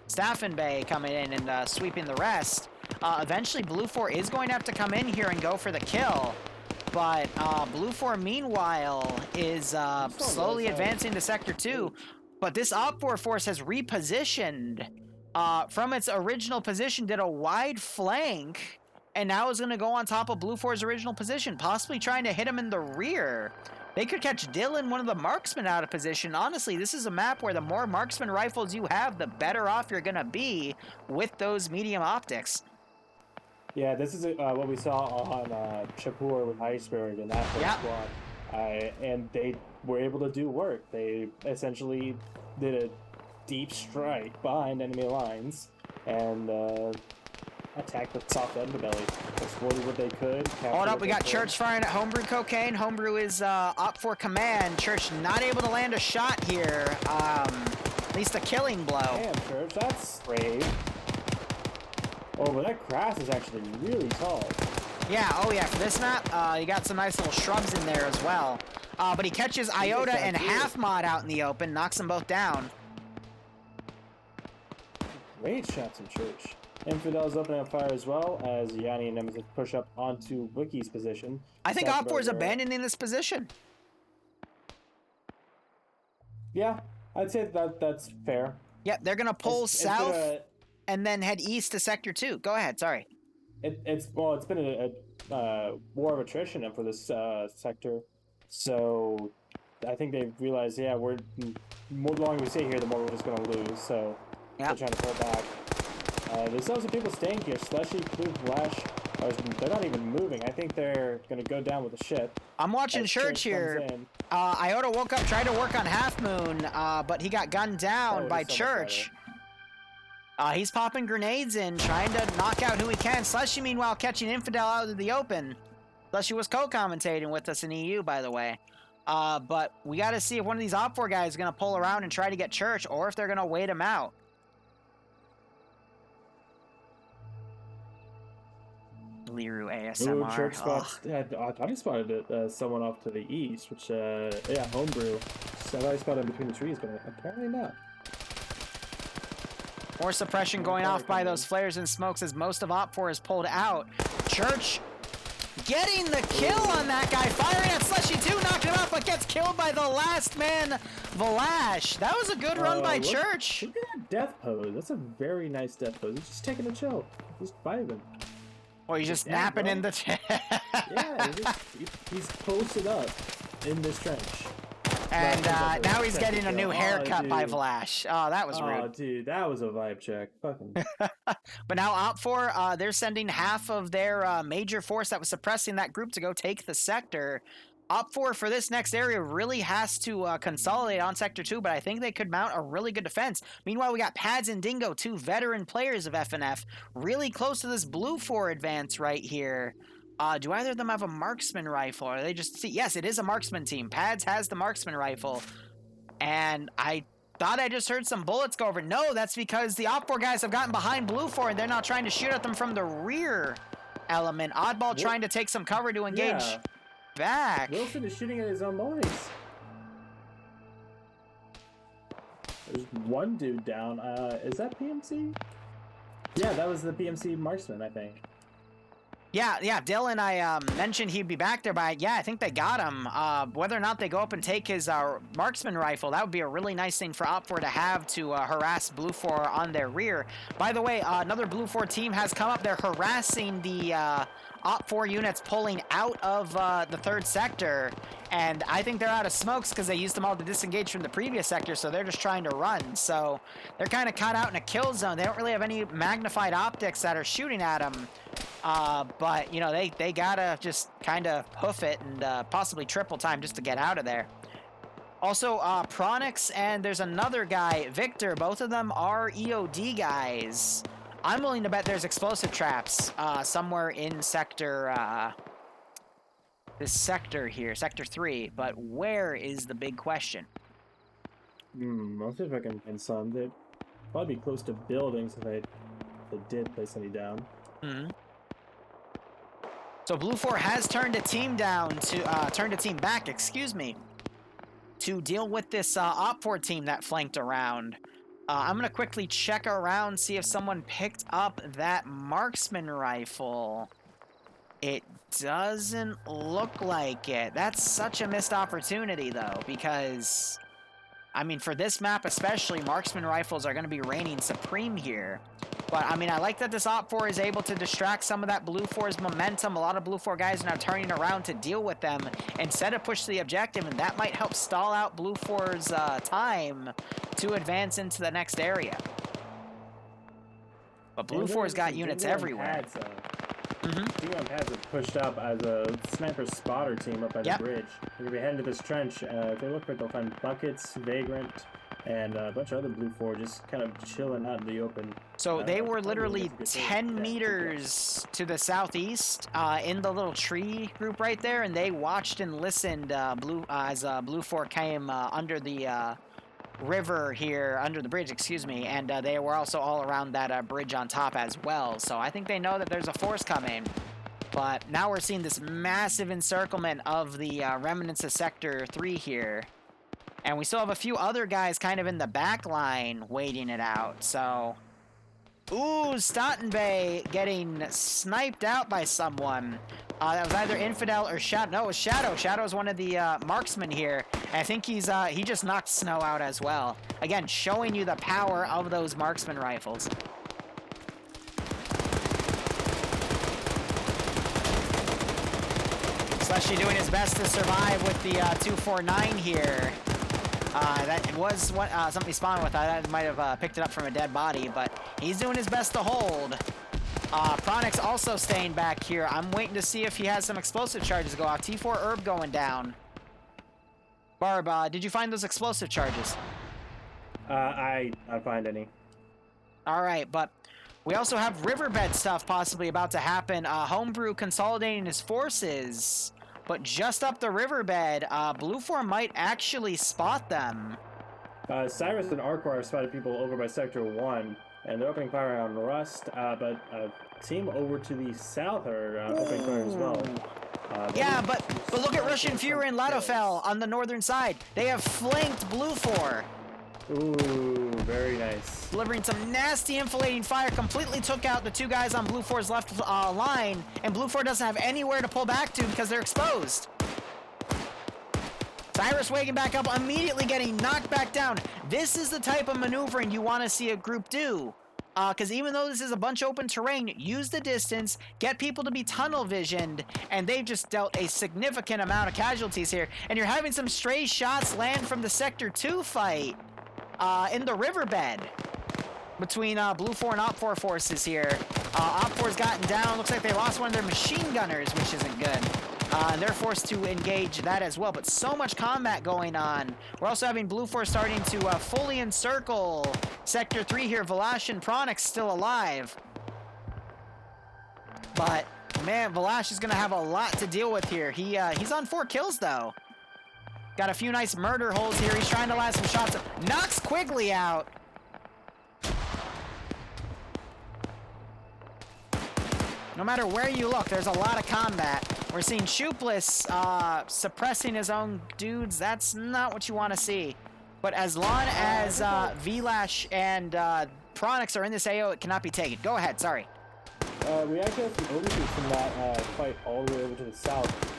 Staffenbay coming in and sweeping the rest. Eventually, Blue 4 is going to have to come in here and go for the kill. But Blue 4, meanwhile, is slowly advancing to Sector 2. But this Op4 force has repositioned from its original position, did a wide flank, and now is going to go on top of Blue 4's original position, possibly trying to hit him in the rear. They could catch Dylan, one of the marksmen, out of position. Honestly, this is a map where the more marksman rifles you have, the better off you're going to be with those medium optics.
Yeah, this is what we saw on Chapur with Iceberg and that whole squad. and they were able to do work. They essentially did a deep strike behind enemy lines and attacked the soft underbelly. Exploited what they could.
Hold up, we got Church firing at Homebrew Cocaine. Homebrew is up for command. Church not able to land a shot here. At least a killing blow.
Damn, Church, that's brave. Oh, but that grass is actually really tall.
Yeah, oh yeah, for this map, you got some nice little shrubs in there as well. But he catches Iota and Half Mod out in the open, knocks them both down.
Great shots from Church. Infidel's opening up fire as well as Yanni and Nemesis push up onto Wiki's position.
I think Op4 is abandoning this position.
Yeah, I'd say that's fair.
Yep, they're gonna pull south and then head east to Sector 2. Go ahead, sorry.
It's been a war of attrition for this sector, so I think they realized, yeah, the more longer we stay here, the more we're just gonna lose. So they're trying to pull back. There's still some people staying here. Slushy, Blue Flash, they're not even moving. I think they're gonna go down with the ship.
I'm watching Church here. Iota woke up, tried to work on Half Moon, but he got gunned down by Church. He's popping grenades in, trying to knock out who he can. Slushy, meanwhile, catching Infidel out of the open. Slushy was co-commentating with us in EU, by the way. But we got to see if one of these Op4 guys is going to pull around and try to get Church, or if they're going to wait him out. Liru ASMR.
Ooh, Church spots. Yeah, I thought he spotted someone off to the east, which, yeah, Homebrew. So I thought he spotted him between the trees, but apparently not.
More suppression going off by those flares and smokes as most of Op4 is pulled out. Church getting the kill on that guy, firing at Slushy 2, knocking him out, but gets killed by the last man, Valash. That was a good run by Church.
Look at that death pose. That's a very nice death pose. He's just taking a chill. Just vibing.
Or he's just napping in the
yeah, he's posted up in this trench.
And now he's getting a new haircut by Vlash. Oh, that was rude.
Oh, dude, that was a vibe check. Fucking.
But now Op4, they're sending half of their major force that was suppressing that group to go take the sector. Op4 for this next area really has to consolidate on Sector 2, but I think they could mount a really good defense. Meanwhile, we got Pads and Dingo, two veteran players of FNF, really close to this Blue 4 advance right here. Do either of them have a marksman rifle? Or are they just... Yes, it is a marksman team. Pads has the marksman rifle. And I thought I just heard some bullets go over. No, that's because the Op4 guys have gotten behind Blue 4 and they're now trying to shoot at them from the rear element. Oddball trying to take some cover to engage back.
Wilson is shooting at his own boys. There's one dude down. Is that PMC? Yeah, that was the PMC marksman, I think.
Yeah, Dylan, I mentioned he'd be back there, but yeah, I think they got him. Whether or not they go up and take his marksman rifle, that would be a really nice thing for Op4 to have to harass Blue 4 on their rear. By the way, another Blue 4 team has come up. They're harassing the Op4 units pulling out of the third sector, and I think they're out of smokes because they used them all to disengage from the previous sector, so they're just trying to run. So they're kind of caught out in a kill zone. They don't really have any magnified optics that are shooting at them. But, you know, they gotta just kind of hoof it and possibly triple time just to get out of there. Also, Pronix and there's another guy, Victor. Both of them are EOD guys. I'm willing to bet there's explosive traps somewhere in sector, this sector here, Sector 3. But where is the big question?
I'll see if I can find some. They'd probably be close to buildings if they did place any down.
So Blue 4 has turned a team back, excuse me, to deal with this Op4 team that flanked around. I'm gonna quickly check around, see if someone picked up that marksman rifle. It doesn't look like it. That's such a missed opportunity though, because I mean, for this map especially, marksman rifles are going to be reigning supreme here. But, I mean, I like that this Op4 is able to distract some of that Blue 4's momentum. A lot of Blue 4 guys are now turning around to deal with them instead of push the objective, and that might help stall out Blue 4's time to advance into the next area. But Blue 4's got units everywhere.
Team up has it pushed up as a sniper spotter team up by the bridge. They're gonna be heading to this trench. If they look for it, they'll find Buckets, Vagrant, and a bunch of other Blue 4 just kind of chilling out in the open.
So they were literally 10 meters to the southeast in the little tree group right there, and they watched and listened as Blue 4 came under the river here, under the bridge, excuse me, and they were also all around that bridge on top as well. So I think they know that there's a force coming. But now we're seeing this massive encirclement of the remnants of Sector 3 here. And we still have a few other guys kind of in the back line waiting it out, so... Ooh, Stottenbay getting sniped out by someone. That was either Infidel or Shadow. No, it was Shadow. Shadow's one of the marksmen here. And I think he just knocked Snow out as well. Again, showing you the power of those marksman rifles. Slushy doing his best to survive with the 249 here. That was what something he spawned with. I might have picked it up from a dead body, but he's doing his best to hold. Pronix also staying back here. I'm waiting to see if he has some explosive charges go off. T4 Herb going down. Barb, did you find those explosive charges?
I find any.
All right, but we also have riverbed stuff possibly about to happen. Homebrew consolidating his forces. But just up the riverbed, Blue 4 might actually spot them.
Cyrus and Arcor have spotted people over by Sector 1, and they're opening fire on Rust, but a team over to the south are opening fire as well.
Yeah, but look at Russian Fury and Ladofel on the northern side. They have flanked Blue 4.
Ooh, very nice.
Delivering some nasty infiltrating fire, completely took out the two guys on Blue 4's left line, and Blue 4 doesn't have anywhere to pull back to because they're exposed. Cyrus waking back up, immediately getting knocked back down. This is the type of maneuvering you want to see a group do. Because even though this is a bunch of open terrain, use the distance, get people to be tunnel visioned, and they've just dealt a significant amount of casualties here. And you're having some stray shots land from the Sector 2 fight. In the riverbed between Blue 4 and Op 4 forces here. Op 4's gotten down. Looks like they lost one of their machine gunners, which isn't good. And they're forced to engage that as well. But so much combat going on. We're also having Blue 4 starting to fully encircle Sector 3 here. Valash and Pronix still alive. But, man, Valash is going to have a lot to deal with here. He's on 4 kills, though. Got a few nice murder holes here. He's trying to last some shots. Knocks Quigley out. No matter where you look, there's a lot of combat. We're seeing Shoeless suppressing his own dudes. That's not what you want to see. But as long as Vlash and Pronix are in this AO, it cannot be taken. Go ahead, sorry.
We actually have some overshoots from that fight all the way over to the south.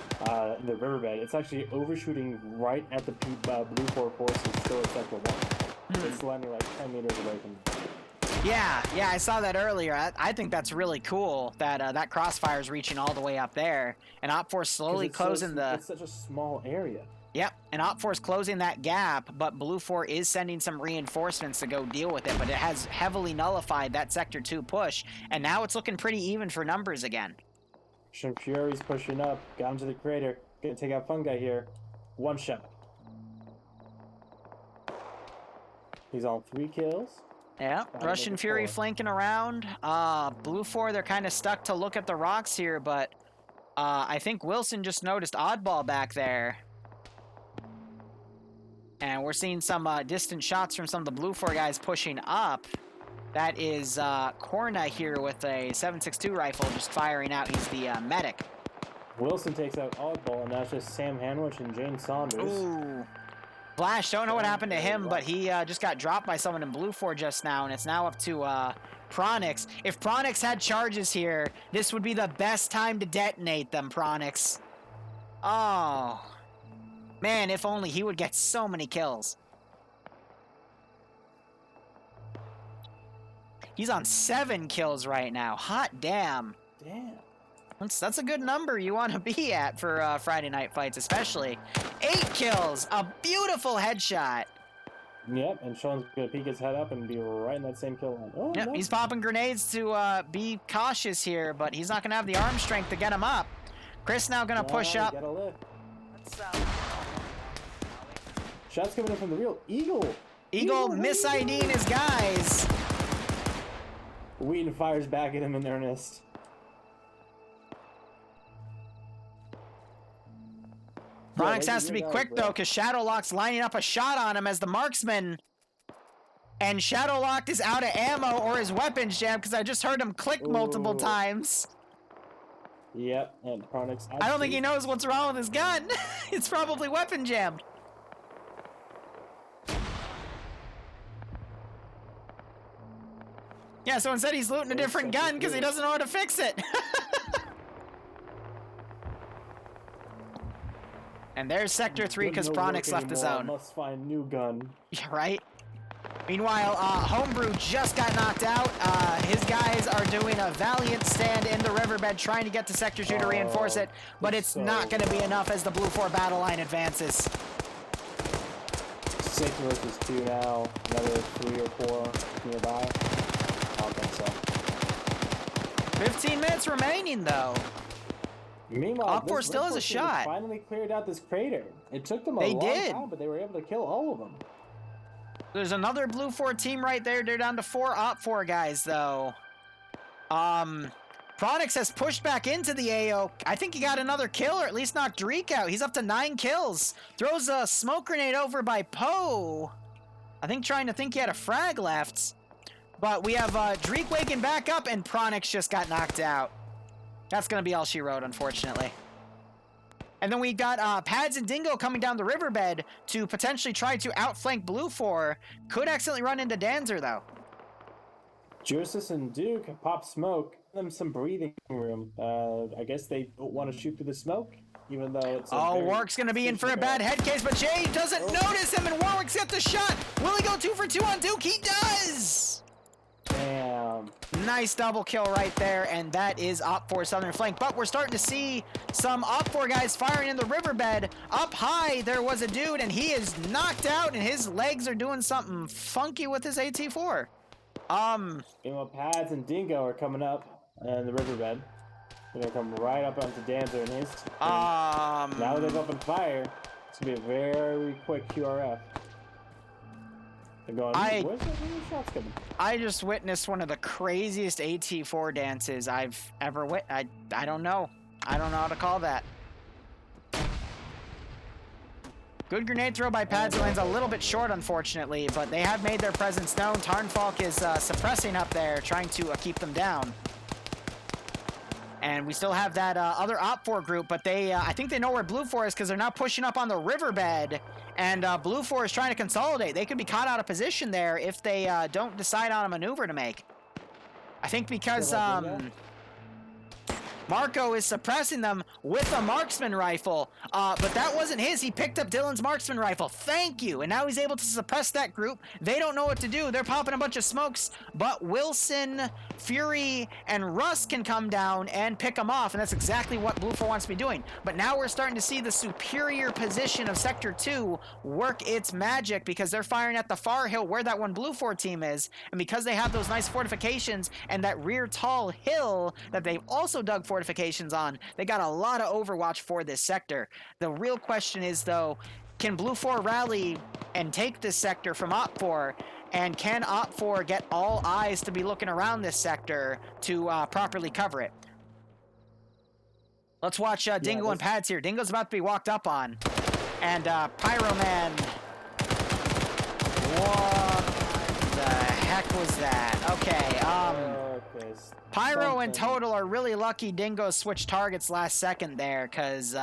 In the riverbed. It's actually overshooting right at the Blue 4 forces still at Sector 1. It's landing like 10 meters away from them.
Yeah, I saw that earlier. I think that's really cool that that crossfire is reaching all the way up there. And Op 4 slowly closing
It's such a small area.
Yep, and Op 4 is closing that gap, but Blue 4 is sending some reinforcements to go deal with it, but it has heavily nullified that Sector 2 push, and now it's looking pretty even for numbers again.
Fury's pushing up, got him to the crater. Gonna take out Fungi here. One shot. He's on 3 kills.
Yeah, Russian Fury flanking around. Blue 4, they're kind of stuck to look at the rocks here, but I think Wilson just noticed Oddball back there. And we're seeing some distant shots from some of the Blue 4 guys pushing up. That is Korna here with a 7.62 rifle just firing out. He's the medic.
Wilson takes out Oddball, and that's just Sam Hanwich and James Saunders.
Ooh. Flash, don't know what happened to him, but he just got dropped by someone in Blue 4 just now, and it's now up to Pronix. If Pronix had charges here, this would be the best time to detonate them, Pronix. Oh. Man, if only he would get so many kills. He's on 7 kills right now. Hot damn.
Damn.
That's a good number you want to be at for Friday night fights, especially. 8 kills. A beautiful headshot.
Yep, and Sean's gonna peek his head up and be right in that same kill line. Oh,
Yep,
no.
he's popping grenades to be cautious here, but he's not gonna have the arm strength to get him up. Chris now gonna push up.
Gotta live. Shots coming in from the real Eagle.
Eagle mis-IDing his guys.
Wheaton fires back at him in earnest.
Bronix has to be quick though, because Shadowlock's lining up a shot on him as the marksman. And Shadowlock is out of ammo or his weapons jammed, because I just heard him click multiple times.
Yep, and Bronix.
I don't think he knows what's wrong with his gun. It's probably weapon jammed. Yeah, so instead he's looting a different gun because he doesn't know how to fix it. And there's Sector 3 because Bronix left the zone.
Must find new gun.
Yeah, right? Meanwhile, Homebrew just got knocked out. His guys are doing a valiant stand in the riverbed trying to get to Sector 2 to reinforce it, but it's not going to be enough as the Blue 4 battle line advances.
6 versus 2 now. Another 3 or 4 nearby. I don't think so.
15 minutes remaining, though.
Meanwhile,
Op4 still has a shot.
Finally cleared out this crater. It took them a long time, but they were able to kill all of them.
There's another Blue 4 team right there. They're down to 4 Op4 guys, though. Pronix has pushed back into the AO. I think he got another kill, or at least knocked Dreek out. He's up to 9 kills. Throws a smoke grenade over by Poe. I think trying to think he had a frag left. But we have Dreek waking back up, and Pronix just got knocked out. That's going to be all she wrote, unfortunately. And then we got Pads and Dingo coming down the riverbed to potentially try to outflank Blue 4. Could accidentally run into Danzer, though.
Justice and Duke have popped smoke. Give them some breathing room. I guess they don't want to shoot through the smoke, even though it's.
Warwick's going to be in for a bad head case, but Jay doesn't notice him, and Warwick's got the shot. Will he go 2 for 2 on Duke? He does!
Damn.
Nice double kill right there, and that is Op4 Southern Flank. But we're starting to see some Op4 guys firing in the riverbed. Up high, there was a dude, and he is knocked out, and his legs are doing something funky with his AT4.
Pads and Dingo are coming up in the riverbed. They're gonna come right up onto Danzer and his team. Now that they've opened fire, it's gonna be a very quick QRF. They're going, where's the shots coming?
I just witnessed one of the craziest AT4 dances I've ever witnessed. I don't know. I don't know how to call that. Good grenade throw by Pads. It lands a little bit short, unfortunately, but they have made their presence known. Tarnfalk is suppressing up there, trying to keep them down. And we still have that other Op4 group, but they, I think they know where Blue 4 is because they're now pushing up on the riverbed, and Blue 4 is trying to consolidate. They could be caught out of position there if they don't decide on a maneuver to make. I think because Marco is suppressing them with a marksman rifle, but that wasn't his. He picked up Dylan's marksman rifle. Thank you. And now he's able to suppress that group. They don't know what to do. They're popping a bunch of smokes, but Wilson, Fury, and Russ can come down and pick them off, and that's exactly what Blue 4 wants to be doing. But now we're starting to see the superior position of Sector 2 work its magic because they're firing at the far hill where that one Blue 4 team is, and because they have those nice fortifications and that rear tall hill that they've also dug fortifications on, they got a lot of overwatch for this sector. The real question is, though, can Blue 4 rally and take this sector from Op4? And can Op4 get all eyes to be looking around this sector to properly cover it? Let's watch Dingo and Pads here. Dingo's about to be walked up on. And Pyroman. What the heck was that? Okay, Pyro and Total are really lucky Dingo switched targets last second there, because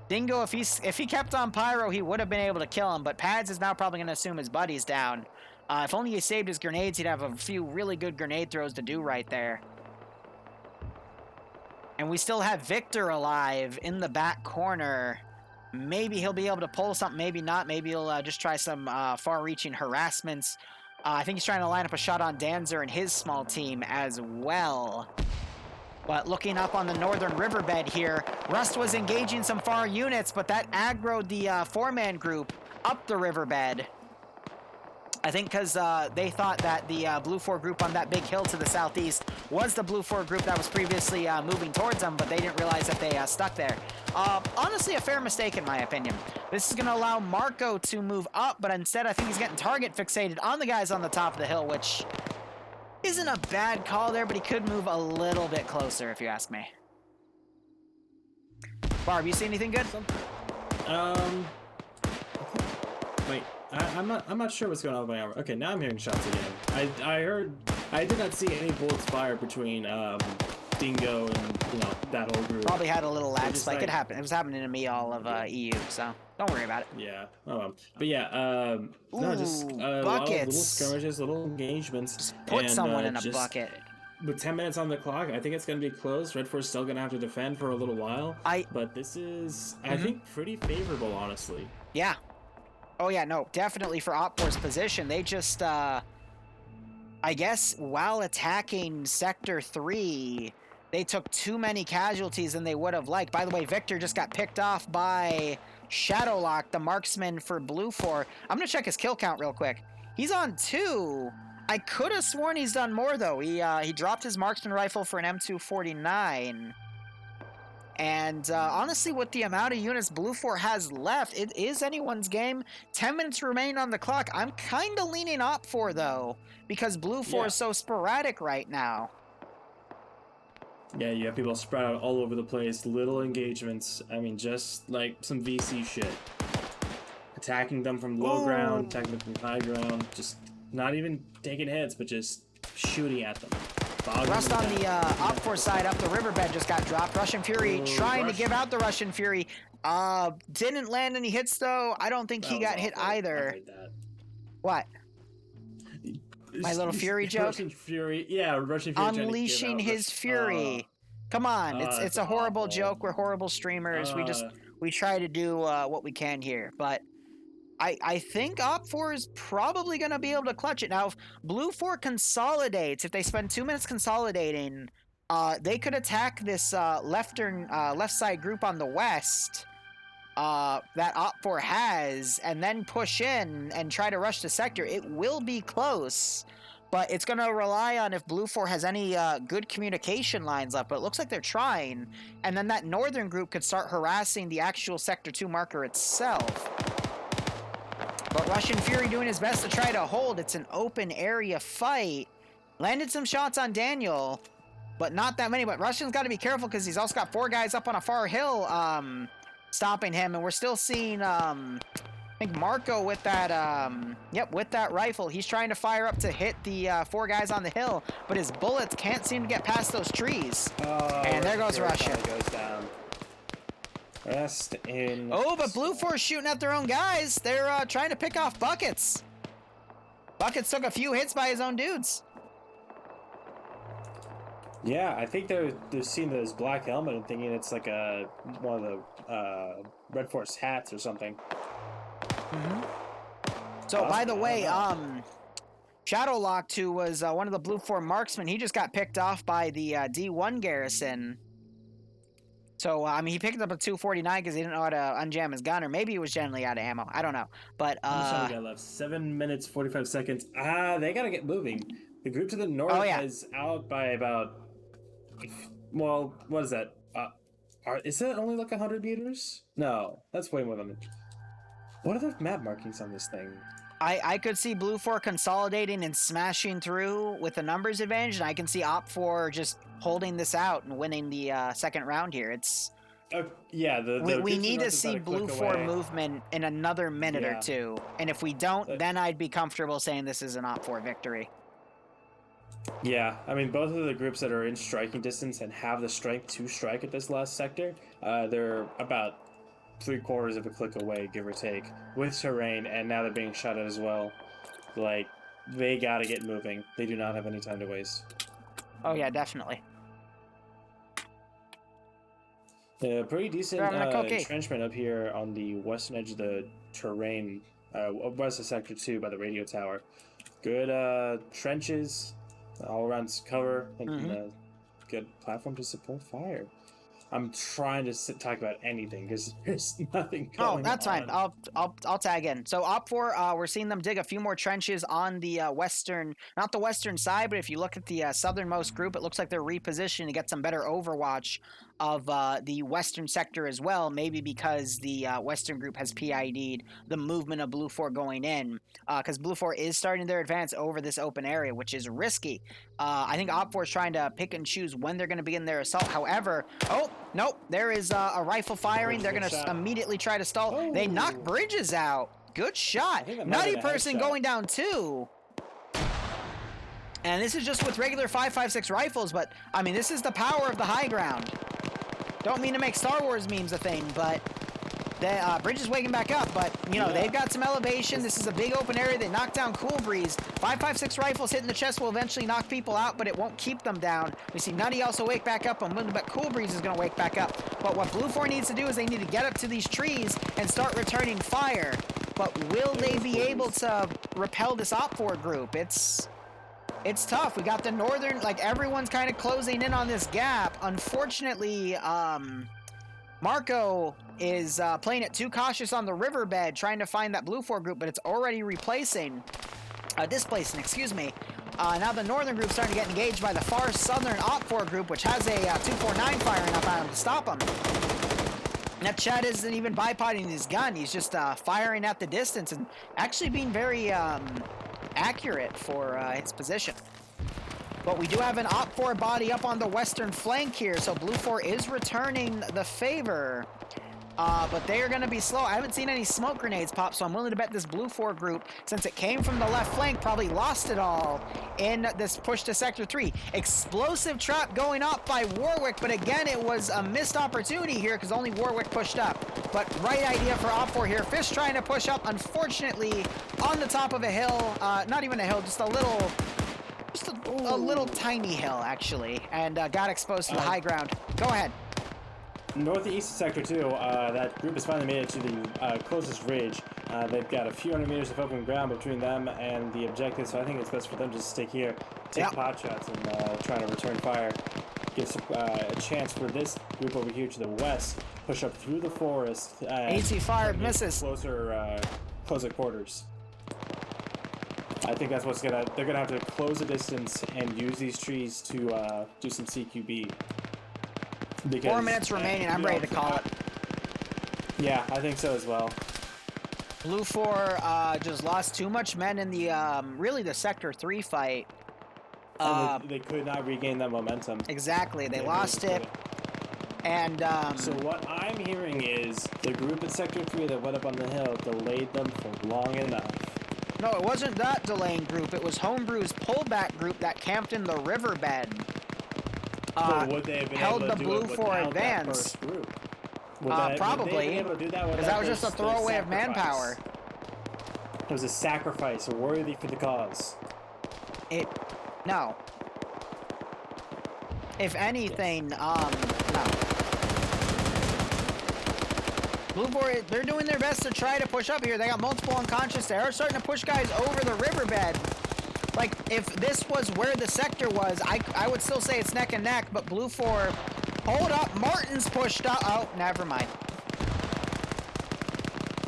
Dingo, if he kept on Pyro, he would have been able to kill him, but Pads is now probably going to assume his buddy's down. If only he saved his grenades, he'd have a few really good grenade throws to do right there. And we still have Victor alive in the back corner. Maybe he'll be able to pull something, maybe not. Maybe he'll just try some far-reaching harassments. I think he's trying to line up a shot on Danzer and his small team as well. But looking up on the northern riverbed here, Rust was engaging some far units, but that aggroed the four-man group up the riverbed. I think because they thought that the Blue 4 group on that big hill to the southeast was the Blue 4 group that was previously moving towards them, but they didn't realize that they stuck there. Honestly, a fair mistake in my opinion. This is going to allow Marco to move up, but instead I think he's getting target fixated on the guys on the top of the hill, which isn't a bad call there, but he could move a little bit closer if you ask me. Barb, you see anything good?
Wait, I'm not sure what's going on with my armor. Okay, now I'm hearing shots again. I did not see any bullets fired between Dingo and that whole group.
Probably had a little lag
just
spike.
like-
It happened. It was happening to me all of EU, so don't worry about it.
Yeah. Oh well. But yeah. No, just a lot of little
buckets.
skirmishes, little engagements.
Put
and,
someone in a
just-
bucket.
With 10 minutes on the clock, I think it's going to be close. Red Force still going to have to defend for a little while. But this is, I think, pretty favorable, honestly.
Yeah. Oh yeah, no, definitely for Op4's position. They just, I guess, while attacking Sector 3, they took too many casualties than they would have liked. By the way, Victor just got picked off by Shadowlock, the marksman for Blue 4. I'm going to check his kill count real quick. He's on 2. I could have sworn he's done more, though. He dropped his marksman rifle for an M249. And honestly, with the amount of units Blue 4 has left, it is anyone's game. 10 minutes remain on the clock. I'm kind of leaning Op 4, though, because Blue 4 is so sporadic right now.
Yeah, you have people spread out all over the place, little engagements. I mean, just like some VC shit. Attacking them from low ground, attacking them from high ground, just not even taking hits, but just shooting at them.
Rust on the Op 4 side up the riverbed just got dropped. Russian Fury trying to give out the Russian Fury. Didn't land any hits, though. I don't think he got hit either. What? My little Fury joke?
Russian Fury, yeah, Russian Fury.
Unleashing his fury. Come on, it's a horrible joke. We're horrible streamers. We try to do what we can here, but I think Op 4 is probably going to be able to clutch it. Now, if Blue 4 consolidates, if they spend 2 minutes consolidating, they could attack this left side group on the west that Op 4 has, and then push in and try to rush the sector. It will be close, but it's going to rely on if Blue 4 has any good communication lines up, but it looks like they're trying, and then that northern group could start harassing the actual Sector 2 marker itself. But Russian Fury doing his best to try to hold. It's an open area fight. Landed some shots on Daniel, but not that many. But Russian's got to be careful because he's also got 4 guys up on a far hill stopping him. And we're still seeing, I think, Marco with that, with that rifle. He's trying to fire up to hit the 4 guys on the hill, but his bullets can't seem to get past those trees. And there goes Russia.
Goes down. Rest in.
Oh, but Blue 4 is shooting at their own guys. They're trying to pick off Buckets. Buckets took a few hits by his own dudes.
Yeah, I think they're seeing this black helmet and thinking it's like one of the Red Force hats or something.
So, by the way, Shadowlock, who was one of the Blue 4 marksmen, he just got picked off by the D1 garrison. So, I mean, he picked up a 249 because he didn't know how to unjam his gun, or maybe he was generally out of ammo. I don't know. But,
how much time we got left? 7 minutes, 45 seconds. They gotta get moving. The group to the north is out by about, well, what is that? Is that only like 100 meters? No, that's way more than. What are the map markings on this thing?
I could see Blue 4 consolidating and smashing through with a numbers advantage, and I can see Op 4 just holding this out and winning the second round here. It's
yeah.
We need to see Blue 4 movement in another minute or two, and if we don't, then I'd be comfortable saying this is an Op 4 victory.
Yeah, I mean, both of the groups that are in striking distance and have the strength to strike at this last sector, they're about 3/4 of a click away, give or take, with terrain, and now they're being shot at as well. Like, they gotta get moving. They do not have any time to waste.
Oh yeah, definitely.
Pretty decent entrenchment up here on the western edge of the terrain, west of Sector 2 by the radio tower. Good trenches, all around cover, and good platform to support fire. I'm trying to talk about anything because there's nothing going on.
Oh, that's fine. I'll tag in. So Op 4, we're seeing them dig a few more trenches on the western, not the western side, but if you look at the southernmost group, it looks like they're repositioning to get some better overwatch of the western sector as well. Maybe because the western group has PID'd the movement of Blue 4 going in, because Blue 4 is starting their advance over this open area, which is risky. I think Op 4 is trying to pick and choose when they're going to begin their assault. However, oh, nope, there is a rifle firing. They're going to immediately try to stall. Oh. They knock Bridges out. Good shot. Nutty person going down too. And this is just with regular 5.56 rifles, but I mean, this is the power of the high ground. Don't mean to make Star Wars memes a thing, but Bridges waking back up, but you know, they've got some elevation. This is a big open area. They knock down Cool Breeze. 5.56 rifles hitting the chest will eventually knock people out, but it won't keep them down. We see Nutty also wake back up, but Cool Breeze is going to wake back up. But what Blue 4 needs to do is they need to get up to these trees and start returning fire. But will they be able to repel this Op 4 group? It's tough. We got the northern, like everyone's kind of closing in on this gap. Unfortunately, Marco is playing it too cautious on the riverbed, trying to find that Blue 4 group, but it's already displacing, excuse me. Now the northern group's starting to get engaged by the far southern Op 4 group, which has a 249 firing up at him to stop him. Now Chad isn't even bipoding his gun. He's just firing at the distance and actually being very accurate for his position. But we do have an Op 4 body up on the western flank here, so Blue 4 is returning the favor. But they are going to be slow. I haven't seen any smoke grenades pop, so I'm willing to bet this Blue 4 group, since it came from the left flank, probably lost it all in this push to Sector 3. Explosive trap going up by Warwick, but again, it was a missed opportunity here because only Warwick pushed up. But right idea for Op 4 here. Fish trying to push up, unfortunately, on the top of a hill. Not even a hill, just a little... a little tiny hill, actually, and got exposed to the high ground. Go ahead.
Northeast Sector 2, that group has finally made it to the closest ridge. They've got a few hundred meters of open ground between them and the objective, so I think it's best for them to stick here, take pot shots, and try to return fire. Gives a chance for this group over here to the west, push up through the forest.
AT fired, misses.
Closer quarters. I think that's what's they're gonna have to close the distance and use these trees to do some CQB. Because,
4 minutes remaining. I'm ready to call it.
Yeah, I think so as well.
Blue 4 just lost too much men in the really the Sector 3 fight.
They could not regain that momentum.
Exactly, they lost it. And
so what I'm hearing is the group in Sector 3 that went up on the hill delayed them for long enough.
No, it wasn't that delaying group. It was Homebrew's pullback group that camped in the riverbed.
Would they have been
held
able
the
to
Blue
do it
4
without
advance.
That first group?
Probably, because that was just a throwaway of manpower.
It was a sacrifice worthy for the cause.
No. If anything, no. Blue 4, they're doing their best to try to push up here. They got multiple unconscious. They are starting to push guys over the riverbed. Like, if this was where the sector was, I would still say it's neck and neck, but Blue 4, hold up, Martin's pushed up. Oh, never mind.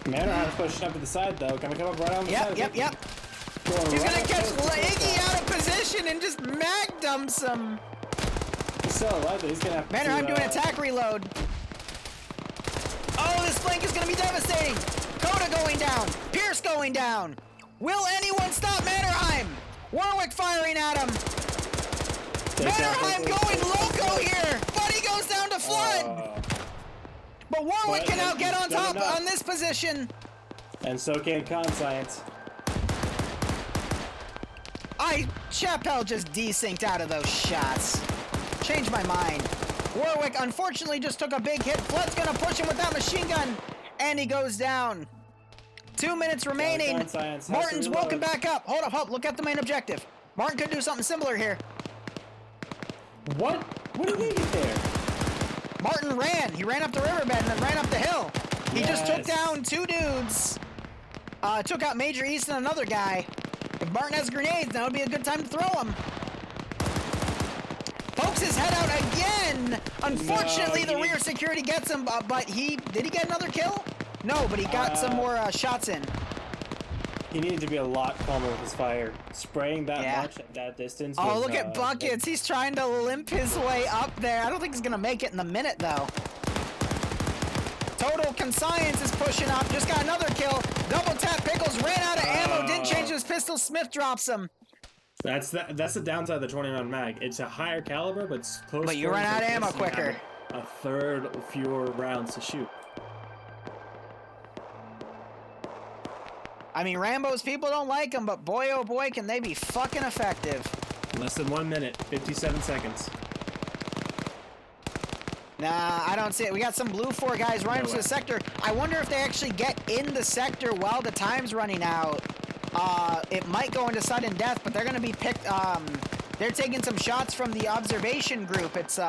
Mannerheim's pushing up to the side, though. Gonna come up right on the side.
Yep. He's gonna catch Iggy out of position and just mag dumps him.
He's still alive, he's gonna have
Mannerheim doing attack reload. Oh, this flank is gonna be devastating. Coda going down. Pierce going down. Will anyone stop Mannerheim? Warwick firing at him. Mannerheim going loco here. Buddy goes down to Flood. But Warwick can now get on top on this position.
And so can Conscience.
Chappelle just desynced out of those shots. Changed my mind. Warwick unfortunately just took a big hit. Flood's gonna push him with that machine gun. And he goes down. 2 minutes remaining. Martin's woken back up. Hold up. Look at the main objective. Martin could do something similar here.
What? What did he get there?
Martin ran. He ran up the riverbed and then ran up the hill. He just took down 2 dudes. Took out Major East and another guy. If Martin has grenades, now would be a good time to throw them. Pokes his head out again. one. Unfortunately, the rear security gets him, but did he get another kill? No, but he got some more shots in.
He needed to be a lot calmer with his fire. Spraying that much at that distance.
Oh, look at Buckets. He's trying to limp his way up there. I don't think he's going to make it in the minute, though. Total Conscience is pushing up. Just got another kill. Double tap Pickles. Ran out of ammo. Didn't change his pistol. Smith drops him.
That's the downside of the 20-round mag. It's a higher caliber, but it's close.
But you run out of ammo quicker.
A third fewer rounds to shoot.
I mean, Rambo's people don't like him, but boy, oh boy, can they be fucking effective.
Less than 1 minute, 57 seconds.
Nah, I don't see it. We got some blue 4 guys running to the sector. I wonder if they actually get in the sector while the time's running out. It might go into sudden death, but they're going to be picked. They're taking some shots from the observation group. It's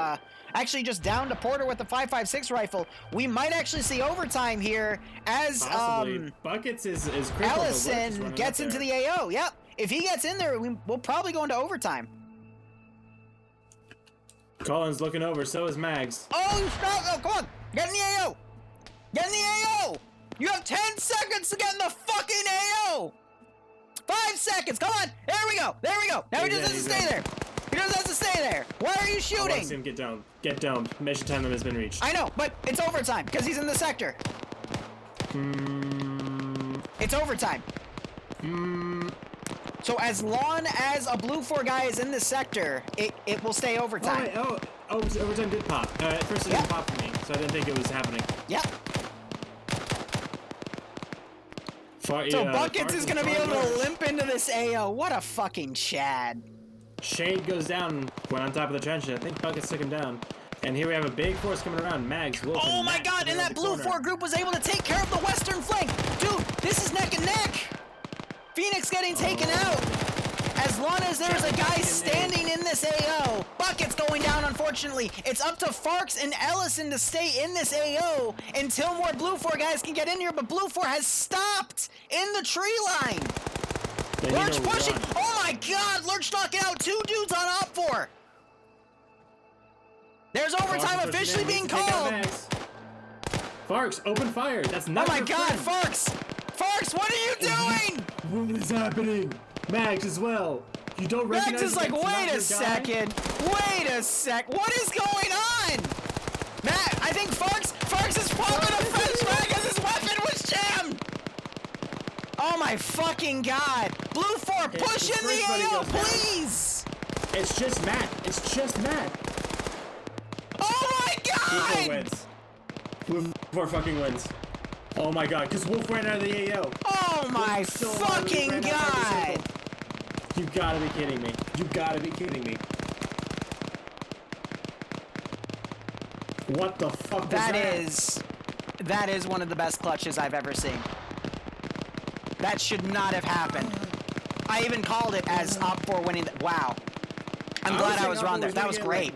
actually just down to Porter with the 5.56 rifle. We might actually see overtime here as
Buckets is critical.
Ellison gets into the AO. Yep. If he gets in there, we'll probably go into overtime.
Colin's looking over, so is Mags.
Oh, stop! Oh, come on! Get in the AO! Get in the AO! You have 10 seconds to get in the fucking AO! 5 seconds! Come on! There we go! There we go! Now he just has to stay there! He just has to stay there! Why are you shooting?
I want to see him get down. Get domed. Mission time limit has been reached.
I know, but it's overtime, because he's in the sector. It's overtime. So as long as a blue 4 guy is in the sector, it will stay overtime.
Overtime did pop. At first it didn't pop for me, so I didn't think it was happening.
Yep. So Buckets is going to be able to limp into this AO. What a fucking Chad.
Shade goes down, went on top of the trench, and I think Buckets took him down. And here we have a big force coming around. Mags, Wolf,
oh my god, and that blue 4 group was able to take care of the western flank. Dude, this is neck and neck. Phoenix getting taken out. As long as there's a guy standing in this AO, Buckets going down, unfortunately. It's up to Farks and Ellison to stay in this AO until more Blue 4 guys can get in here, but Blue 4 has stopped in the tree line. Lurch pushing. Oh my god, Lurch knocking out 2 dudes on Op 4. There's overtime officially being called.
Farks, open fire. That's not.
Oh my god, Farks! Farks, what are you doing?
What is happening? Mags as well. You don't recognize.
Mags is like, wait a second. Wait a sec. What is going on? Matt, I think Farks is popping a French flag as his weapon was jammed. Oh my fucking god. Blue 4, push in the AO, please.
It's just Matt. It's just Matt.
Oh my god.
Blue 4 wins. Blue 4 fucking wins. Oh my god, because Wolf ran out of the AO.
Oh my fucking god.
You gotta be kidding me. You gotta be kidding me. What the fuck
that is? That is one of the best clutches I've ever seen. That should not have happened. I even called it as Op 4 winning. Wow. I'm glad I was wrong there. That was great.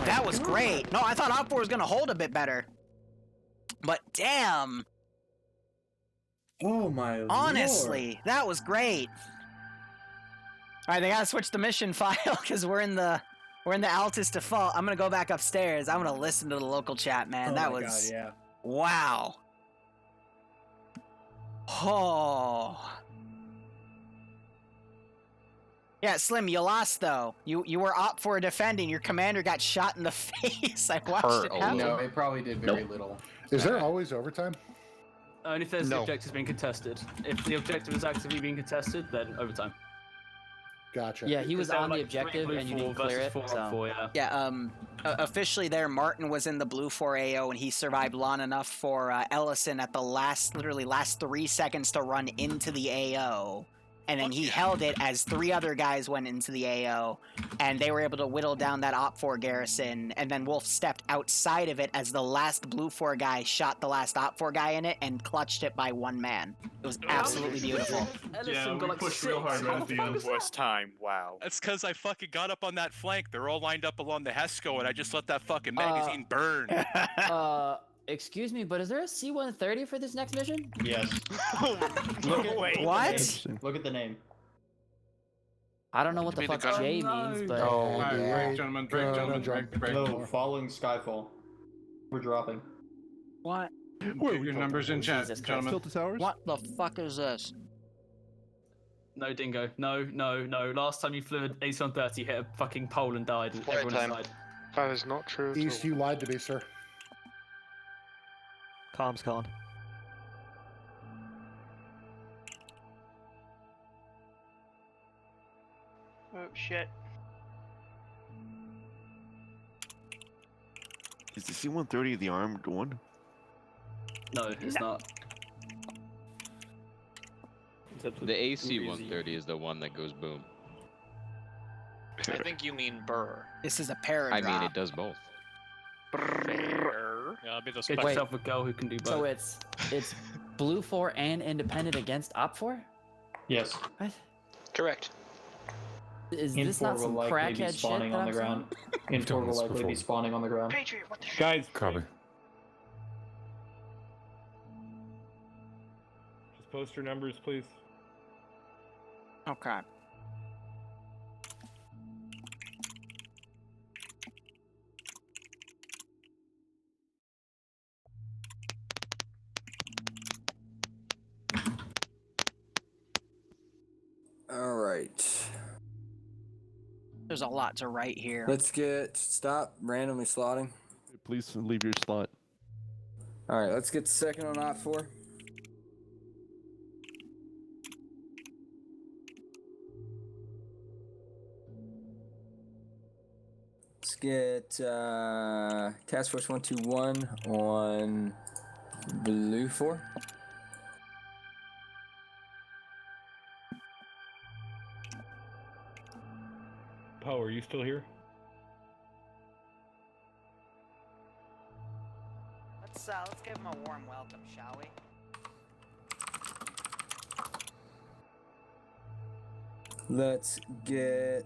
That was great. No, I thought Op 4 was going to hold a bit better. But damn.
Oh my
Honestly,
Lord.
That was great. All right, they gotta switch the mission file because we're in the Altus default. I'm gonna go back upstairs. I'm gonna listen to the local chat, man. That was
God, yeah.
Wow. Oh. Yeah, Slim, you lost though. You were Op 4 defending. Your commander got shot in the face. I watched it happen.
No, it probably did very little.
Is there always overtime?
Only if there's the objective being contested. If the objective is actively being contested, then overtime.
Gotcha.
Yeah, he was on the objective and you didn't clear it.
Officially there, Martin was in the blue 4 AO and he survived long enough for Ellison at the literally last 3 seconds to run into the AO. And then he held it as 3 other guys went into the AO, and they were able to whittle down that Op 4 garrison, and then Wolf stepped outside of it as the last Blue 4 guy shot the last Op 4 guy in it and clutched it by 1 man. It was absolutely beautiful.
Yeah, we pushed real hard right at the end.
Worst time, wow. That's because I fucking got up on that flank. They're all lined up along the HESCO, and I just let that fucking magazine burn.
Excuse me, but is there a C-130 for this next mission?
Yes.
Wait.
What?
Look at the name.
I don't know what the fuck J means, but
Break,
gentlemen,
No, following Skyfall. We're dropping.
What?
Put your numbers in chat,
Jesus Christ.
gentlemen.
Tilted Towers?
What the fuck is this?
No, Dingo. No. Last time you flew an AC-130, hit a fucking pole and died. Everyone died.
That is not true. East, you lied to me, sir.
Comms con.
Oh shit.
Is the C-130 the armed one?
No, it's not.
The AC-130 is the one that goes boom.
I think you mean Burr.
This is a paragraph.
I mean, it does both.
Burr. Yeah, I'll be the
Get
special.
yourself a girl who can do both.
So it's Blue 4 and Independent against Op 4?
Yes.
What?
Correct.
Is
In
this
4
not
will
some
likely be
crackhead shit
spawning
that
on
I'm
the ground.
saying?
In 4 will likely be spawning on the ground.
Patriot, what the shit?
Guys, copy. Just post your numbers, please.
Okay.
All right.
There's a lot to write here.
Let's stop randomly slotting.
Please leave your slot.
All right, let's get second on Op 4. Let's get Task Force 121 on Blue 4.
Poe, are you still here?
Let's give him a warm welcome, shall we?
Let's get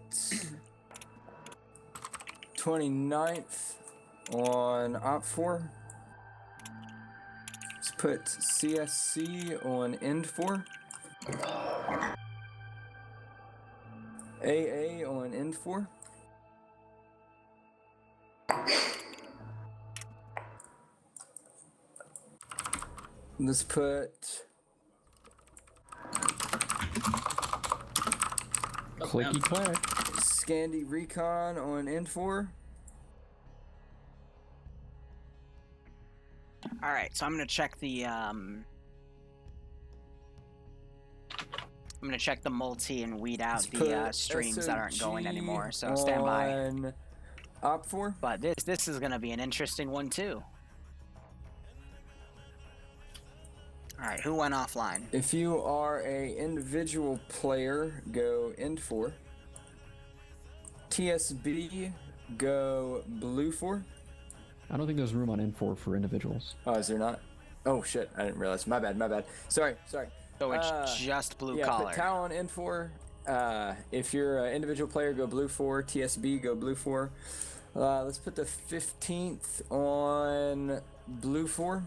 29th on Op 4. Let's put CSC on End 4. AA on End 4. Let's put
Clicky clack.
Scandi Recon on End 4.
All right, so I'm gonna check the I'm gonna check the multi and weed out the streams that aren't going anymore. So stand by.
On Op 4.
But this is gonna be an interesting one too. All right, who went offline?
If you are a individual player, go End 4. TSB, go Blue 4.
I don't think there's room on N4 for individuals.
Oh, is there not? Oh shit, I didn't realize. My bad. Sorry.
So it's just blue
yeah,
collar.
Put Tau on N4. If you're an individual player, go Blue 4. TSB, go Blue 4. Let's put the 15th on Blue 4.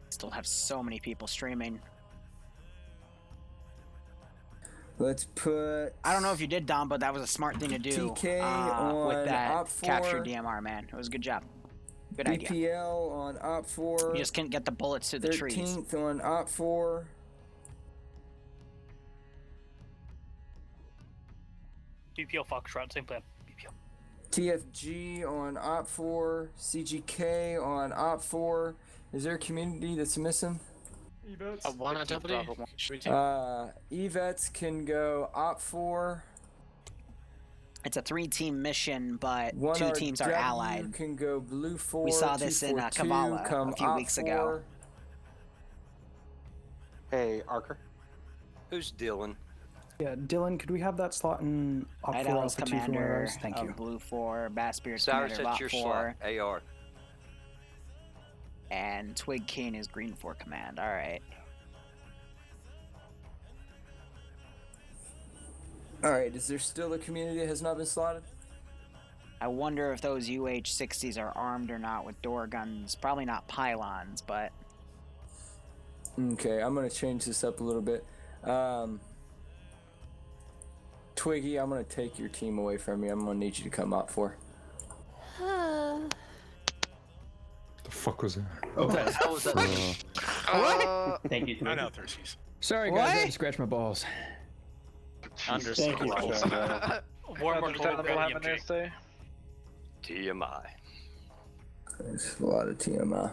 Still have so many people streaming.
Let's put.
I don't know if you did, Dom, but that was a smart thing to do.
TK on
with that
Op 4.
capture DMR, man. It was a good job. Good idea.
BPL on Op 4.
You just couldn't get the bullets to the
13th
trees.
13th on Op 4.
BPL Foxtrot, same plan. BPL.
TFG on Op 4. CGK on Op 4. Is there a community that's missing?
One on W.
Evets can go Op 4.
It's a 3-team mission, but
One
2 teams are
RW
allied.
Can go Blue 4.
We saw this in
242,
Kavala
come
a few
Op
weeks
4.
ago.
Hey, Arker.
Who's Dylan?
Yeah, Dylan, could we have that slot in Op 4
Idaho's
Alpha 2 for one of
commander
those? Thank
of
you.
Blue 4, Bassbeard's
Cyrus,
commander of
that's
Op
your
4,
slot. AR.
and Twig Keen is Green 4 command. All right.
Alright, is there still a community that has not been slotted?
I wonder if those UH-60s are armed or not with door guns. Probably not pylons, but
Okay, I'm gonna change this up a little bit. Twiggy, I'm gonna take your team away from you. I'm gonna need you to come up for.
The fuck was that?
Okay.
Thank you,
I
Twiggy.
know, Thirsties.
Sorry, guys, I had to scratch my balls.
Thank you,
Understandable.
One more total
TMI.
There's a lot of TMI.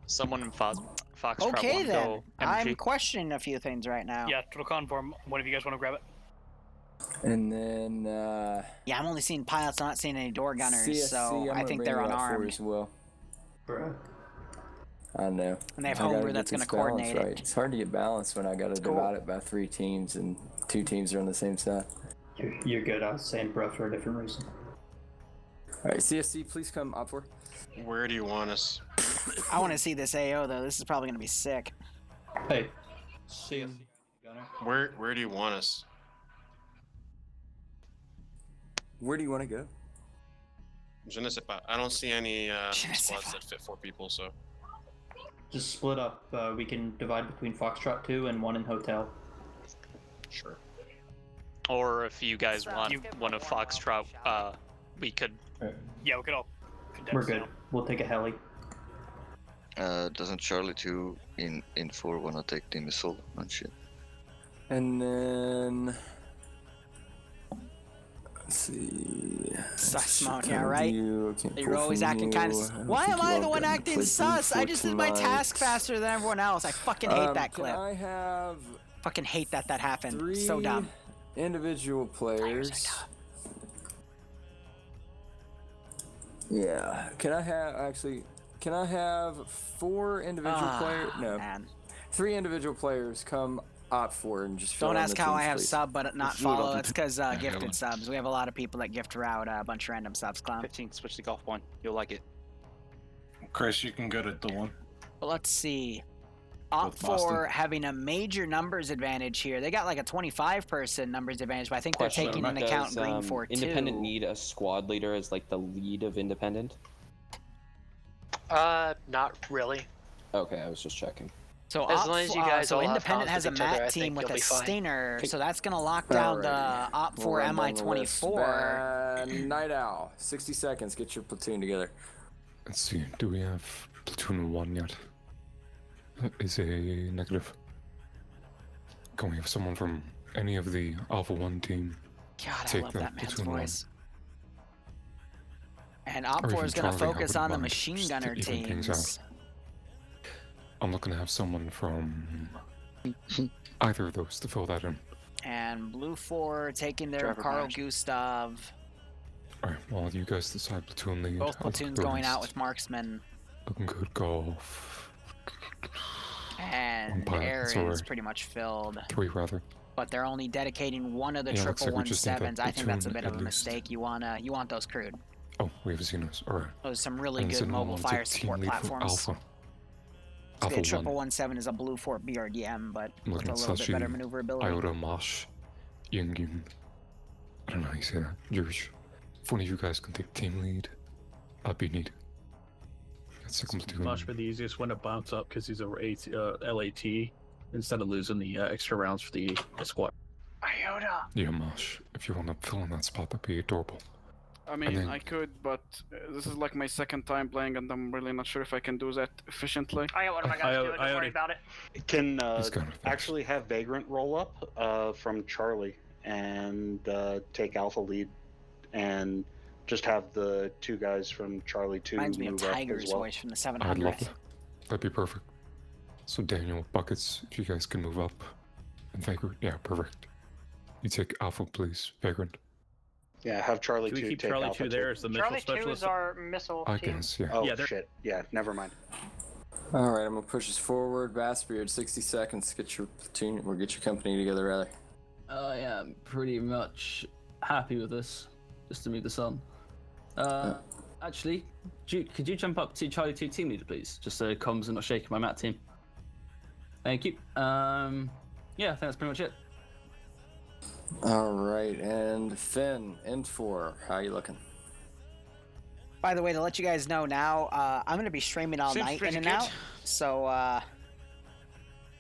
Someone in Foxtrot
Okay
won't
then.
go
I'm
energy.
questioning a few things right now.
Yeah, total conform. One of you guys want to grab it?
And then
Yeah, I'm only seeing pilots, I'm not seeing any door gunners,
CSC,
so
I'm
I
gonna
think
bring
they're
you up for
unarmed.
as well.
Bruh.
I know.
And they have
I gotta
Homebrew
get
that's gonna
this balance
coordinate
right.
it.
It's hard to get balance when I gotta
Cool.
divide it by 3 teams and 2 teams are on the same side.
You're good. I was saying bruh for a different reason.
Alright, CSC, please come up for.
Where do you want us?
I want to see this AO though. This is probably gonna be sick.
Hey.
Where do you want us?
Where do you want to go?
Je ne sais pas. I don't see any squads that fit 4 people, so.
Just split up. We can divide between Foxtrot 2 and 1 in hotel.
Sure.
Or if you guys want one of Foxtrot, we could.
Yeah, we could all condense.
We're good. We'll take a heli.
Doesn't Charlie 2 in 4 wanna take the missile and shit?
And then let's see.
Sus mode,
Can't
yeah, right?
review, can't
You're
pull
always
from
acting
you.
kind of.
I don't
Why
think
am
you
I
all
the one
gotten
acting
played
sus? I just did my
14
task
mics.
faster than everyone else. I fucking hate that
Can
clip.
I have
Fucking hate that happened.
3
So dumb.
individual players? Yeah. Can I have 4 individual players? No.
Man.
3 individual players come opt for and just fill
Don't
in
ask
the
how I
teams,
have
please.
sub but not
Let's do it
follow.
off
It's
the
because gifted subs. We have a lot of people that gift route a bunch of random subs, clown.
15, switch to golf 1. You'll like it.
Chris, you can go to Dawn.
But let's see. Opt
With Boston.
for having a major numbers advantage here. They got like a 25-person numbers advantage, but I think
Question,
they're taking into account Green 4 too.
Independent need a squad leader as like the lead of Independent?
Not really.
Okay, I was just checking.
So
As
Opt
long as you
for-
guys
so
all have
Independent
comms
has a
with each other, I
MAT team
think
with
you'll
a
be fine.
Stinger, so that's gonna lock down the Opt for
We'll run down the list.
MI-24.
Night Owl, 60 seconds. Get your platoon together.
Let's see, do we have platoon 1 yet? That is a negative. Can we have someone from any of the Alpha 1 team
God, I
take
love
the
that man's
platoon 1?
voice. And Opt
Or
4
even
is gonna
Charlie, I
focus
wouldn't
on the
mind,
machine
just to
gunner
even things
teams.
out. I'm looking to have someone from either of those to fill that in.
And Blue 4 taking their
Driver
Carl
match.
Gustav.
Alright, well, you guys decide platoon lead.
Both
I'll look
platoons
the
going out
rest.
with marksmen.
Looking good golf.
And
pilot,
air
that's
is
alright.
pretty much filled.
3 rather.
But they're only dedicating one of the
Yeah, looks
triple
like we just need that
17s. I think that's a
platoon
bit of a
at least.
mistake. You want those crewed.
Oh, we have Xenos. Alright.
Those are some really
And
good
then
mobile
we'll
fire
take team
support
lead for
platforms.
Alpha.
The
Alpha 1.
triple 17 is a Blue 4 BRDM, but
I'm
with
looking
a
at
little bit better
Sashi,
maneuverability.
Iota, Mosh, Ying. I don't know how you say that. George. If one of you guys can take team lead, I'd be neat. That's second platoon.
Much for the easiest one to bounce up because he's a LAT instead of losing the extra rounds for the squad.
Iota.
Yeah, Mosh. If you want to fill in that spot, that'd be adorable.
I mean,
then-
I could, but this is like my second time playing, and I'm really not sure if I can do that efficiently.
I got one of my guys do it. Don't worry about it.
Can actually have Vagrant roll up from Charlie and take Alpha lead, and just have the 2 guys from Charlie 2
Reminds me of
move up
Tiger's
as well.
voice from the
I'd love
700th.
that. That'd be perfect. So Daniel, Buckets, if you guys can move up. And Vagrant, yeah, perfect. You take Alpha, please, Vagrant.
Yeah, have Charlie
Do we
2
keep
take
Charlie
Alpha
2 there as the missile
Charlie 2
specialist?
is our missile
I
team.
guess, yeah.
Oh
Yeah, they're-
shit! Yeah, never mind.
All right, I'm gonna push us forward. Bassbeard, 60 seconds. Get your platoon or get your company together, rather.
I am pretty much happy with this, just to meet the sun. Actually, could you jump up to Charlie 2 team leader, please? Just so comms and not shaking my mat team. Thank you. Yeah, I think that's pretty much it.
All right, and Finn, End 4. How you looking?
By the way, to let you guys know now, I'm gonna be streaming all
Seems
night in
pretty
and
good.
out. So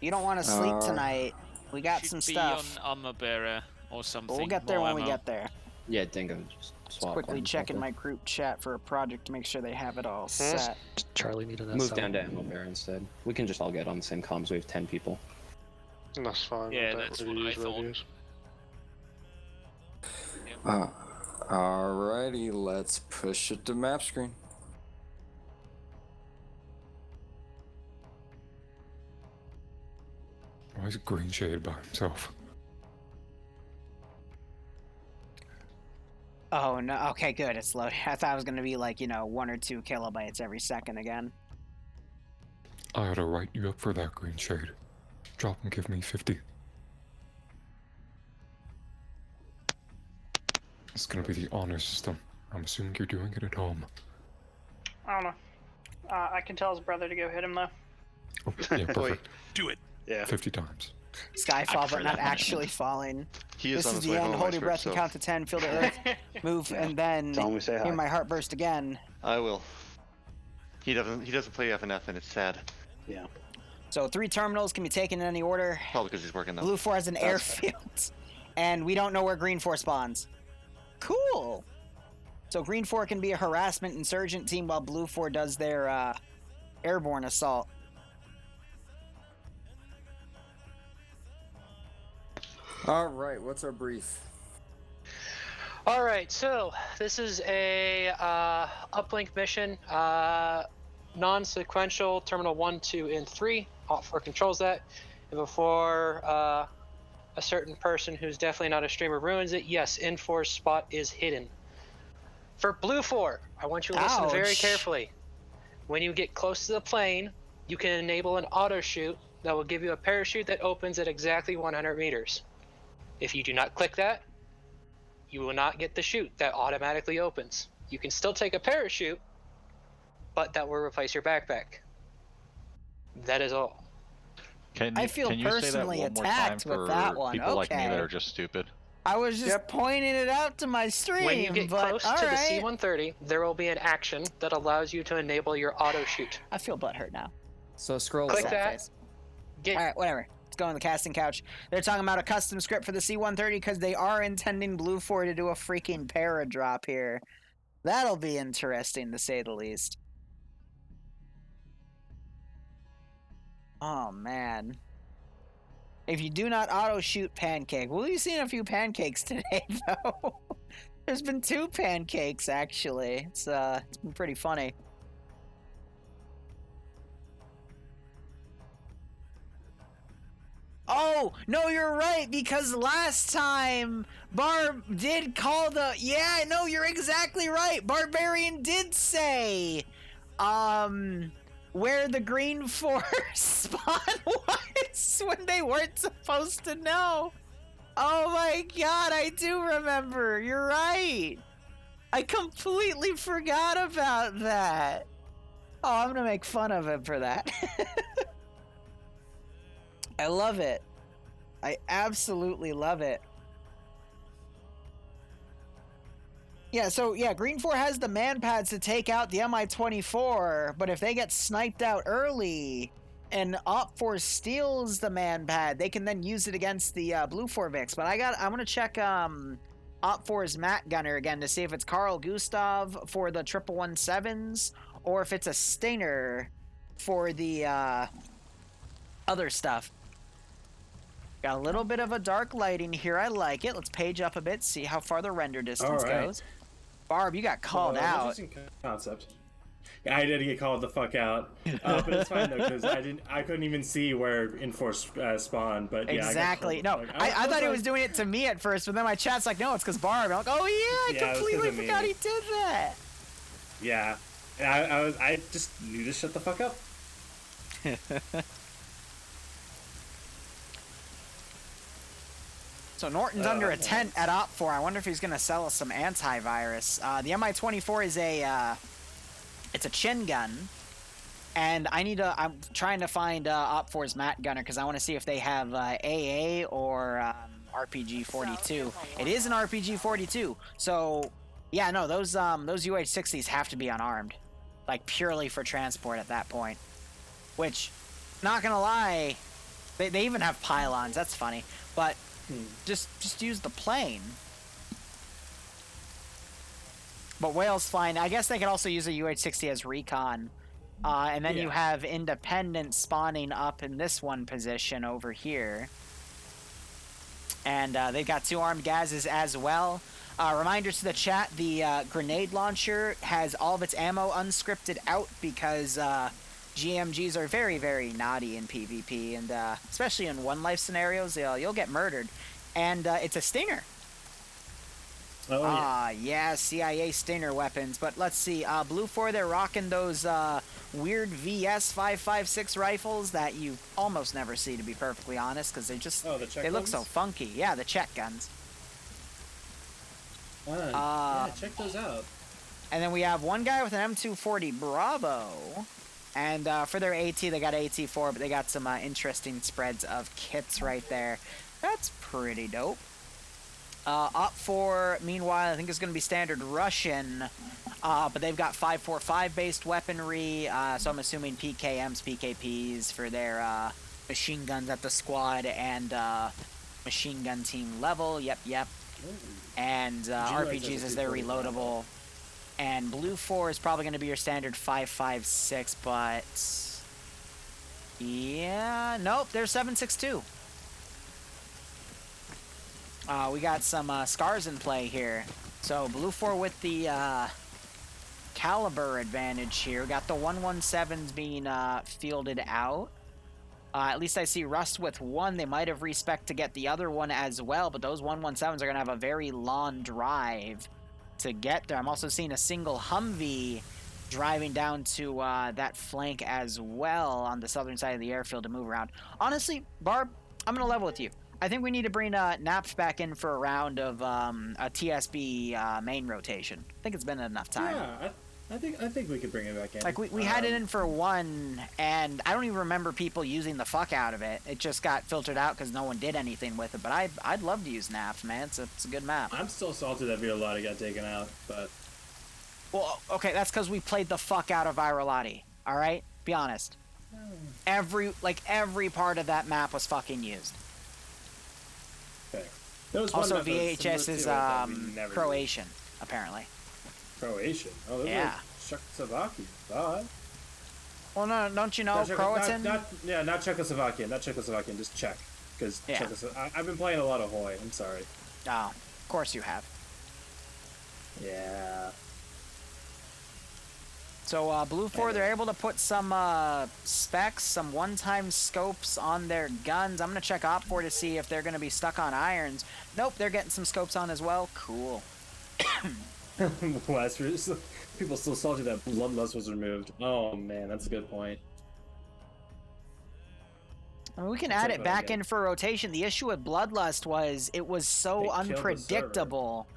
you don't want to sleep tonight. We got some
Should be
stuff.
on armor bearer
or something.
But we'll get there
more
when we
ammo.
get there.
Yeah, Dingo. Just
Just
swap.
quickly
one,
checking
swap
my group chat for a project to make sure they have it all set.
Charlie needed that.
Move down to ammo bear instead. We can just all get on the same comms. We have 10 people.
That's fine.
Yeah, that's what I thought.
Alrighty, let's push it to map screen.
Why is Green Shade by himself?
Oh no, okay, good, it's loaded. I thought it was gonna be like, 1 or 2 kilobytes every second again.
I ought to write you up for that, Green Shade. Drop and give me 50. It's gonna be the honor system. I'm assuming you're doing it at home.
I don't know. I can tell his brother to go hit him though.
Oh, yeah, perfect.
Do it.
Yeah.
50 times.
Skyfall, but not actually falling.
He is
This
on
is
his
the
way
end.
home,
Hold
I
your
swear,
breath and
so-
count to 10. Feel the earth move, and then
Tell him we say hi.
hear my heart burst again.
I will. He doesn't play FNF, and it's sad.
Yeah.
So 3 terminals can be taken in any order.
Probably because he's working though.
Blue 4 has an airfield, and we don't know where Green 4 spawns. Cool. So Green 4 can be a harassment insurgent team while Blue 4 does their airborne assault.
Alright, what's our brief?
Alright, so this is a uplink mission. Non-sequential, terminal 1, 2, and 3. Op4 controls that. And before a certain person who's definitely not a streamer ruins it, yes, N4's spot is hidden. For Blue 4, I want you to listen very
Ouch.
carefully. When you get close to the plane, you can enable an auto shoot that will give you a parachute that opens at exactly 100 meters. If you do not click that, you will not get the chute that automatically opens. You can still take a parachute, but that will replace your backpack. That is all.
I feel personally attacked with that one.
People like me that
Okay.
are just stupid.
I was just pointing it out to my stream,
When you get
but
close
all
to
right.
the C-130, there will be an action that allows you to enable your auto shoot.
I feel butthurt now.
So scroll
Click
up.
that.
All right, whatever. Let's go on the casting couch. They're talking about a custom script for the C-130 because they are intending Blue 4 to do a freaking paradrop here. That'll be interesting, to say the least. Oh, man. If you do not auto-shoot pancake. Well, we've seen a few pancakes today, though. There's been 2 pancakes, actually. It's been pretty funny. Oh, no, you're right, because last time Barb did call the... Yeah, no, you're exactly right. Barbarian did say, where the Green Force spawn was when they weren't supposed to know. Oh my god, I do remember. You're right. I completely forgot about that. Oh, I'm gonna make fun of him for that. I love it. I absolutely love it. Yeah, so yeah, Green 4 has the man pads to take out the Mi-24, but if they get sniped out early and Op4 steals the man pad, they can then use it against the Blue 4 Vix. But I'm gonna check Op4's Matt Gunner again to see if it's Carl Gustav for the 117s or if it's a Stainer for the other stuff. Got a little bit of a dark lighting here. I like it. Let's page up a bit, see how far the render distance goes. Barb, you got called out.
Interesting concept. Yeah, I did get called the fuck out, but it's fine though because I couldn't even see where Enforce spawned. But yeah,
Exactly.
I got
No,
called the fuck out.
I thought he was doing it to me at first, but then my chat's like, no, it's because Barb. I'm like, oh yeah,
Yeah,
I
it was 'cause
completely
of me.
forgot he did that.
Yeah, I just knew to shut the fuck up.
So Norton's under a tent at Op4. I wonder if he's gonna sell us some antivirus. The Mi-24 is it's a chin gun, and I'm trying to find Op4's Matt Gunner because I want to see if they have AA or RPG-42. It is an RPG-42, so yeah, no, those UH-60s have to be unarmed, like purely for transport at that point. Which, not gonna lie, they even have pylons. That's funny, but Just use the plane. But Whale's fine. I guess they could also use a UH-60 as recon. And then you have Independent spawning up in this one position over here. And they've got 2 armed gazes as well. Reminders to the chat, the grenade launcher has all of its ammo unscripted out because GMGs are very, very naughty in PvP, and especially in one-life scenarios, you'll get murdered. And it's a stinger.
Oh,
yeah, CIA stinger weapons. But let's see, Blue 4, they're rocking those weird VS 5.56 rifles that you almost never see, to be perfectly honest, because they just they look so funky. Yeah, the Czech guns.
Yeah, check those out.
And then we have one guy with an M240 Bravo. And for their AT, they got AT4, but they got some interesting spreads of kits right there. That's pretty dope. Up for, meanwhile, I think it's going to be standard Russian, but they've got 5.45 based weaponry, so I'm assuming PKMs, PKPs for their machine guns at the squad and machine gun team level. Yep. And RPGs as they're reloadable. And Blue 4 is probably going to be your standard 5.56, but yeah, nope, they're 7.62. We got some scars in play here. So Blue 4 with the caliber advantage here. We got the 117s being fielded out. At least I see Rust with 1. They might have respec to get the other one as well, but those 117s are going to have a very long drive to get there. I'm also seeing a single Humvee driving down to that flank as well on the southern side of the airfield to move around. Honestly, Barb, I'm going to level with you. I think we need to bring Naps back in for a round of a TSB main rotation. I think it's been enough time.
Yeah, I think we could bring it back in.
Like, we had it in for 1, and I don't even remember people using the fuck out of it. It just got filtered out because no one did anything with it, but I'd love to use Naps, man. It's a good map.
I'm still salty that Virolati got taken out, but...
Well, okay, that's because we played the fuck out of Virolati, alright? Be honest. Every part of that map was fucking used.
Okay.
Also, VHS is Croatian, apparently.
Croatian? Oh, those are Czechoslovakian. God.
Well, no, don't you know Croatian?
Not Czechoslovakian, just Czech. Because I've been playing a lot of Hoi, I'm sorry.
Oh, of course you have.
Yeah.
So, Blue 4, they're able to put some specs, some one-time scopes on their guns. I'm going to check Op 4 to see if they're going to be stuck on irons. Nope, they're getting some scopes on as well. Cool.
People still salty that Bloodlust was removed. Oh, man, that's a good point.
I mean, we can add it back in for rotation. The issue with Bloodlust was it was so unpredictable.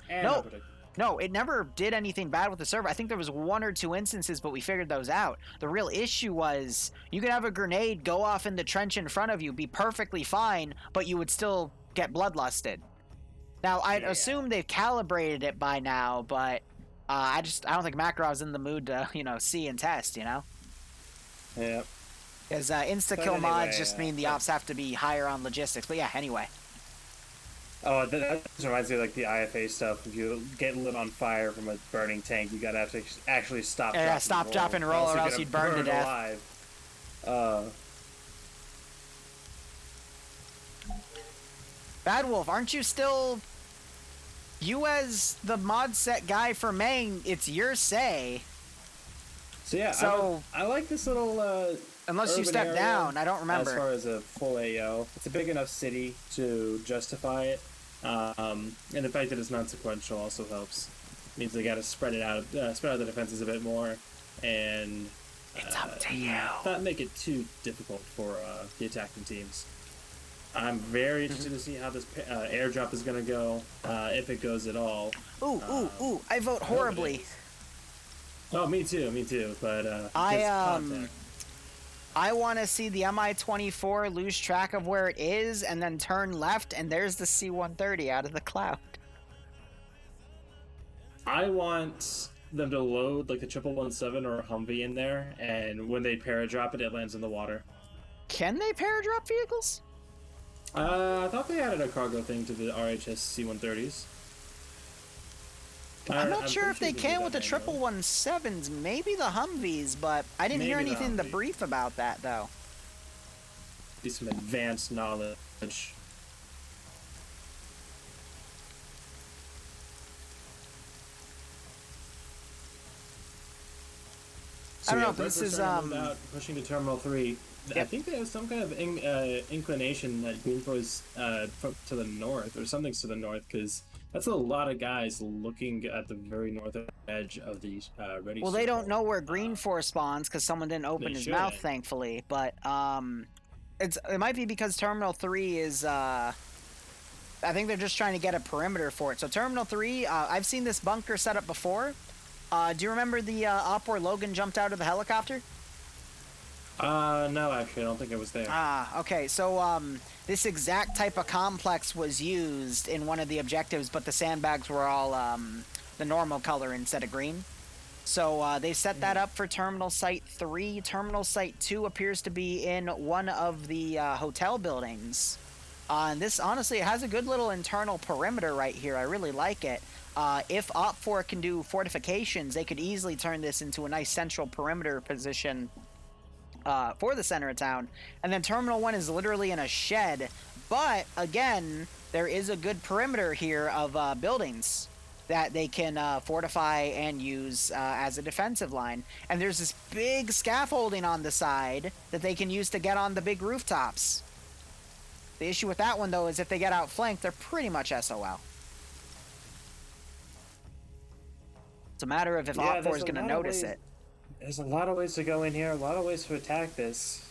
No, it never did anything bad with the server. I think there was 1 or 2 instances, but we figured those out. The real issue was you could have a grenade go off in the trench in front of you, be perfectly fine, but you would still get bloodlusted. Now, I'd assume they've calibrated it by now, but I don't think Makarov's in the mood to, see and test,
Yeah.
Because insta-kill mods just mean the ops have to be higher on logistics. But yeah, anyway.
Oh, that just reminds me of, the IFA stuff. If you get lit on fire from a burning tank, you gotta have to actually stop,
drop, and roll, or else you'd burn to death.
Alive.
Bad Wolf, aren't you still... You as the mod set guy for main, it's your say.
So yeah, I like this little...
Unless you step down, I don't remember.
As far as a full AO, it's a big enough city to justify it, and the fact that it's non-sequential also helps. It means they got to spread out the defenses a bit more, and
it's up to you.
Not make it too difficult for the attacking teams. I'm very interested to see how this airdrop is going to go, if it goes at all.
Ooh! I vote horribly.
Oh, me too. But
I want to see the Mi-24 lose track of where it is and then turn left, and there's the C-130 out of the cloud.
I want them to load the 717 or a Humvee in there, and when they paradrop it, it lands in the water.
Can they paradrop vehicles?
I thought they added a cargo thing to the RHS C-130s.
I'm not
I'm
sure
pretty
if they
did
can
that
with the
manually.
777s, maybe the Humvees, but I didn't hear
Maybe the
anything in the
Humvee.
brief about that, though.
Be some advanced knowledge.
I don't know,
yeah,
but this
Brentford's
is,
starting to move out, pushing to Terminal 3. I
Yep.
think they have some kind of inclination that Greenford is to the north, or something's to the north, because that's a lot of guys looking at the very north edge of the ready
Well, they
circle.
don't know where Green Force spawns because someone didn't open
They
his mouth,
shouldn't.
thankfully. But it might be because Terminal 3 is I think they're just trying to get a perimeter for it. So Terminal 3, I've seen this bunker set up before. Do you remember the op where Logan jumped out of the helicopter?
No, actually, I don't think it was there.
Okay. So this exact type of complex was used in one of the objectives, but the sandbags were all the normal color instead of green. So they set that up for Terminal Site 3. Terminal Site 2 appears to be in one of the hotel buildings. And this, honestly, it has a good little internal perimeter right here. I really like it. If Op4 can do fortifications, they could easily turn this into a nice central perimeter position for the center of town. And then Terminal 1 is literally in a shed. But, again, there is a good perimeter here of buildings that they can fortify and use as a defensive line. And there's this big scaffolding on the side that they can use to get on the big rooftops. The issue with that one, though, is if they get outflanked, they're pretty much SOL. It's a matter of if Op4 is going to notice it.
There's a lot of ways to go in here, a lot of ways to attack this.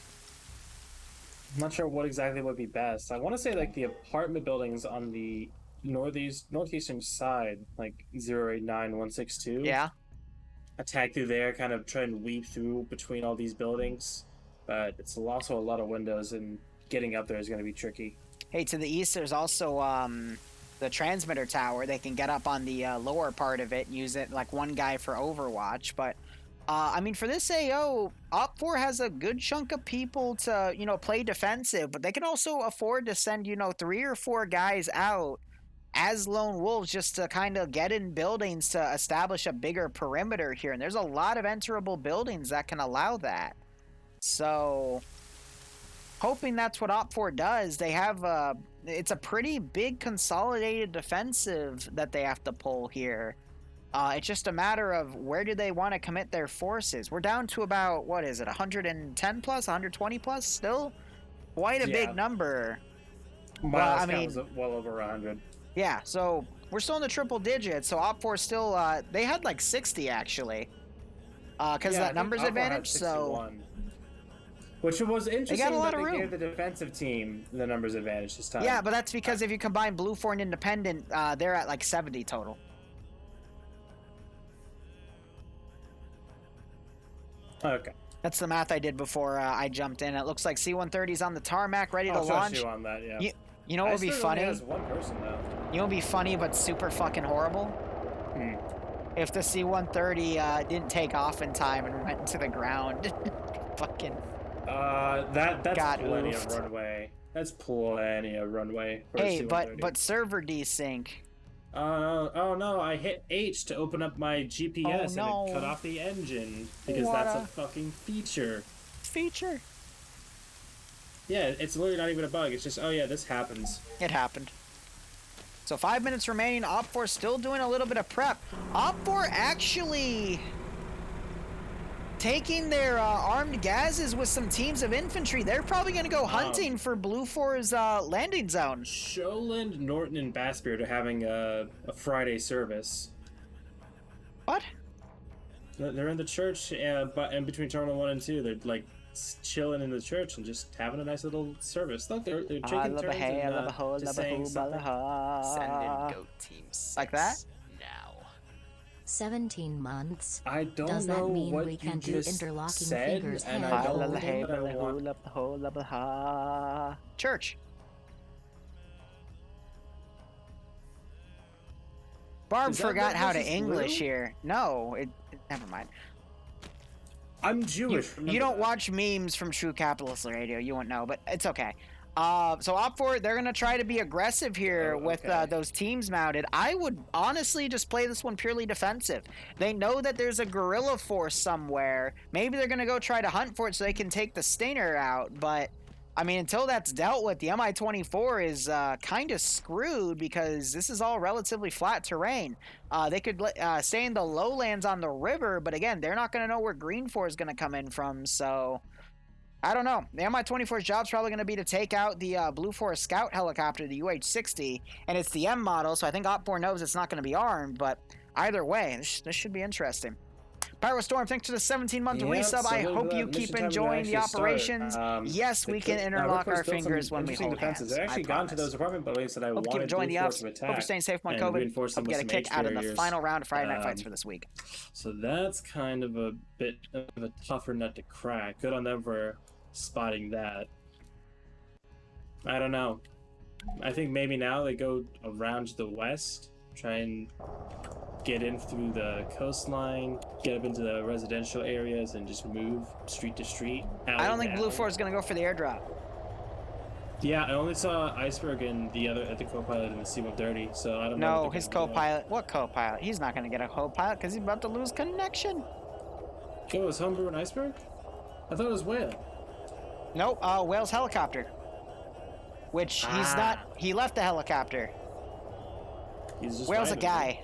I'm not sure what exactly would be best. I want to say like the apartment buildings on the northeastern side, like 089162.
Yeah.
Attack through there, kind of try and weave through between all these buildings. But it's also a lot of windows, and getting up there is going to be tricky.
Hey, to the east, there's also the transmitter tower. They can get up on the lower part of it and use it like one guy for Overwatch. But, I mean, for this AO, Op4 has a good chunk of people to, play defensive. But they can also afford to send, 3 or 4 guys out as lone wolves just to kind of get in buildings to establish a bigger perimeter here. And there's a lot of enterable buildings that can allow that. So, hoping that's what Op4 does. They have it's a pretty big consolidated defensive that they have to pull here. It's just a matter of where do they want to commit their forces. We're down to about, 110 plus, 120 plus still? Quite a big number.
Miles was well over 100.
Yeah, so we're still in the triple digits, so Op4 still, they had like 60 actually. Because of that numbers advantage, so...
Which was interesting
got a lot
that
of
they
room.
gave the defensive team the numbers advantage this time.
Yeah, but that's because if you combine Blue 4 and Independent, they're at like 70 total.
Okay.
That's the math I did before I jumped in. It looks like C-130's on the tarmac, ready to
I'll trust
launch.
you on that, yeah.
You know what would be funny?
Has one person, though.
You know what would be funny but super fucking horrible? If the C-130 didn't take off in time and went into the ground. Fucking...
That's
got
plenty
oofed.
of runway. That's plenty of runway for a
Hey,
C-130.
but server desync.
Oh no, I hit H to open up my GPS
no.
and it cut off the engine because
What
that's
a-
a fucking feature.
Feature?
Yeah, it's literally not even a bug. It's just, oh yeah, this happens.
It happened. So 5 minutes remaining. Op4 still doing a little bit of prep. Op4 actually taking their armed gazes with some teams of infantry. They're probably going to go hunting for Blue 4's landing zone.
Sholand, Norton, and Bassbeard are having a Friday service.
What?
They're in the church, but in between Terminal 1 and 2, they're like chilling in the church and just having a nice little service. Look, they're taking turns and just saying something.
Send in
goat team 6
like that?
now. 17 months.
I don't
Does
know
that mean
what
we
you
can do
just
interlocking
said,
fingers
and
hand
I don't
holding?
think that I want...
Church. Barb
Is that
forgot how to
versus
English
Blue?
here. No, never mind.
I'm Jewish.
You don't watch memes from True Capitalist Radio. You won't know, but it's okay. So Op4, they're gonna try to be aggressive here with those teams mounted. I would honestly just play this one purely defensive. They know that there's a guerrilla force somewhere. Maybe they're gonna go try to hunt for it so they can take the Stinger out. But I mean, until that's dealt with, the Mi-24 is kind of screwed because this is all relatively flat terrain. They could stay in the lowlands on the river, but again, they're not gonna know where Green 4 is gonna come in from. So I don't know. The Mi-24's job's probably going to be to take out the Blue Forest Scout helicopter, the UH-60, and it's the M model, so I think Op4 knows it's not going to be armed, but either way, this should be interesting. Pyrostorm, thanks for the 17-month resub. I hope you keep enjoying the operations. Yes, we can interlock our fingers when we hold hands.
They've actually gone to those apartment buildings that I
hope you keep
wanted
enjoying the
Blue Force
ups.
to attack.
Hope you're staying safe from COVID. Hope you get a kick out of the final round of Friday Night Fights for this week.
So that's kind of a bit of a tougher nut to crack. Good on them for spotting that. I don't know. I think maybe now they go around to the west, try and get in through the coastline, get up into the residential areas, and just move street to street.
I don't think Blue 4 is going to go for the airdrop.
Yeah, I only saw Iceberg and the co-pilot in the C-130, so I don't know.
No, his co-pilot. What co-pilot? He's not going to get a co-pilot because he's about to lose connection.
Oh, it was Homebrew and Iceberg? I thought it was Whale.
Nope, Whale's helicopter. Which he's not. He left the helicopter. Whale's a guy.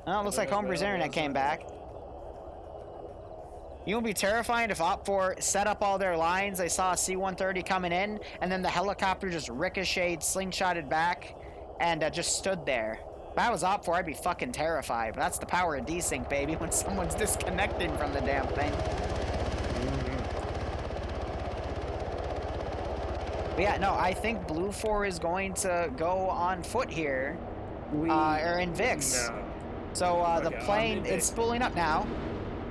Oh, it looks like Homebrew's internet came back. You would be terrifying if Op4 set up all their lines. They saw a C-130 coming in, and then the helicopter just ricocheted, slingshotted back, and just stood there. If I was Op4, I'd be fucking terrified. But that's the power of desync, baby, when someone's disconnecting from the damn thing. But yeah, no, I think Blue 4 is going to go on foot here, or in VIX.
No.
So the plane, it's spooling up now.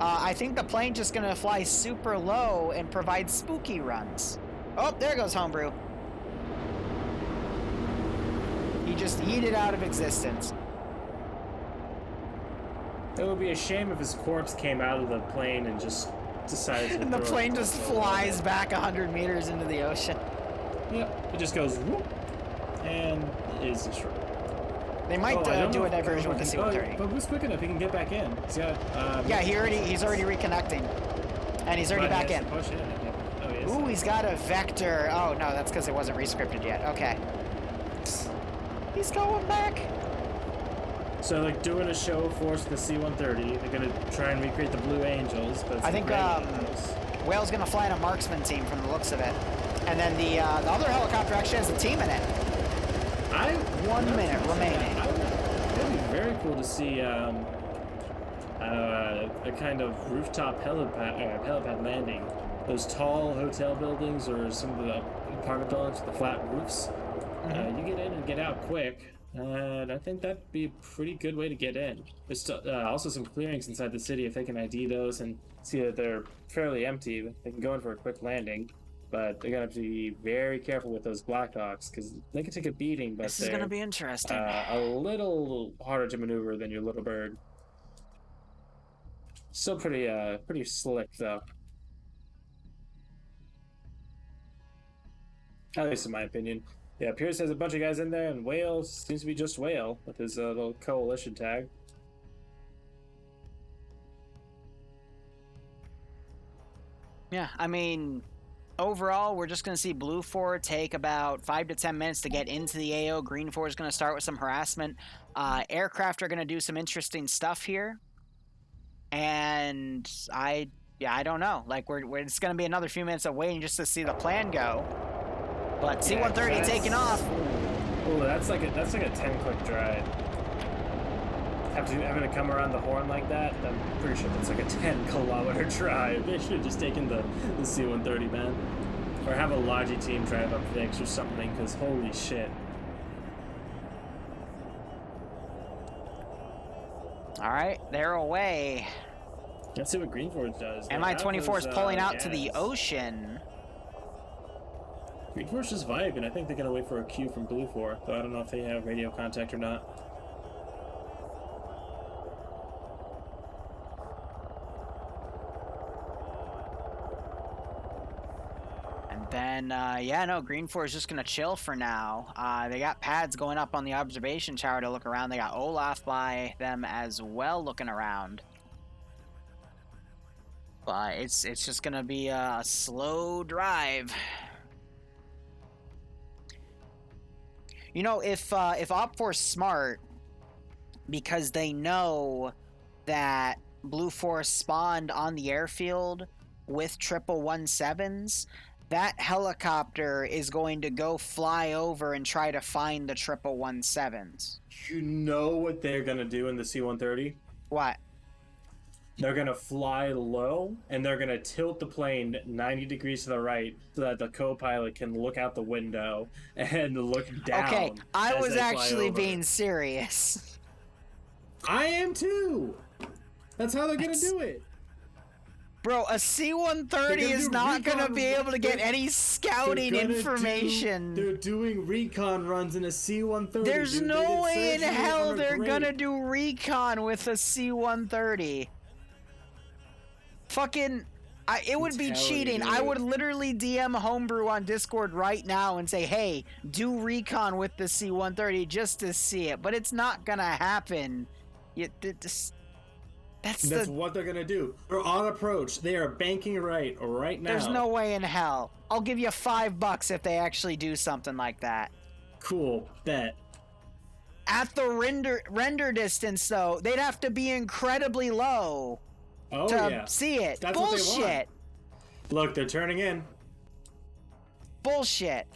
I think the plane's just going to fly super low and provide spooky runs. Oh, there goes Homebrew. He just yeeted out of existence.
It would be a shame if his corpse came out of the plane and just decided to
And the plane just flies back 100 meters into the ocean.
Yep, it just goes whoop, and is destroyed.
They might do a diversion with the C-130.
But who's quick enough? He can get back in. He's got.
Yeah, he's already reconnecting, and he's already back in. Ooh, he's got a vector. Oh no, that's because it wasn't rescripted yet. Okay. He's going back.
So like doing a show force the C-130. They're gonna try and recreate the Blue Angels, but
I think Whale's gonna fly in a marksman team from the looks of it, and then the other helicopter actually has a team in it. 1 minute remaining.
It'd be very cool to see a kind of rooftop helipad landing. Those tall hotel buildings or some of the apartment buildings with the flat roofs. You get in and get out quick. And I think that'd be a pretty good way to get in. There's also some clearings inside the city. If they can ID those and see that they're fairly empty, they can go in for a quick landing. But they gotta be very careful with those Blackhawks because they can take a beating. But
this is gonna be interesting.
A little harder to maneuver than your Little Bird. Still pretty slick though. At least in my opinion. Yeah, Pierce has a bunch of guys in there, and Whale seems to be just Whale with his little coalition tag.
Yeah, I mean, overall, we're just going to see Blue 4 take about 5 to 10 minutes to get into the AO. Green 4 is going to start with some harassment. Aircraft are going to do some interesting stuff here. And I don't know. Like, it's going to be another few minutes of waiting just to see the plan go. But C-130 taking off.
Oh, that's like a 10-click drive. Having to come around the horn like that, I'm pretty sure that's like a 10-kilometer drive. They should have just taken the C-130, man. Or have a Logi team drive up VIX or something, because holy shit.
Alright, they're away.
Let's see what Green Force does.
Mi-24 is pulling out to the ocean.
Green Force is vibing. I think they're going to wait for a cue from Blue 4, though I don't know if they have radio contact or not.
Then, yeah, no, Green 4 is just going to chill for now. They got pads going up on the observation tower to look around. They got Olaf by them as well looking around. But it's just going to be a slow drive. You know, if Op4's smart, because they know that Blue Force spawned on the airfield with 117s, that helicopter is going to go fly over and try to find the 117s.
You know what they're gonna do in the C-130?
What?
They're gonna fly low, and they're gonna tilt the plane 90 degrees to the right so that the co-pilot can look out the window and look down.
Okay, I
as
was
they fly
actually
over.
being serious.
I am too! That's how they're gonna do it.
Bro, a C-130 is not going to be able to get any scouting information.
They're doing recon runs in a C-130.
There's
dude.
no
They did
way in
surgery
hell
on a
they're
grate.
going to do recon with a C-130. Fucking... it would be
telling
cheating.
you,
I
dude.
would literally DM Homebrew on Discord right now and say, hey, do recon with the C-130 just to see it. But it's not going to happen.
That's what they're gonna do. They're on approach. They are banking right now.
There's no way in hell. I'll give you $5 if they actually do something like that.
Cool. Bet.
At the render distance, though, they'd have to be incredibly low to see it.
That's what they want.
Bullshit.
Look, they're turning in.
Bullshit.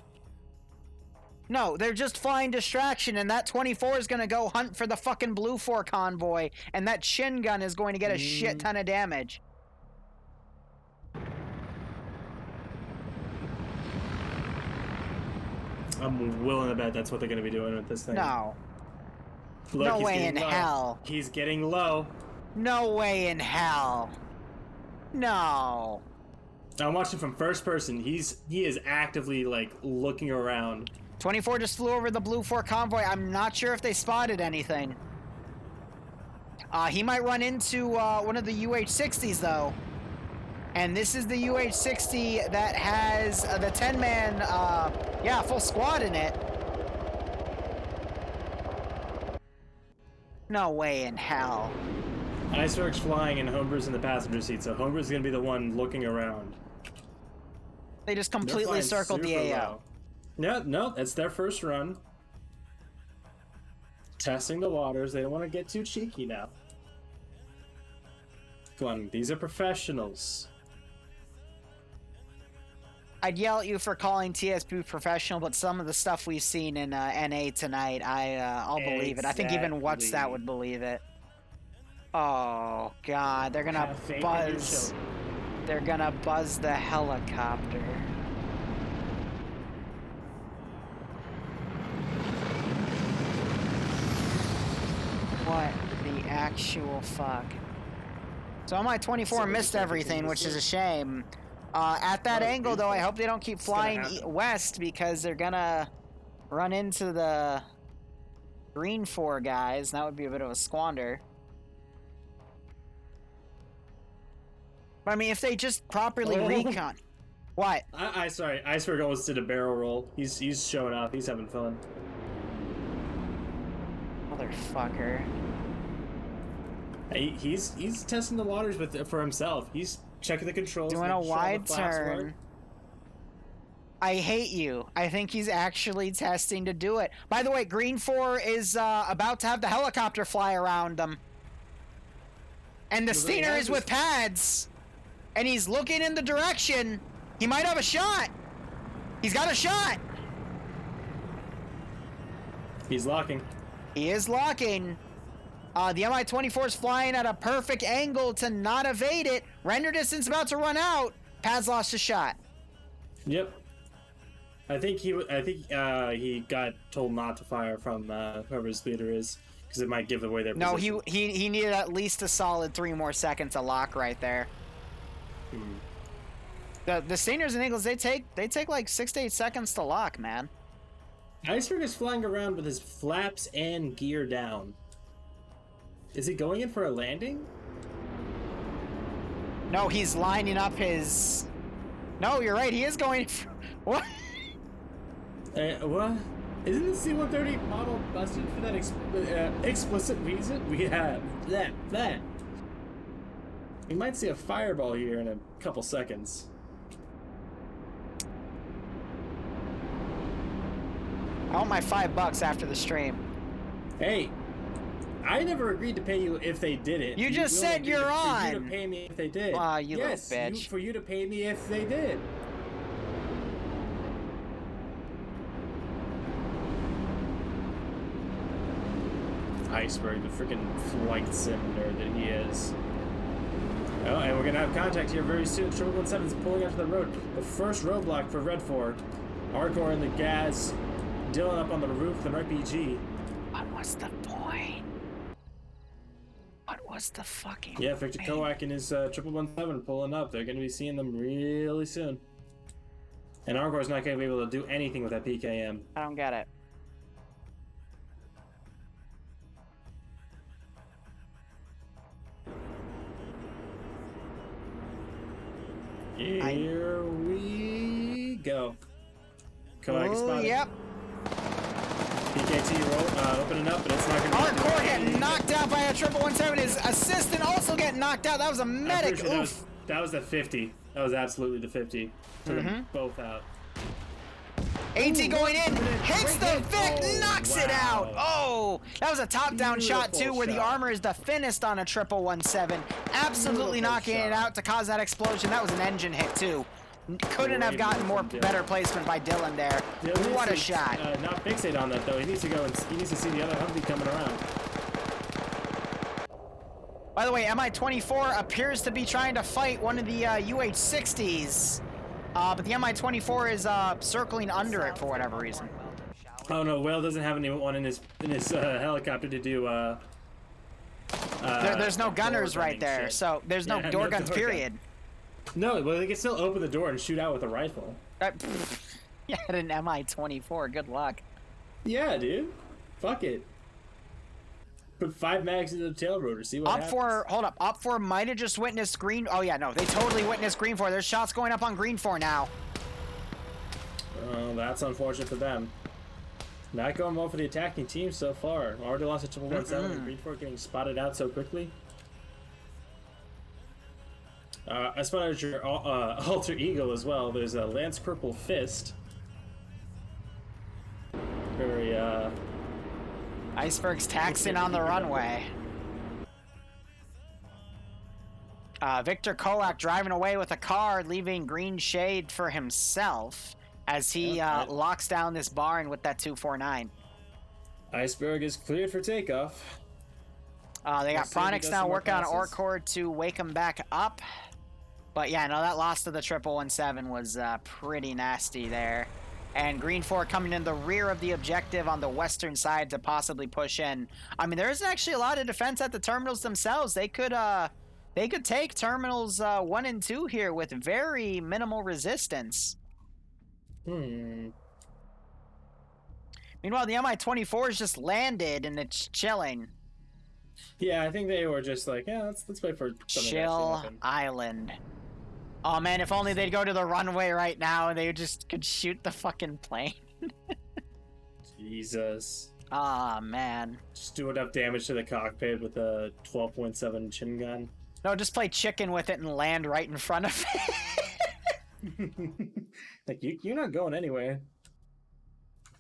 No, they're just flying distraction, and that 24 is going to go hunt for the fucking Blue 4 convoy, and that shin gun is going to get a shit ton of damage.
I'm willing to bet that's what they're gonna be doing with this thing.
No.
Look,
No
he's
way
getting
in
low.
hell.
He's getting low.
No way in hell. No.
I'm watching from first person. He is actively like looking around.
24 just flew over the Blue 4 convoy. I'm not sure if they spotted anything. He might run into one of the UH-60s, though. And this is the UH-60 that has the 10-man, full squad in it. No way in hell.
Iceberg's flying and Homebrew's in the passenger seat, so Homebrew's gonna be the one looking around.
They just
They're
completely
flying
circled the
super
AO.
low. No, that's their first run. Testing the waters. They don't want to get too cheeky now. Come on, these are professionals.
I'd yell at you for calling TSP professional, but some of the stuff we've seen in NA tonight, I'll believe it. I think even What's That would believe it. Oh God, they're gonna
Have faith in
buzz.
your
They're gonna buzz the helicopter. What the actual fuck? So my 24 missed everything, which is a shame. At that angle, though, I hope they don't keep flying west because they're gonna run into the Green 4 guys. That would be a bit of a squander. But I mean, if they just properly recon. What?
Sorry, Iceberg almost did a barrel roll. He's showing off. He's having fun.
Motherfucker.
He's testing the waters for himself. He's checking the controls.
Doing a
making sure all
wide
the flaps
turn.
work.
I hate you. I think he's actually testing to do it. By the way, Green 4 is about to have the helicopter fly around them. And the Stinger is with pads. And he's looking in the direction. He might have a shot. He's got a shot.
He's locking.
He is locking. The Mi-24 is flying at a perfect angle to not evade it. Render distance about to run out. Pads lost a shot.
Yep. I think he got told not to fire from whoever his leader is because it might give away their position.
No, he needed at least a solid 3 more seconds to lock right there. The Stingers and Eagles, they take like 6 to 8 seconds to lock, man.
Iceberg is flying around with his flaps and gear down. Is he going in for a landing?
No, he's lining up his No, you're right. He is going. What?
What? Isn't the C-130 model busted for that explicit reason? We have that. We might see a fireball here in a couple seconds.
I want my $5 after the stream.
Hey, I never agreed to pay you if they did it.
You just said you're on.
For you to pay me if they did.
Aw, you
yes,
little bitch.
for you to pay me if they did. Iceberg, the freaking flight sim nerd that he is. Oh, and we're gonna have contact here very soon. 717 is pulling onto the road. The first roadblock for Red Fort. Arcor in the gas. Dylan up on the roof with an RPG.
What was the point? What was the fucking
Yeah, Victor Kowak and his 717 pulling up. They're gonna be seeing them really soon. And Arcor's not gonna be able to do anything with that PKM.
I don't get it.
Here we go. Kowak spotted.
Yep.
PKT roll, opening up, but it's not going to be...
Hardcore getting knocked out by a 717. His assistant also getting knocked out. That was a medic.
Sure
Oof.
that was the 50. That was absolutely the 50. Took them both out.
AT going in, hits the Vic, knocks it out. Oh, that was a top-down shot too, where the armor is the thinnest on a 717. Absolutely knocking it out to cause that explosion. That was an engine hit too. Couldn't have gotten better placement by Dylan there. What a shot.
Not fixate on that though. He needs to go and he needs to see the other Humvee coming around.
By the way, Mi-24 appears to be trying to fight one of the UH-60s. But the Mi-24 is circling under it for whatever reason.
Oh no, Whale doesn't have anyone in his helicopter to do.
There's no gunners right there,
shit.
so there's no door guns. Period.
No, well they can still open the door and shoot out with a rifle.
Yeah, an Mi-24. Good luck.
Yeah, dude. Fuck it. Put 5 mags into the tail rotor. See what happens.
Hold up. Op 4 might have just witnessed green. Oh yeah, no, they totally witnessed green 4. There's shots going up on green 4 now.
Oh, that's unfortunate for them. Not going well for the attacking team so far. Already lost a 717. Green 4 getting spotted out so quickly. I spotted your alter ego as well. There's a Lance Purple Fist. Very
Iceberg's taxing on the runway. Victor Kolak driving away with a car, leaving green shade for himself as he locks down this barn with that 249.
Iceberg is cleared for takeoff.
They got Pronix now working on Orcord to wake him back up. But yeah, no, that loss to the 717 was pretty nasty there. And Green 4 coming in the rear of the objective on the western side to possibly push in. I mean, there isn't actually a lot of defense at the terminals themselves. They could take terminals 1 and 2 here with very minimal resistance. Meanwhile, the Mi-24 is just landed and it's chilling.
Yeah, I think they were just like, yeah, let's wait for something
Chill Island. Oh man, if only they'd go to the runway right now and they just could shoot the fucking plane.
Jesus.
Ah, man.
Just do enough damage to the cockpit with a 12.7 chin gun.
No, just play chicken with it and land right in front of it.
Like, you're not going anywhere.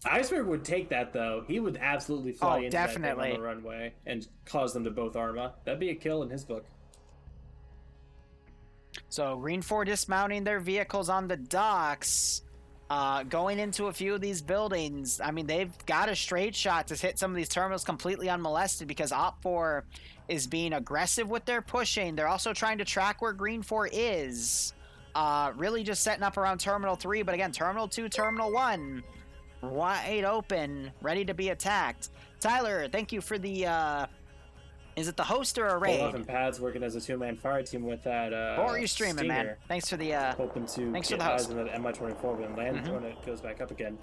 Iceberg would take that, though. He would absolutely fly into that thing on the runway and cause them to both arma. That'd be a kill in his book.
So Green 4 dismounting their vehicles on the docks, going into a few of these buildings. I mean, they've got a straight shot to hit some of these terminals completely unmolested because Op 4 is being aggressive with their pushing. They're also trying to track where Green 4 is. Really just setting up around Terminal 3, but again, Terminal 2, Terminal 1, wide open, ready to be attacked. Tyler, thank you for the... Is it the host or a raid?
Olaf and Pad's working as a 2-man fire team with that.
Or are you streaming,
Stinger.
man? Thanks for the.
Hoping to
thanks
get
for the
eyes
host.
on that Mi-24 when land when it goes back up again.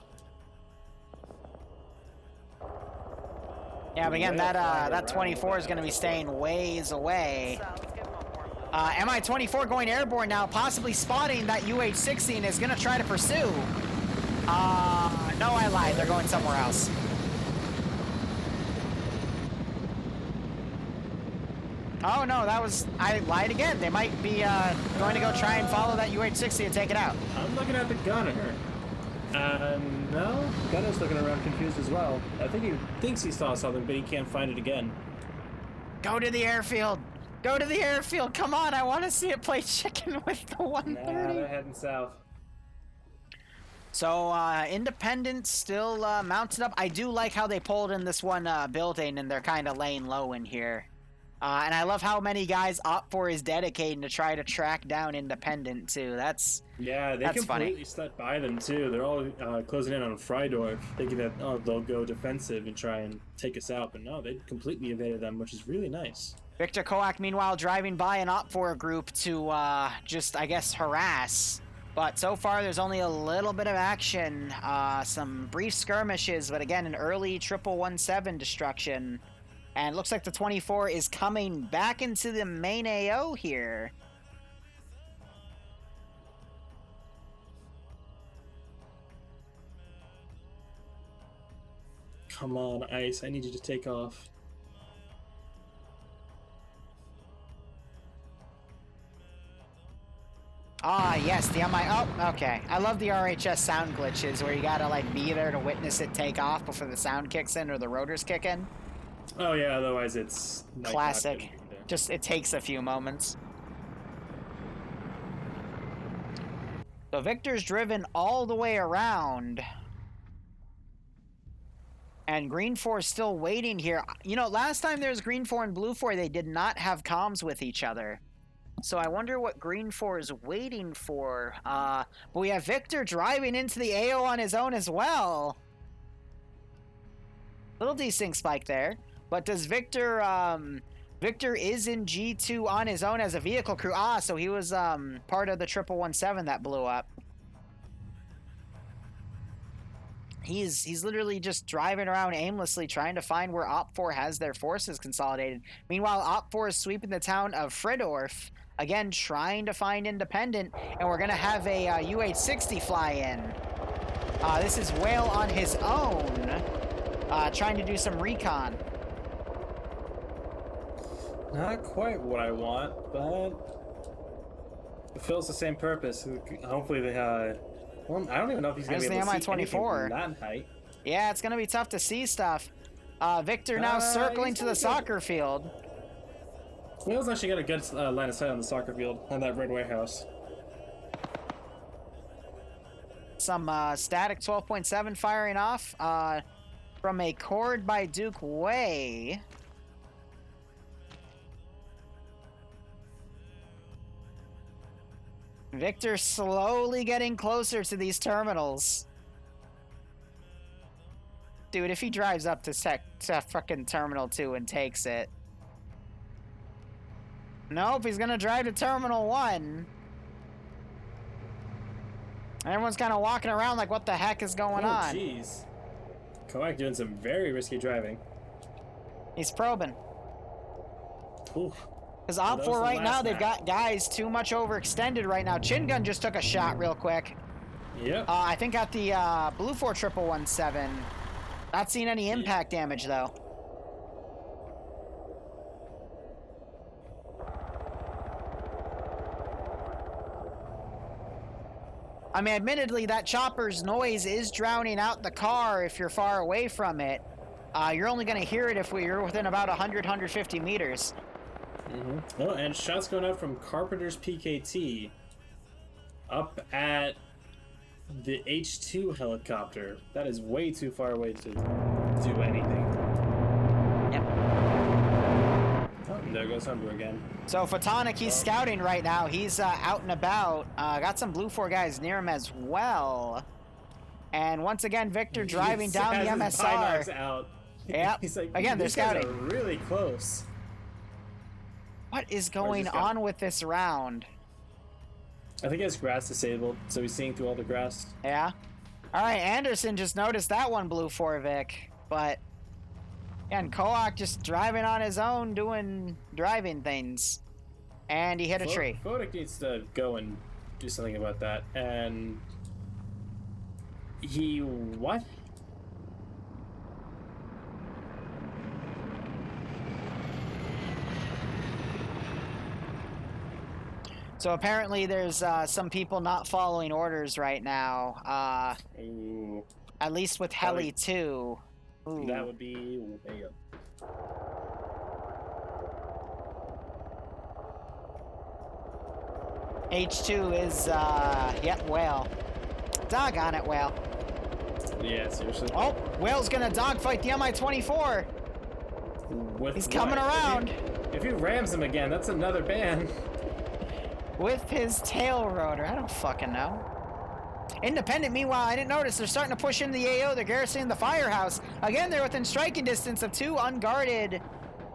Yeah, but again, that 24 is going to be staying ways away. Mi-24 going airborne now, possibly spotting that UH-60 and is going to try to pursue. No, I lied. They're going somewhere else. Oh, no, I lied again. They might be going to go try and follow that UH-60 and take it out.
I'm looking at the gunner. No, Gunner's looking around confused as well. I think he thinks he saw something, but he can't find it again.
Go to the airfield. Go to the airfield. Come on, I want to see it play chicken with the 130.
Nah, they're heading south.
So, Independence still mounted up. I do like how they pulled in this one building, and they're kind of laying low in here. And I love how many guys OPFOR is dedicating to try to track down Independent, too. That's completely
funny. Stuck by them, too. They're all closing in on Freidorf, thinking that, they'll go defensive and try and take us out. But no, they completely evaded them, which is really nice.
Victor Koak, meanwhile, driving by an OPFOR group to just, I guess, harass. But so far, there's only a little bit of action. Some brief skirmishes, but again, an early 117 destruction. And it looks like the 24 is coming back into the main AO here.
Come on, Ice. I need you to take off.
Ah, yes, the MI. Oh, okay. I love the RHS sound glitches where you gotta, like, be there to witness it take off before the sound kicks in or the rotors kick in.
Oh yeah, otherwise it's
classic. Just it takes a few moments. So Victor's driven all the way around. And Green 4 is still waiting here. You know, last time there was Green 4 and Blue 4, they did not have comms with each other. So I wonder what Green 4 is waiting for. But we have Victor driving into the AO on his own as well. Little desync spike there. But does Victor, Victor is in G2 on his own as a vehicle crew. Ah, so he was part of the 117 that blew up. He's literally just driving around aimlessly trying to find where OPFOR has their forces consolidated. Meanwhile, OPFOR is sweeping the town of Freidorf, again trying to find Independent, and we're going to have a UH-60 fly in. This is Whale on his own, trying to do some recon.
Not quite what I want, but it fulfills the same purpose. Hopefully they well, I don't even know if he's going to be able to see anything from that height.
Yeah, it's going to be tough to see stuff. Victor now circling to the soccer field.
Wheel's actually got a good line of sight on the soccer field, on that red warehouse.
Some static 12.7 firing off from a cord by Duke Way. Victor slowly getting closer to these terminals. Dude, if he drives up to fucking Terminal 2 and takes it. Nope, he's gonna drive to Terminal 1. Everyone's kind of walking around like, what the heck is going on?
Jeez. Koak doing some very risky driving.
He's probing.
Oof.
Because OPFOR right now, they've got guys too much overextended right now. Chin Gun just took a shot real quick.
Yep.
I think at the Blue 4 117. Not seeing any impact damage, though. I mean, admittedly, that chopper's noise is drowning out the car if you're far away from it. You're only going to hear it if you're within about 100, 150 meters.
Mm-hmm. Oh, and shots going out from Carpenter's PKT up at the H2 helicopter. That is way too far away to do anything.
Yep.
Oh, and there goes Humber again.
So Photonic, he's scouting right now. He's out and about. Got some Blue 4 guys near him as well. And once again, Victor driving down the MSR.
Out.
Yep.
He's like,
again, they're scouting.
Guys are really close.
What is going on with this round?
I think he has grass disabled, so he's seeing through all the grass.
Yeah. All right, Anderson just noticed that one, Blue 4 Vic, but and Koak just driving on his own, doing driving things. And he hit a tree.
VODS needs to go and do something about that. And he what?
So apparently there's some people not following orders right now.
Ooh.
At least with Heli 2. Ooh.
That would be way up.
H2 is, yep, Whale. Doggone it, Whale.
Yeah, seriously.
Oh, Whale's gonna dogfight the Mi-24. He's coming around.
If he rams him again, that's another ban.
With his tail rotor. I don't fucking know. Independent, meanwhile, I didn't notice. They're starting to push into the AO. They're garrisoning the firehouse. Again, they're within striking distance of 2 unguarded.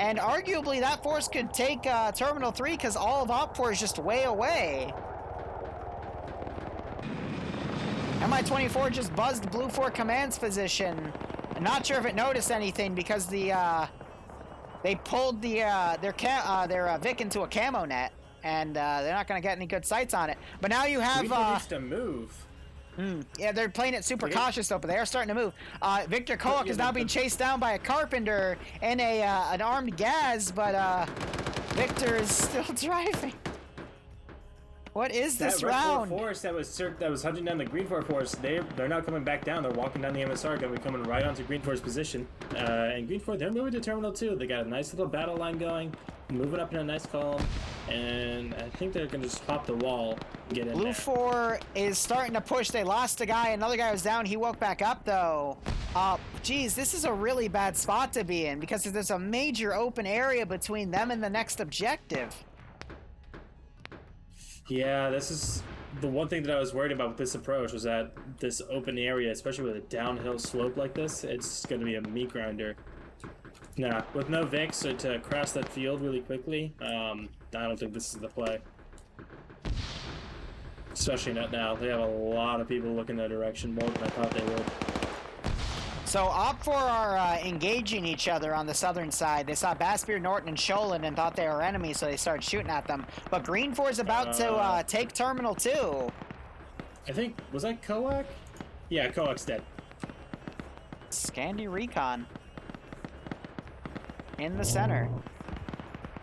And arguably, that force could take Terminal 3 because all of Op4 is just way away. Mi-24 just buzzed Blue 4 Command's position. I'm not sure if it noticed anything because they pulled their Vic into a camo net. And they're not going to get any good sights on it. But now you have...
needs to move.
Yeah, they're playing it super cautious, though, but they are starting to move. Victor Koak is now being chased down by a Carpenter and an armed Gaz, but Victor is still driving. What is this round?
That Red 4 force that was hunting down the Green 4 force, they're now coming back down. They're walking down the MSR, going to be coming right onto Green 4's position. And Green 4, they're moving to Terminal 2. They got a nice little battle line going, moving up in a nice column. And I think they're going to just hop the wall and get in
Blue
there.
4 is starting to push. They lost a guy. Another guy was down. He woke back up, though. Geez, this is a really bad spot to be in because there's a major open area between them and the next objective.
Yeah, this is the one thing that I was worried about with this approach was that this open area, especially with a downhill slope like this, it's going to be a meat grinder. Nah, with no Vix to cross that field really quickly, I don't think this is the play. Especially not now. They have a lot of people looking that direction, more than I thought they would.
So Op4 are engaging each other on the southern side. They saw Bassbeard, Norton, and Sholin and thought they were enemies, so they started shooting at them. But Green 4 is about to take Terminal 2.
I think, was that Koak? Yeah, Koak's dead.
Scandi Recon. In the center.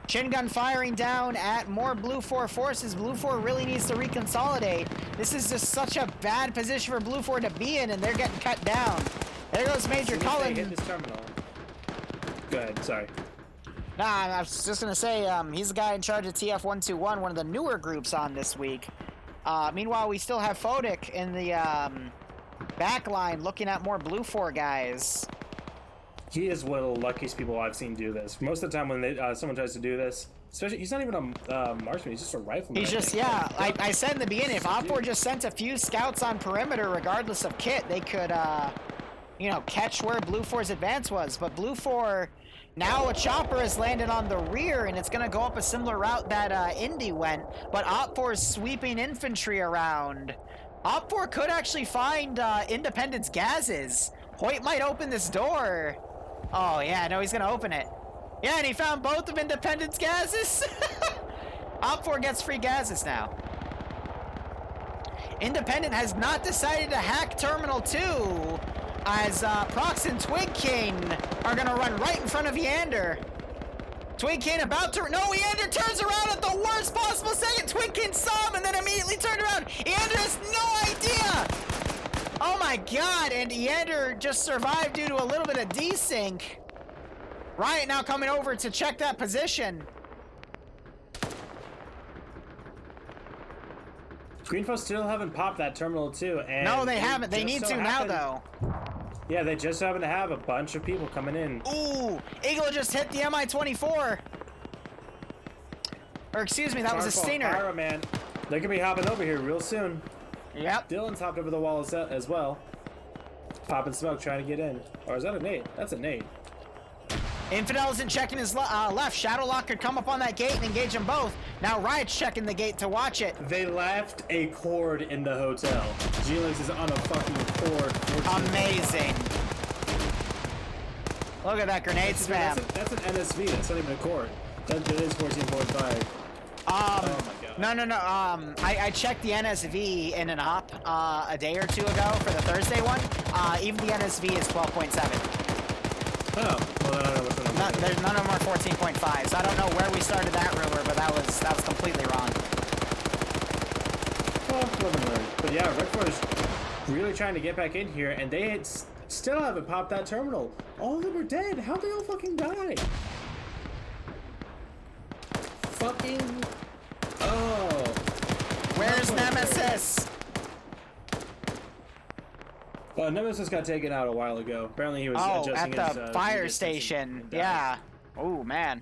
Chin gun firing down at more Blue 4 forces. Blue 4 really needs to reconsolidate. This is just such a bad position for Blue 4 to be in, and they're getting cut down. There goes Major Cullen.
Hit this terminal. Go ahead, sorry.
Nah, I was just gonna say, he's the guy in charge of TF-121, one of the newer groups on this week. Meanwhile, we still have Fodic in the back line looking at more Blue 4 guys.
He is one of the luckiest people I've seen do this. Most of the time when someone tries to do this, especially, he's not even a marksman, he's just a rifleman.
He's just, yeah, I said in the beginning, if Op4 just sent a few scouts on perimeter, regardless of kit, they could, you know, catch where Blue 4's advance was. But Blue 4, now a chopper has landed on the rear, and it's going to go up a similar route that Indy went. But Op4 is sweeping infantry around. Op4 could actually find Independence Gazes. Hoyt might open this door. Oh, yeah, no, he's going to open it. Yeah, and he found both of Independence Gazes. Op4 gets free Gazes now. Independent has not decided to hack Terminal 2, as Prox and Twig King are going to run right in front of Yander. Twig King about to... No, Yander turns around at the worst possible second. Twig King saw him and then immediately turned around. Yander has no idea. Oh my god, and Yander just survived due to a little bit of desync. Riot now coming over to check that position.
Greenfo still haven't popped that Terminal 2, and...
No, they haven't. They need to now, though.
Yeah, they just happen to have a bunch of people coming in.
Ooh, Eagle just hit the Mi-24. Or excuse me, that was a Stinger.
Pyro, man. They could be hopping over here real soon.
Yep.
Dylan's hopped over the wall as well. Popping smoke, trying to get in. Or is that a nade? That's a nade.
Infidel isn't checking his left. Shadowlock could come up on that gate and engage them both. Now Riot's checking the gate to watch it.
They left a cord in the hotel. Gelix is on a fucking cord.
Amazing. Look at that grenade spam.
That's an NSV. That's not even a cord. That is 14.5.
No. I checked the NSV in an op a day or two ago for the Thursday one. Even the NSV is 12.7.
Oh, well, I don't know what's going on.
There's none of them are 14.5. So I don't know where we started that rumor, but that was completely wrong.
Well, wasn't learned. But yeah, Red 4 is really trying to get back in here, and they still haven't popped that terminal. All of them are dead. How'd they all fucking die? Fucking. Oh.
Where's Nemesis?
Nemesis got taken out a while ago. Apparently he was adjusting
at
his,
the fire station. Yeah. Oh, man.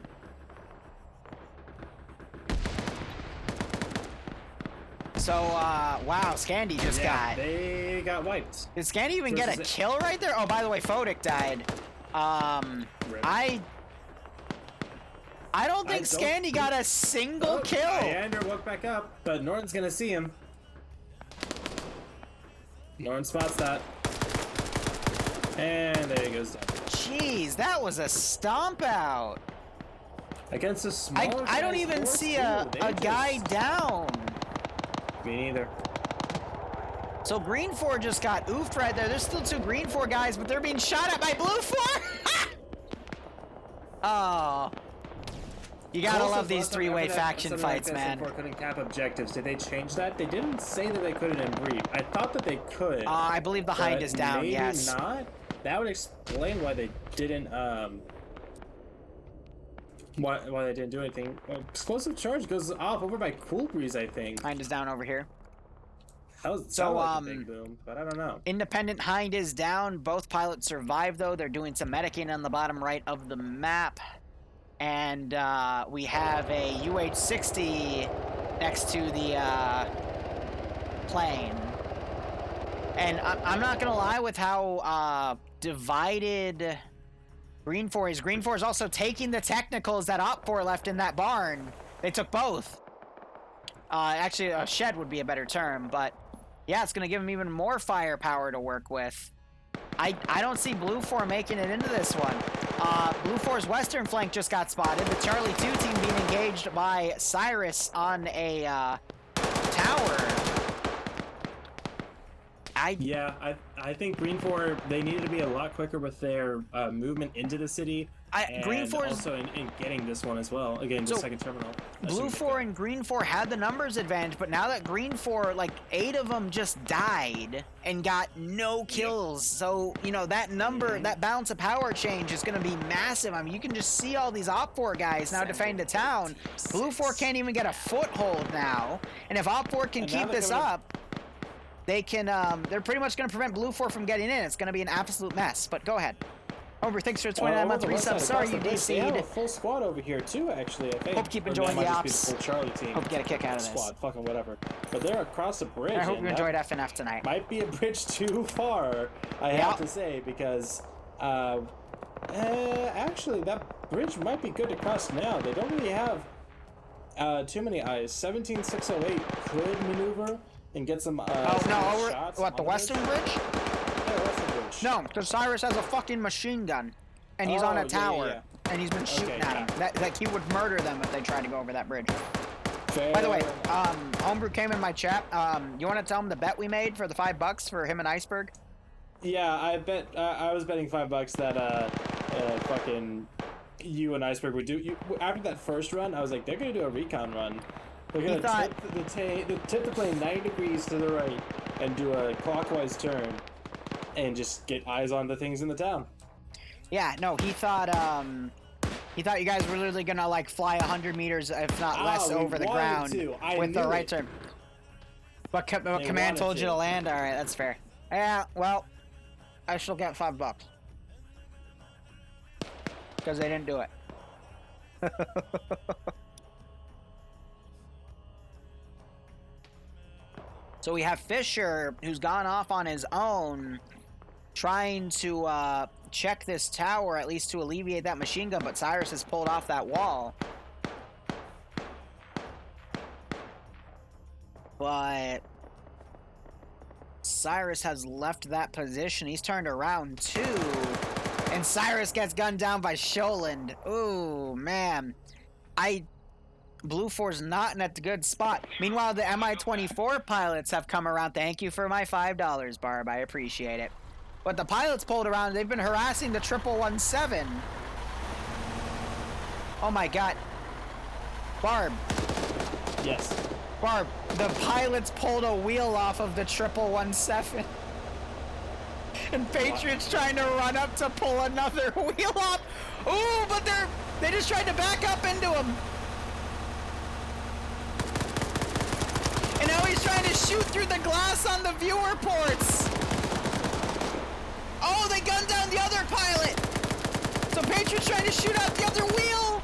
So, wow, Scandy just got...
they got wiped.
Did Scandy even get a kill right there? Oh, by the way, Fodic died. I don't think Scandy got a single kill.
Andrew woke back up, but Norton's gonna see him. Norton spots that. And there he goes down.
Jeez, that was a stomp out.
Against a smaller
I don't even see a guy down.
Me neither.
So Green 4 just got oofed right there. There's still 2 Green 4 guys, but they're being shot at by Blue 4. Oh. You gotta love these 3-way faction fights, man.
Couldn't cap objectives. Did they change that? They didn't say that they couldn't in brief. I thought that they could.
I believe the hind is down,
maybe
yes.
Not? That would explain why they didn't, why they didn't do anything. Explosive charge goes off over by Cool Breeze, I think.
Hind is down over here.
That was
So,
like a big boom, but I don't know.
Independent Hind is down. Both pilots survive, though. They're doing some medicing on the bottom right of the map. And we have a UH-60 next to the plane. And I'm not going to lie with how divided Green 4 is. Green 4 is also taking the technicals that Op 4 left in that barn. They took both. Actually, a shed would be a better term, but yeah, it's going to give them even more firepower to work with. I don't see Blue 4 making it into this one. Blue 4's western flank just got spotted. The Charlie 2 team being engaged by Cyrus on a tower.
I think Green 4, they needed to be a lot quicker with their movement into the city.
Green 4
also in getting this one as well. Again, the second terminal.
Blue 4 and Green 4 had the numbers advantage, but now that Green 4, like 8 of them just died and got no kills. So, you know, that number, that balance of power change is going to be massive. I mean, you can just see all these Op 4 guys now defending the town. Blue 4 can't even get a foothold now. And if Op 4 can keep this up, they can, they're pretty much going to prevent Blue 4 from getting in. It's going to be an absolute mess, but go ahead. Over, thanks for 29 months resub. Sorry you DC'd.
They have a full squad over here too, actually. I think.
Hope keep enjoying the ops.
Full Charlie team.
Hope you get a kick out of this.
Squad, fucking whatever. But they're across the bridge.
I hope you enjoyed FNF tonight.
Might be a bridge too far, I have to say, because actually that bridge might be good to cross now. They don't really have too many eyes. 17608 could maneuver and get some shots.
What, the western bridge?
Yeah, western bridge.
No, because Cyrus has a fucking machine gun. And he's on a tower. And he's been shooting at them. Like, he would murder them if they tried to go over that bridge. By the way, Homebrew came in my chat. You want to tell him the bet we made for the $5 for him and Iceberg?
Yeah, I bet. I was betting $5 that fucking you and Iceberg would do. After that first run, I was like, they're gonna do a recon run. They're gonna tip the plane 90 degrees to the right and do a clockwise turn, and just get eyes on the things in the town.
Yeah, no, he thought you guys were literally gonna like fly 100 meters, if not less, over the ground with the right turn. But command told you to land. All right, that's fair. Yeah, well, I shall get $5 because they didn't do it. So we have Fisher, who's gone off on his own, trying to check this tower, at least to alleviate that machine gun, but Cyrus has pulled off that wall. But Cyrus has left that position. He's turned around too. And Cyrus gets gunned down by Sholand. Ooh, man. Blue 4's not in a good spot. Meanwhile, the Mi-24 pilots have come around. Thank you for my $5, Barb. I appreciate it. But the pilots pulled around. They've been harassing the 1117. Oh my god. Barb.
Yes.
Barb, the pilots pulled a wheel off of the 1117. And Patriot's trying to run up to pull another wheel off. Ooh, but they just tried to back up into him. And now he's trying to shoot through the glass on the viewer ports. Oh, they gunned down the other pilot. So Patriot's trying to shoot out the other wheel.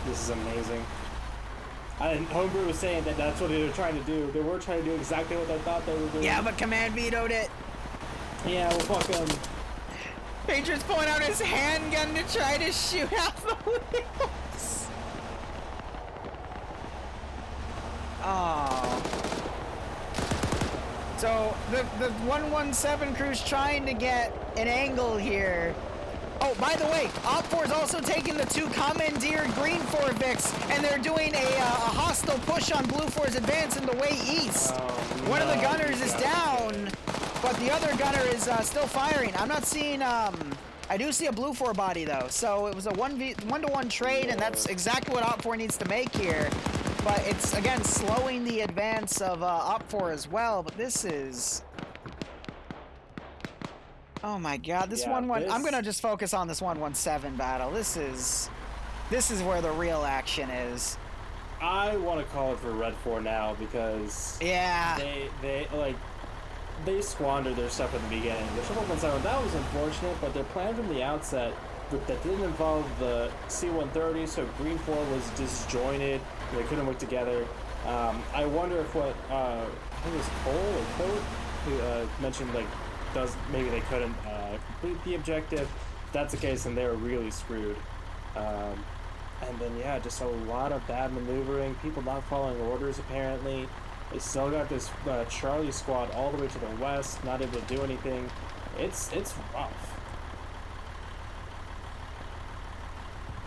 This is amazing. And Homebrew was saying that that's what they were trying to do. They were trying to do exactly what they thought they were doing.
Yeah, but Command vetoed it.
Yeah, well, fuck him.
Patriot's pulling out his handgun to try to shoot out the wheels. Oh. So the 117 crew's trying to get an angle here. Oh, by the way, Op4 is also taking the 2 commandeered Green 4 Vics, and they're doing a hostile push on Blue 4's advance in the way east. One of the gunners is down, but the other gunner is still firing. I'm not seeing, I do see a Blue 4 body though, so it was a 1-to-1 trade, and that's exactly what Op4 needs to make here. But it's, again, slowing the advance of Op4 as well, but this is... Oh my god, this I'm gonna just focus on this 117 battle. This is where the real action is.
I want to call it for Red 4 now because they squandered their stuff at the beginning. The 117, that was unfortunate, but their plan from the outset that didn't involve the C-130, so Green 4 was disjointed. They couldn't work together. I wonder if what I think it was Cole or Cote who mentioned maybe they couldn't complete the objective. If that's the case, then they were really screwed. And then yeah, just a lot of bad maneuvering, people not following orders apparently. They still got this Charlie squad all the way to the west, not able to do anything. It's rough.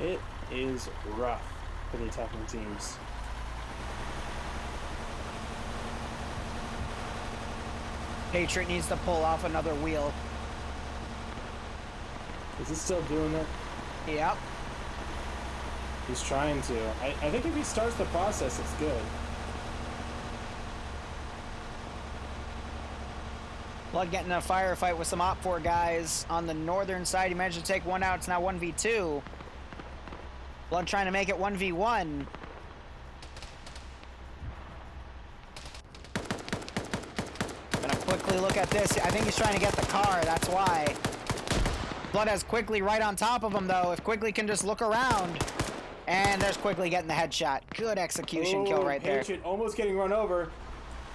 It is rough for the attacking teams.
Patriot needs to pull off another wheel.
Is he still doing it?
Yep.
He's trying to. I think if he starts the process, it's good.
Blood getting a firefight with some Op4 guys on the northern side. He managed to take one out. It's now 1v2. Blood trying to make it 1v1. Gonna quickly look at this. I think he's trying to get the car. That's why. Blood has Quickly right on top of him, though. If Quickly can just look around. And there's Quickly getting the headshot. Good execution kill right there.
Patriot almost getting run over.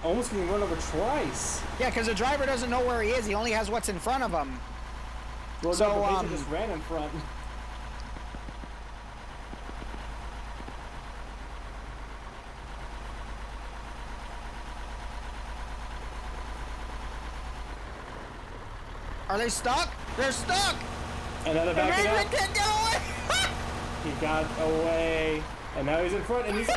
Almost getting run over twice.
Yeah, because the driver doesn't know where he is. He only has what's in front of him.
Well, so no, Patriot just ran in front.
Are they stuck? They're stuck!
And now they're backing up.
Can't get away!
He got away. And now he's in front and he's...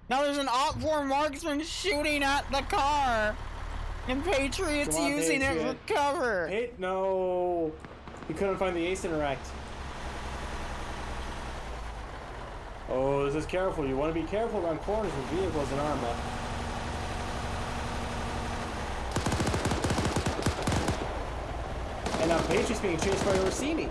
Now there's an Op4 marksman shooting at the car. And Patriot's using it for cover.
No. He couldn't find the ace interact. Oh, this is careful. You want to be careful around corners with vehicles and armor. And now Patriot's being chased by Orsini.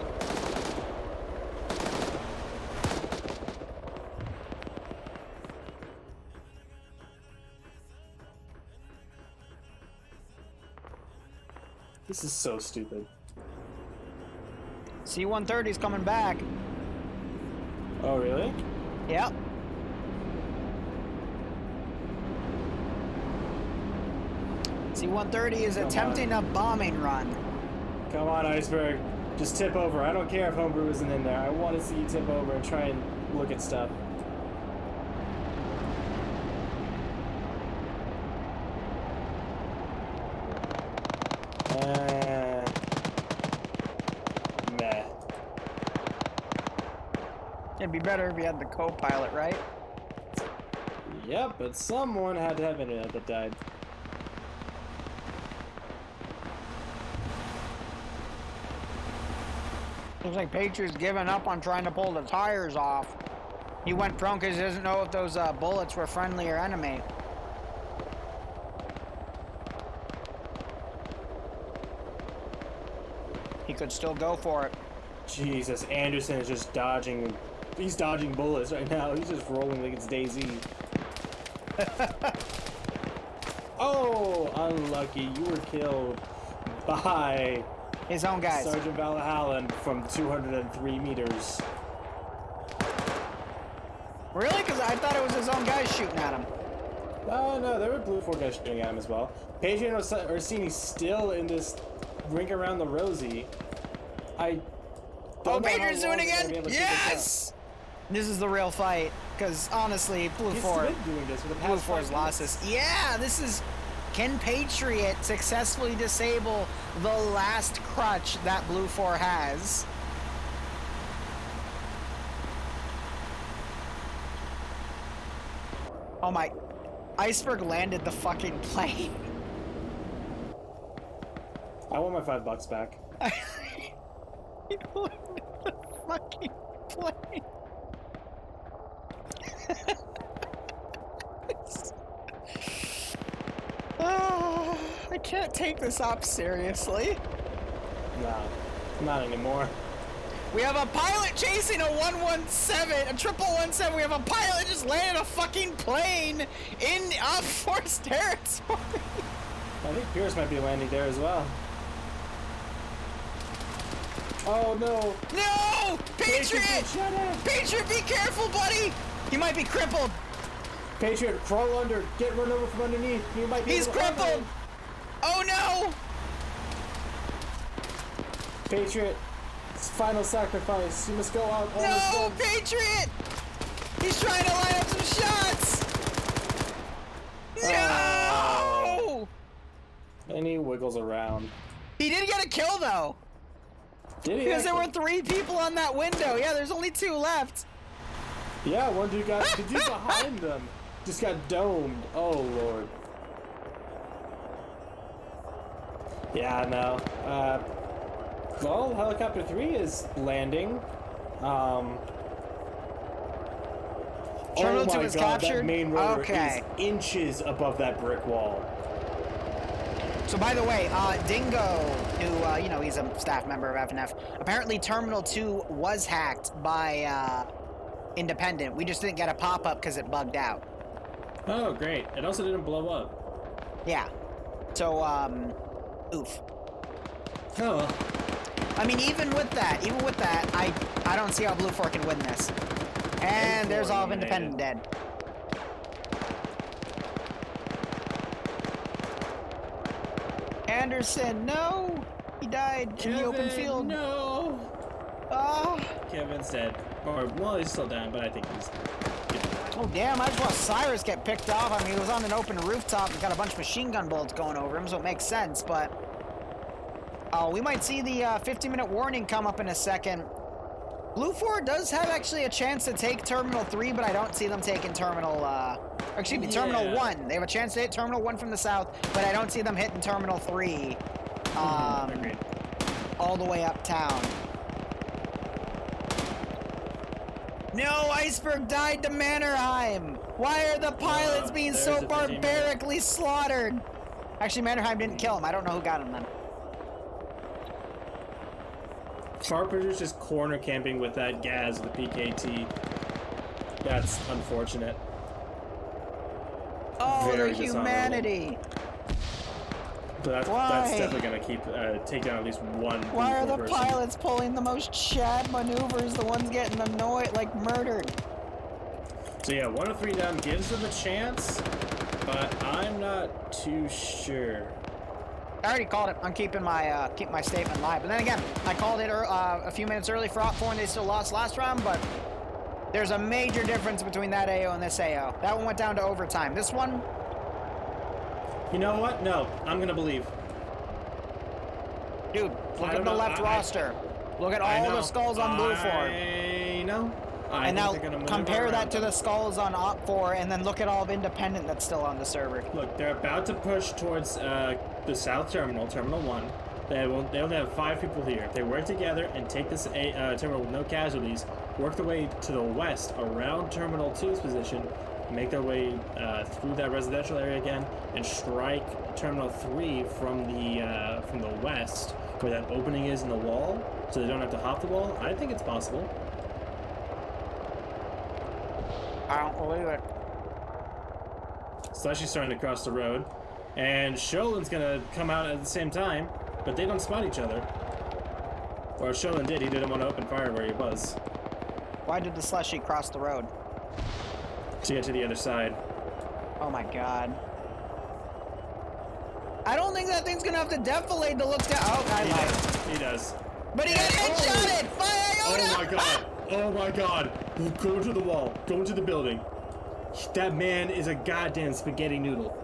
This is so stupid.
C-130's coming back.
Oh, really?
Yep. C-130 is attempting a bombing run.
Come on, Iceberg. Just tip over. I don't care if Homebrew isn't in there. I want to see you tip over and try and look at stuff. Meh.
It'd be better if you had the co-pilot, right?
Yep, but someone had to have internet that died.
Looks like Patriot's given up on trying to pull the tires off. He went prone because he doesn't know if those bullets were friendly or enemy. He could still go for it.
Jesus, Anderson is just dodging. He's dodging bullets right now. He's just rolling like it's DayZ. Oh, unlucky. You were killed by
his own guys.
Sergeant Valhallen from 203 meters.
Really? Because I thought it was his own guys shooting at him.
No, there were Blue 4 guys shooting at him as well. Patriot and Orsini still in this ring around the rosy.
Patriot's doing it again! Yes! This is the real fight. Because honestly, Blue 4. Blue 4's lost this. Yeah, this is. Can Patriot successfully disable the last crutch that Blue 4 has? Oh my. Iceberg landed the fucking plane.
I want my $5 back.
He landed the fucking plane. Oh, I can't take this up seriously.
No, not anymore.
We have a pilot chasing a 117, a 117. We have a pilot just landing a fucking plane in off-force territory.
I think Pierce might be landing there as well. Oh no!
No! Patriot! Patriot, be careful, buddy! He might be crippled.
Patriot, crawl under. Get run over from underneath. You might be.
He's crippled. Oh no!
Patriot, final sacrifice. You must go out.
No, Patriot! He's trying to line up some shots. No!
And he wiggles around.
He did get a kill though.
Did he?
Because there were 3 people on that window. Yeah, there's only 2 left.
Yeah, one dude got. The dude behind them just got domed. Oh lord. Yeah, no. Well, helicopter 3 is landing.
Terminal 2
my
is
God,
captured.
That main rotor
Okay.
is inches above that brick wall.
So by the way, Dingo, who, he's a staff member of FNF, apparently Terminal 2 was hacked by Independent. We just didn't get a pop-up because it bugged out.
Oh, great. It also didn't blow up.
Yeah. So, oof.
Oh, well.
I mean, even with that, I don't see how Blue 4 can win this. And there's all of Independent dead. Anderson, no! He died in the open field.
No!
Ah!
Kevin's dead. Or, well, he's still down, but I think he's...
Oh, damn, I just watched Cyrus get picked off. I mean, he was on an open rooftop and got a bunch of machine gun bullets going over him, so it makes sense, but... Oh, we might see the 50-minute warning come up in a second. Blue 4 does have actually a chance to take Terminal 3, but I don't see them taking Terminal, Terminal 1. They have a chance to hit Terminal 1 from the south, but I don't see them hitting Terminal 3, all the way uptown. No, Iceberg died to Mannerheim. Why are the pilots being so barbarically slaughtered? Actually, Mannerheim didn't kill him. I don't know who got him then.
Carpenter's just corner camping with that Gaz, the PKT. That's unfortunate.
Oh,
Very
the humanity.
But that's definitely going to keep take down at least one.
Why are the
person.
pilots pulling the most Chad maneuvers, the ones getting annoyed, like murdered?
So yeah, 1 of 3 down gives them a chance, but I'm not too sure.
I already called it. I'm keeping my keep my statement live. But then again, I called it a few minutes early for Op 4 and they still lost last round, but there's a major difference between that AO and this AO. That one went down to overtime. This one...
You know what? No, I'm going to believe.
Dude, look at the left roster. Look at all the skulls on Blue 4.
I know.
And now compare that to the skulls on Op 4, and then look at all of Independent that's still on the server.
Look, they're about to push towards the South Terminal, Terminal 1. They only have 5 people here. If they work together and take this terminal with no casualties, work their way to the west around Terminal 2's position, make their way through that residential area again, and strike Terminal 3 from the west, where that opening is in the wall, so they don't have to hop the wall, I think it's possible.
I don't believe it.
Slushy's starting to cross the road, and Sholin's gonna come out at the same time, but they don't spot each other. Or Sholin did, he didn't want to open fire where he was.
Why did the Slushy cross the road?
To get to the other side.
Oh my god. I don't think that thing's gonna have to defilade to look down. Oh, I lied.
He does.
But he got headshotted by Iota!
Oh my god. Oh my god. Go into the wall. Go into the building. That man is a goddamn spaghetti noodle.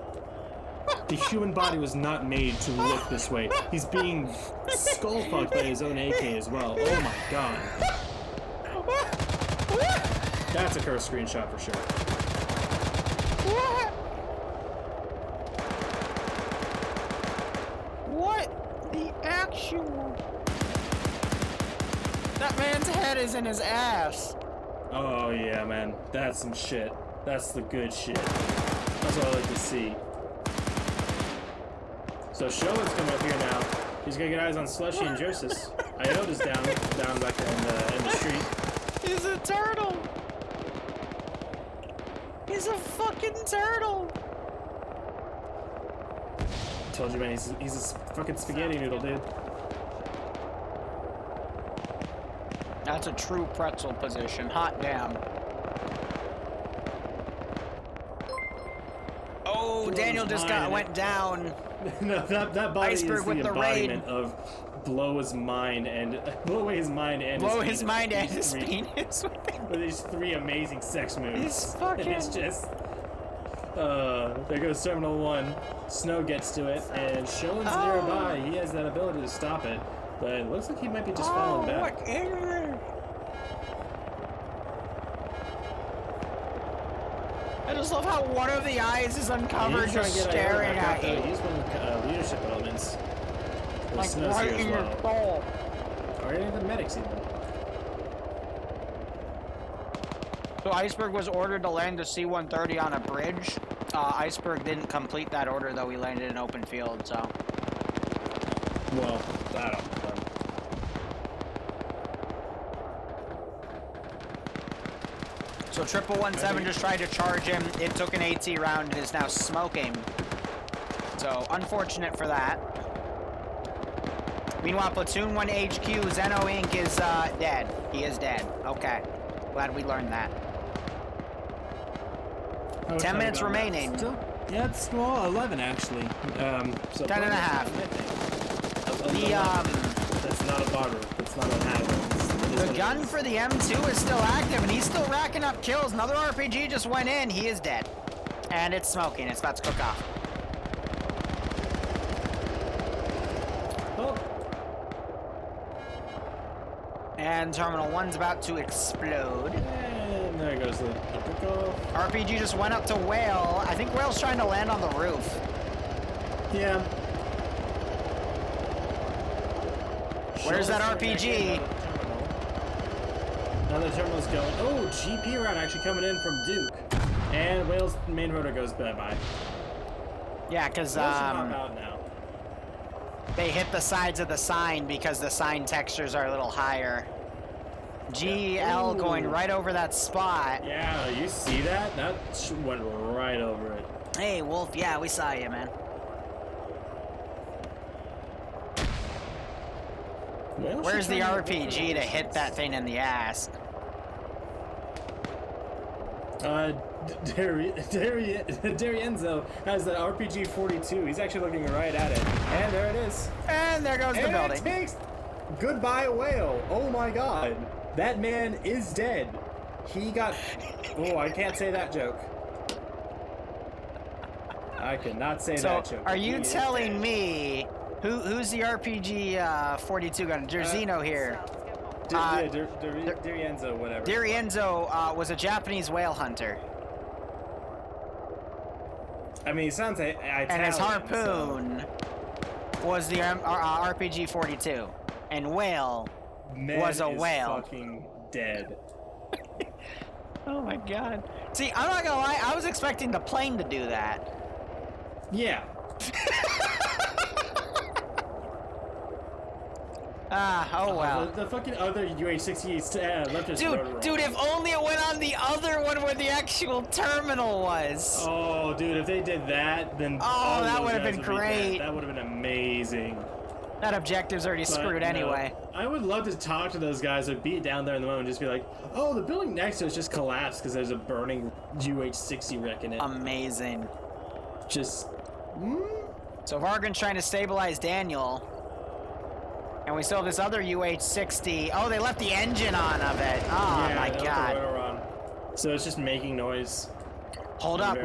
The human body was not made to look this way. He's being skull fucked by his own AK as well. Oh my god. That's a cursed screenshot for sure.
What the actual? That man's head is in his ass.
Oh yeah, man. That's some shit. That's the good shit. That's what I like to see. So Sholin's coming up here now. He's gonna get eyes on Slushy and Jersis. Iota's down back in the street.
He's a turtle. He's a fucking turtle.
Told you, man. He's a fucking spaghetti noodle, dude.
That's a true pretzel position. Hot damn. Oh, Daniel just went down.
No, that body
Iceberg
is
with
the
the raid.
embodiment of blow his mind and
his penis
with these 3 amazing sex moves.
He's fucking.
It's just. There goes Terminal 1. Snow gets to it, and Sholin's nearby. He has that ability to stop it, but it looks like he might be just falling back.
What is it? I just love how one of the eyes is uncovered, just staring at you.
He's one of the leadership elements.
Like right in your soul.
Or any of the medics even.
So Iceberg was ordered to land the C-130 on a bridge. Iceberg didn't complete that order, though. He landed in open field, so.
Well, I don't know.
So 117 just tried to charge him. It took an AT round and is now smoking. So unfortunate for that. Meanwhile, Platoon 1 HQ, Zeno Inc. is dead. He is dead. Okay. Glad we learned that. 10 minutes remaining.
Yeah, it's, well, 11 actually. So
10 and a half.
That's not a barber. That's not what happens.
The gun for the M2 is still active, and he's still racking up kills. Another RPG just went in. He is dead. And it's smoking. It's about to cook off.
Oh.
And Terminal 1's about to explode.
And there goes the cook-off.
RPG just went up to Whale. I think Whale's trying to land on the roof.
Yeah.
Where's that RPG?
Now the terminal's going. Oh, GP round actually coming in from Duke. And Whale's main rotor goes bye-bye.
Yeah, because they hit the sides of the sign because the sign textures are a little higher. GL going right over that spot.
Yeah, you see that? That went right over it.
Hey, Wolf, yeah, we saw you, man.
Well,
where's the RPG to hit that thing in the ass?
Darienzo has the RPG 42. He's actually looking right at it. And there it is.
And there goes the building.
It takes goodbye, Whale. Oh my god. That man is dead. He got... Oh, I can't say that joke. I cannot say that joke.
Are you telling me Who's the RPG 42 gun? Derzino here.
Dirienzo, whatever.
Dirienzo was a Japanese whale hunter.
I mean, he sounds Italian.
And his harpoon was the RPG 42. And whale was a whale.
Fucking dead.
Oh my god. See, I'm not gonna lie, I was expecting the plane to do that.
Yeah.
Oh well.
The fucking other UH-60 left us
Dude, if only it went on the other one where the actual terminal was.
Oh, dude, if they did that, then
that would have been great.
That would have been amazing.
That objective's already screwed anyway.
I would love to talk to those guys or be down there in the moment and just be like, oh, the building next to us just collapsed because there's a burning UH-60 wreck in it.
Amazing.
Just...
So Vargan's trying to stabilize Daniel. And we still have this other UH-60. Oh, they left the engine on of it. Oh,
yeah,
my God.
So it's just making noise.
Hold up,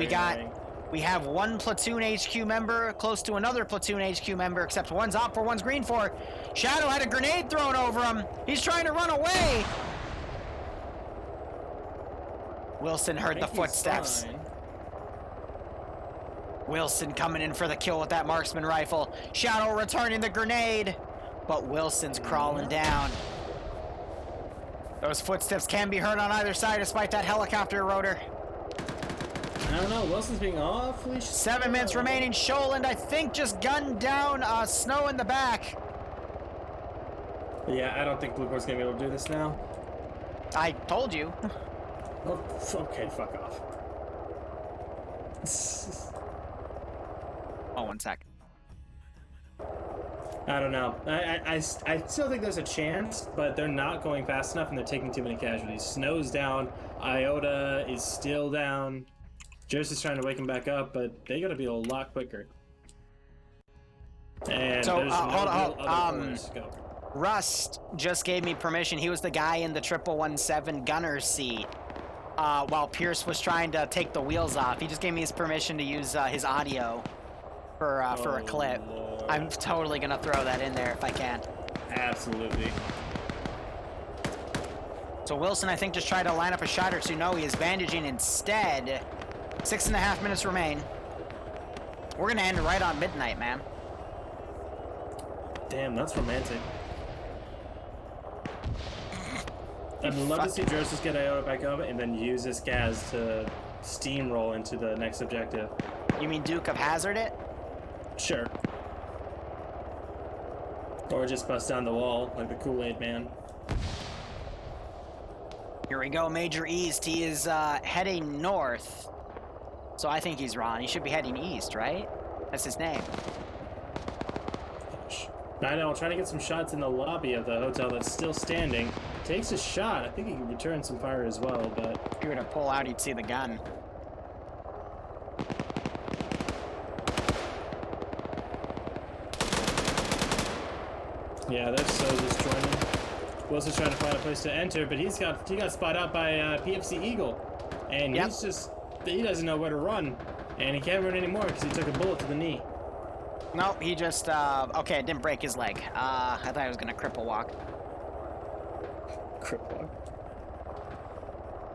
we have one platoon HQ member close to another platoon HQ member, except one's op for, one's green for. Shadow had a grenade thrown over him. He's trying to run away. Wilson heard the footsteps. Wilson coming in for the kill with that marksman rifle. Shadow returning the grenade, but Wilson's crawling down. Those footsteps can be heard on either side despite that helicopter rotor.
I don't know, Wilson's being awfully
7 minutes remaining. Sholand, I think, just gunned down Snow in the back.
Yeah, I don't think Blue Corp's gonna be able to do this now.
I told you.
Oh, okay, fuck off.
Oh, 1 sec.
I don't know. I still think there's a chance, but they're not going fast enough and they're taking too many casualties. Snow's down. Iota is still down. Jersey's trying to wake him back up, but they gotta be a lot quicker. And
so,
there's
hold
on.
Rust just gave me permission. He was the guy in the 1117 gunner seat while Pierce was trying to take the wheels off. He just gave me his permission to use his audio for a clip.
Lord.
I'm totally gonna throw that in there if I can.
Absolutely.
So Wilson, I think, just tried to line up a shot or two. No, he is bandaging instead. 6.5 minutes remain. We're gonna end right on midnight, man.
Damn, that's romantic. I'd love to see Joseph get Iota back up and then use this gas to steamroll into the next objective.
You mean Duke of Hazzard it?
Sure. Or just bust down the wall like the Kool-Aid man.
Here we go, Major East. He is heading north. So I think he's wrong. He should be heading east, right? That's his name.
I know, trying to get some shots in the lobby of the hotel that's still standing. Takes a shot. I think he can return some fire as well, but...
If you were to pull out, you'd see the gun.
Yeah, that's so just joining. Wilson's trying to find a place to enter, but he got spotted out by PFC Eagle. And he's just... He doesn't know where to run. And he can't run anymore because he took a bullet to the knee.
Nope, he just, okay, it didn't break his leg. I thought he was gonna cripple walk.
Cripple walk?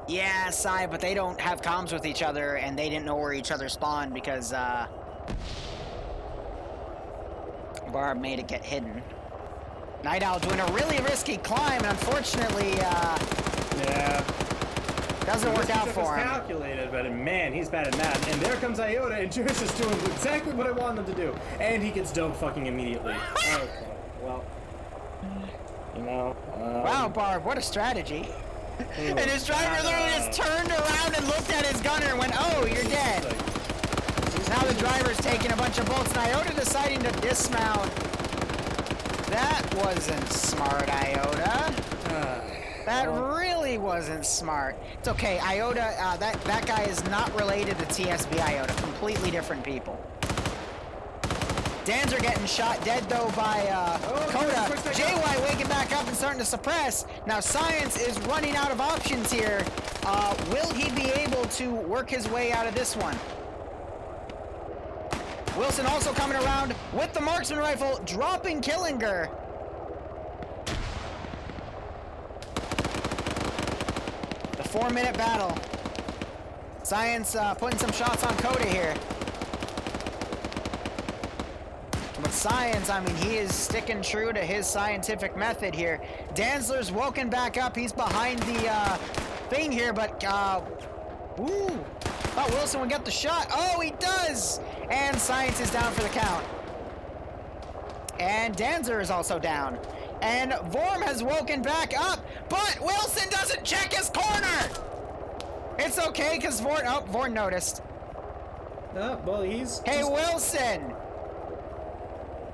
Yeah, Sai, but they don't have comms with each other, and they didn't know where each other spawned because, Barb made it get hidden. Night Owl doing a really risky climb, and unfortunately,
yeah.
Doesn't work out for him.
Calculated, but man, he's bad at that. And there comes Iota, and Juris is doing exactly what I wanted him to do. And he gets dope fucking immediately. Okay, well, you know.
Wow, Barb, what a strategy. And his driver literally just turned around and looked at his gunner and went, oh, you're dead. Now the driver's taking a bunch of bolts, and Iota deciding to dismount. That wasn't smart, Iota. That really wasn't smart. It's okay, Iota, that guy is not related to TSB Iota. Completely different people. Danzer getting shot dead, though, by Coda. JY waking back up and starting to suppress. Now, Science is running out of options here. Will he be able to work his way out of this one? Wilson also coming around with the marksman rifle, dropping Killinger. The 4-minute battle. Science putting some shots on Coda here. But Science, I mean, he is sticking true to his scientific method here. Danzler's woken back up. He's behind the thing here, but ooh. Thought Wilson would get the shot. Oh, he does! And Science is down for the count. And Danzer is also down. And Vorm has woken back up, but Wilson doesn't check his corner! It's okay, because Vorn noticed.
Well, he's...
Hey, Wilson!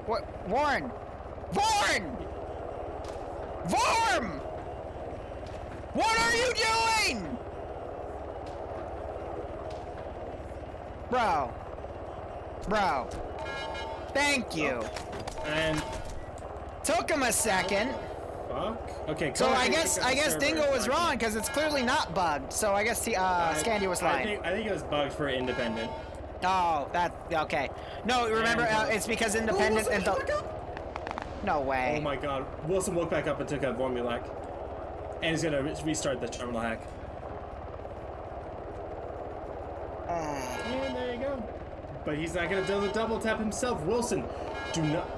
What? Warren! Vorn! Vorm! What are you doing? Bro. Thank you.
And
took him a second.
Fuck. Okay.
So I guess Dingo was wrong because it's clearly not bugged. So I guess Scandy was lying.
I think it was bugged for independent.
Oh, that okay. No, remember it's because independent and no way.
Oh my God! Wilson woke back up and took out Vormulak, and he's gonna restart the terminal hack. And there you go. But he's not gonna do the double tap himself. Wilson, do not.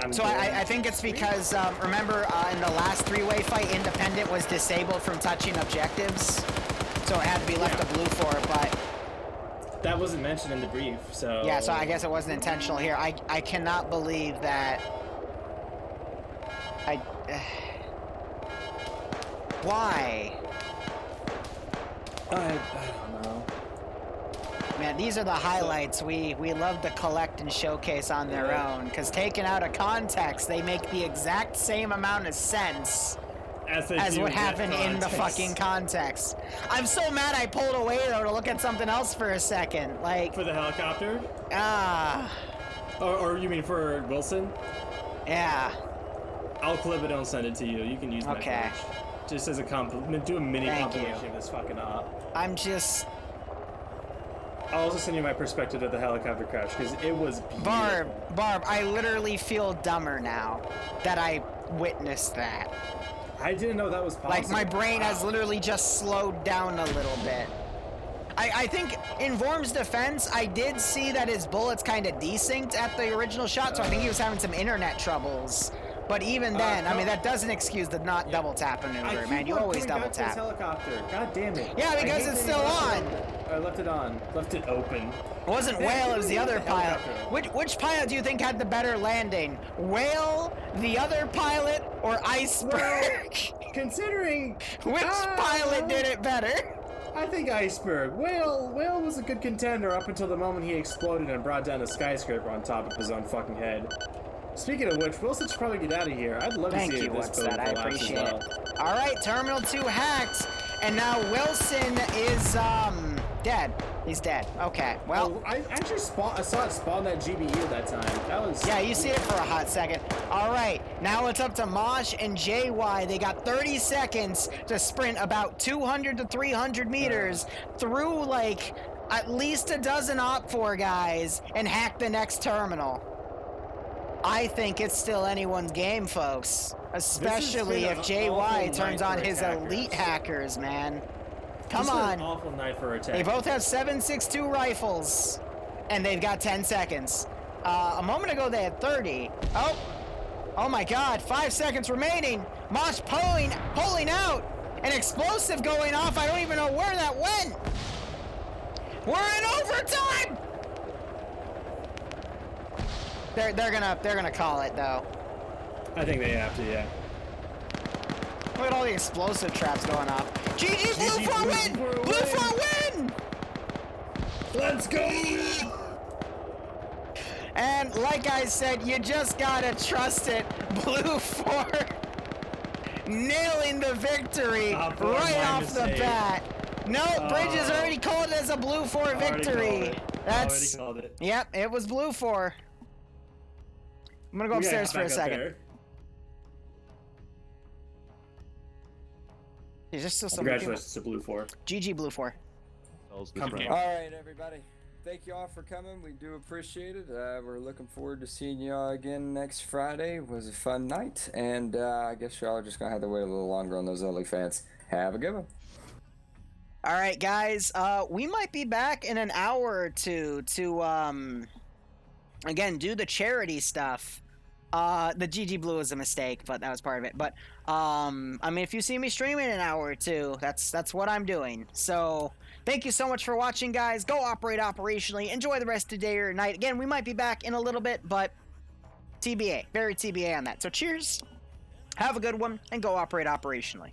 I think it's because remember in the last 3-way fight, independent was disabled from touching objectives, so it had to be left to blue for. But
that wasn't mentioned in the brief, so
yeah. So I guess it wasn't intentional here. I cannot believe that. Why?
I don't know.
Man, these are the highlights we love to collect and showcase on their own, because taken out of context, they make the exact same amount of sense as what happened in the fucking context. I'm so mad I pulled away, though, to look at something else for a second. Like...
For the helicopter? Or you mean for Wilson?
Yeah.
I'll clip it and send it to you. You can use my footage. Just as a compliment. Do a mini compilation of this fucking op.
I'm just...
I'll also send you my perspective of the helicopter crash, because it was beautiful.
Barb, I literally feel dumber now that I witnessed that.
I didn't know that was possible.
Like, my brain has literally just slowed down a little bit. I think, in Vorm's defense, I did see that his bullets kind of desynced at the original shot, so I think he was having some internet troubles. But even then, I mean, that doesn't excuse the not double tap maneuver, man. You always double tap.
Helicopter. God damn it.
Yeah, because it's still on.
I left it on. Left it open.
It wasn't Whale, it was the other pilot. Which pilot do you think had the better landing? Whale, the other pilot, or Iceberg?
Considering...
Which pilot did it better?
I think Iceberg. Whale was a good contender up until the moment he exploded and brought down a skyscraper on top of his own fucking head. Speaking of which, Wilson should probably get out of here. I'd love to see
you,
this build
I
collapse
appreciate
as well.
it. All right, Terminal 2 hacked, and now Wilson is dead. He's dead. Okay, well.
I actually saw it spawn that GBU that time. That was...
Yeah, you see it for a hot second. All right, now it's up to Mosh and JY. They got 30 seconds to sprint about 200 to 300 meters through, like, at least a dozen Op4 guys and hack the next terminal. I think it's still anyone's game, folks. Especially if JY turns on his elite hackers, man. Come on.
An awful night for attack.
They both have 7.62 rifles, and they've got 10 seconds. A moment ago, they had 30. Oh my God, 5 seconds remaining. Mosh pulling out. An explosive going off. I don't even know where that went. We're in overtime. They're gonna call it though.
I think they have to, yeah.
Look at all the explosive traps going off. GG Blue for win! Blue for win!
Let's go!
And like I said, you just gotta trust it. Blue for nailing the victory right off the bat. No, Bridges already called it as a Blue 4 victory. That's
already called it.
Yep, it was Blue 4. I'm gonna go upstairs for a second. Is there still some?
Congratulations to Blue 4.
GG Blue 4.
All right, everybody. thank you all for coming. We do appreciate it. We're looking forward to seeing y'all again next Friday. It was a fun night, and I guess y'all are just gonna have to wait a little longer on those OnlyFans. Have a good one.
All right, guys. We might be back in an hour or two to again do the charity stuff. The GG Blue was a mistake, but that was part of it. But I mean, if you see me streaming in an hour or two, that's what I'm doing. So thank you so much for watching, guys. Go operate operationally. Enjoy the rest of the day or night. Again, we might be back in a little bit, but TBA, very TBA on that. So cheers. Have a good one, and go operate operationally.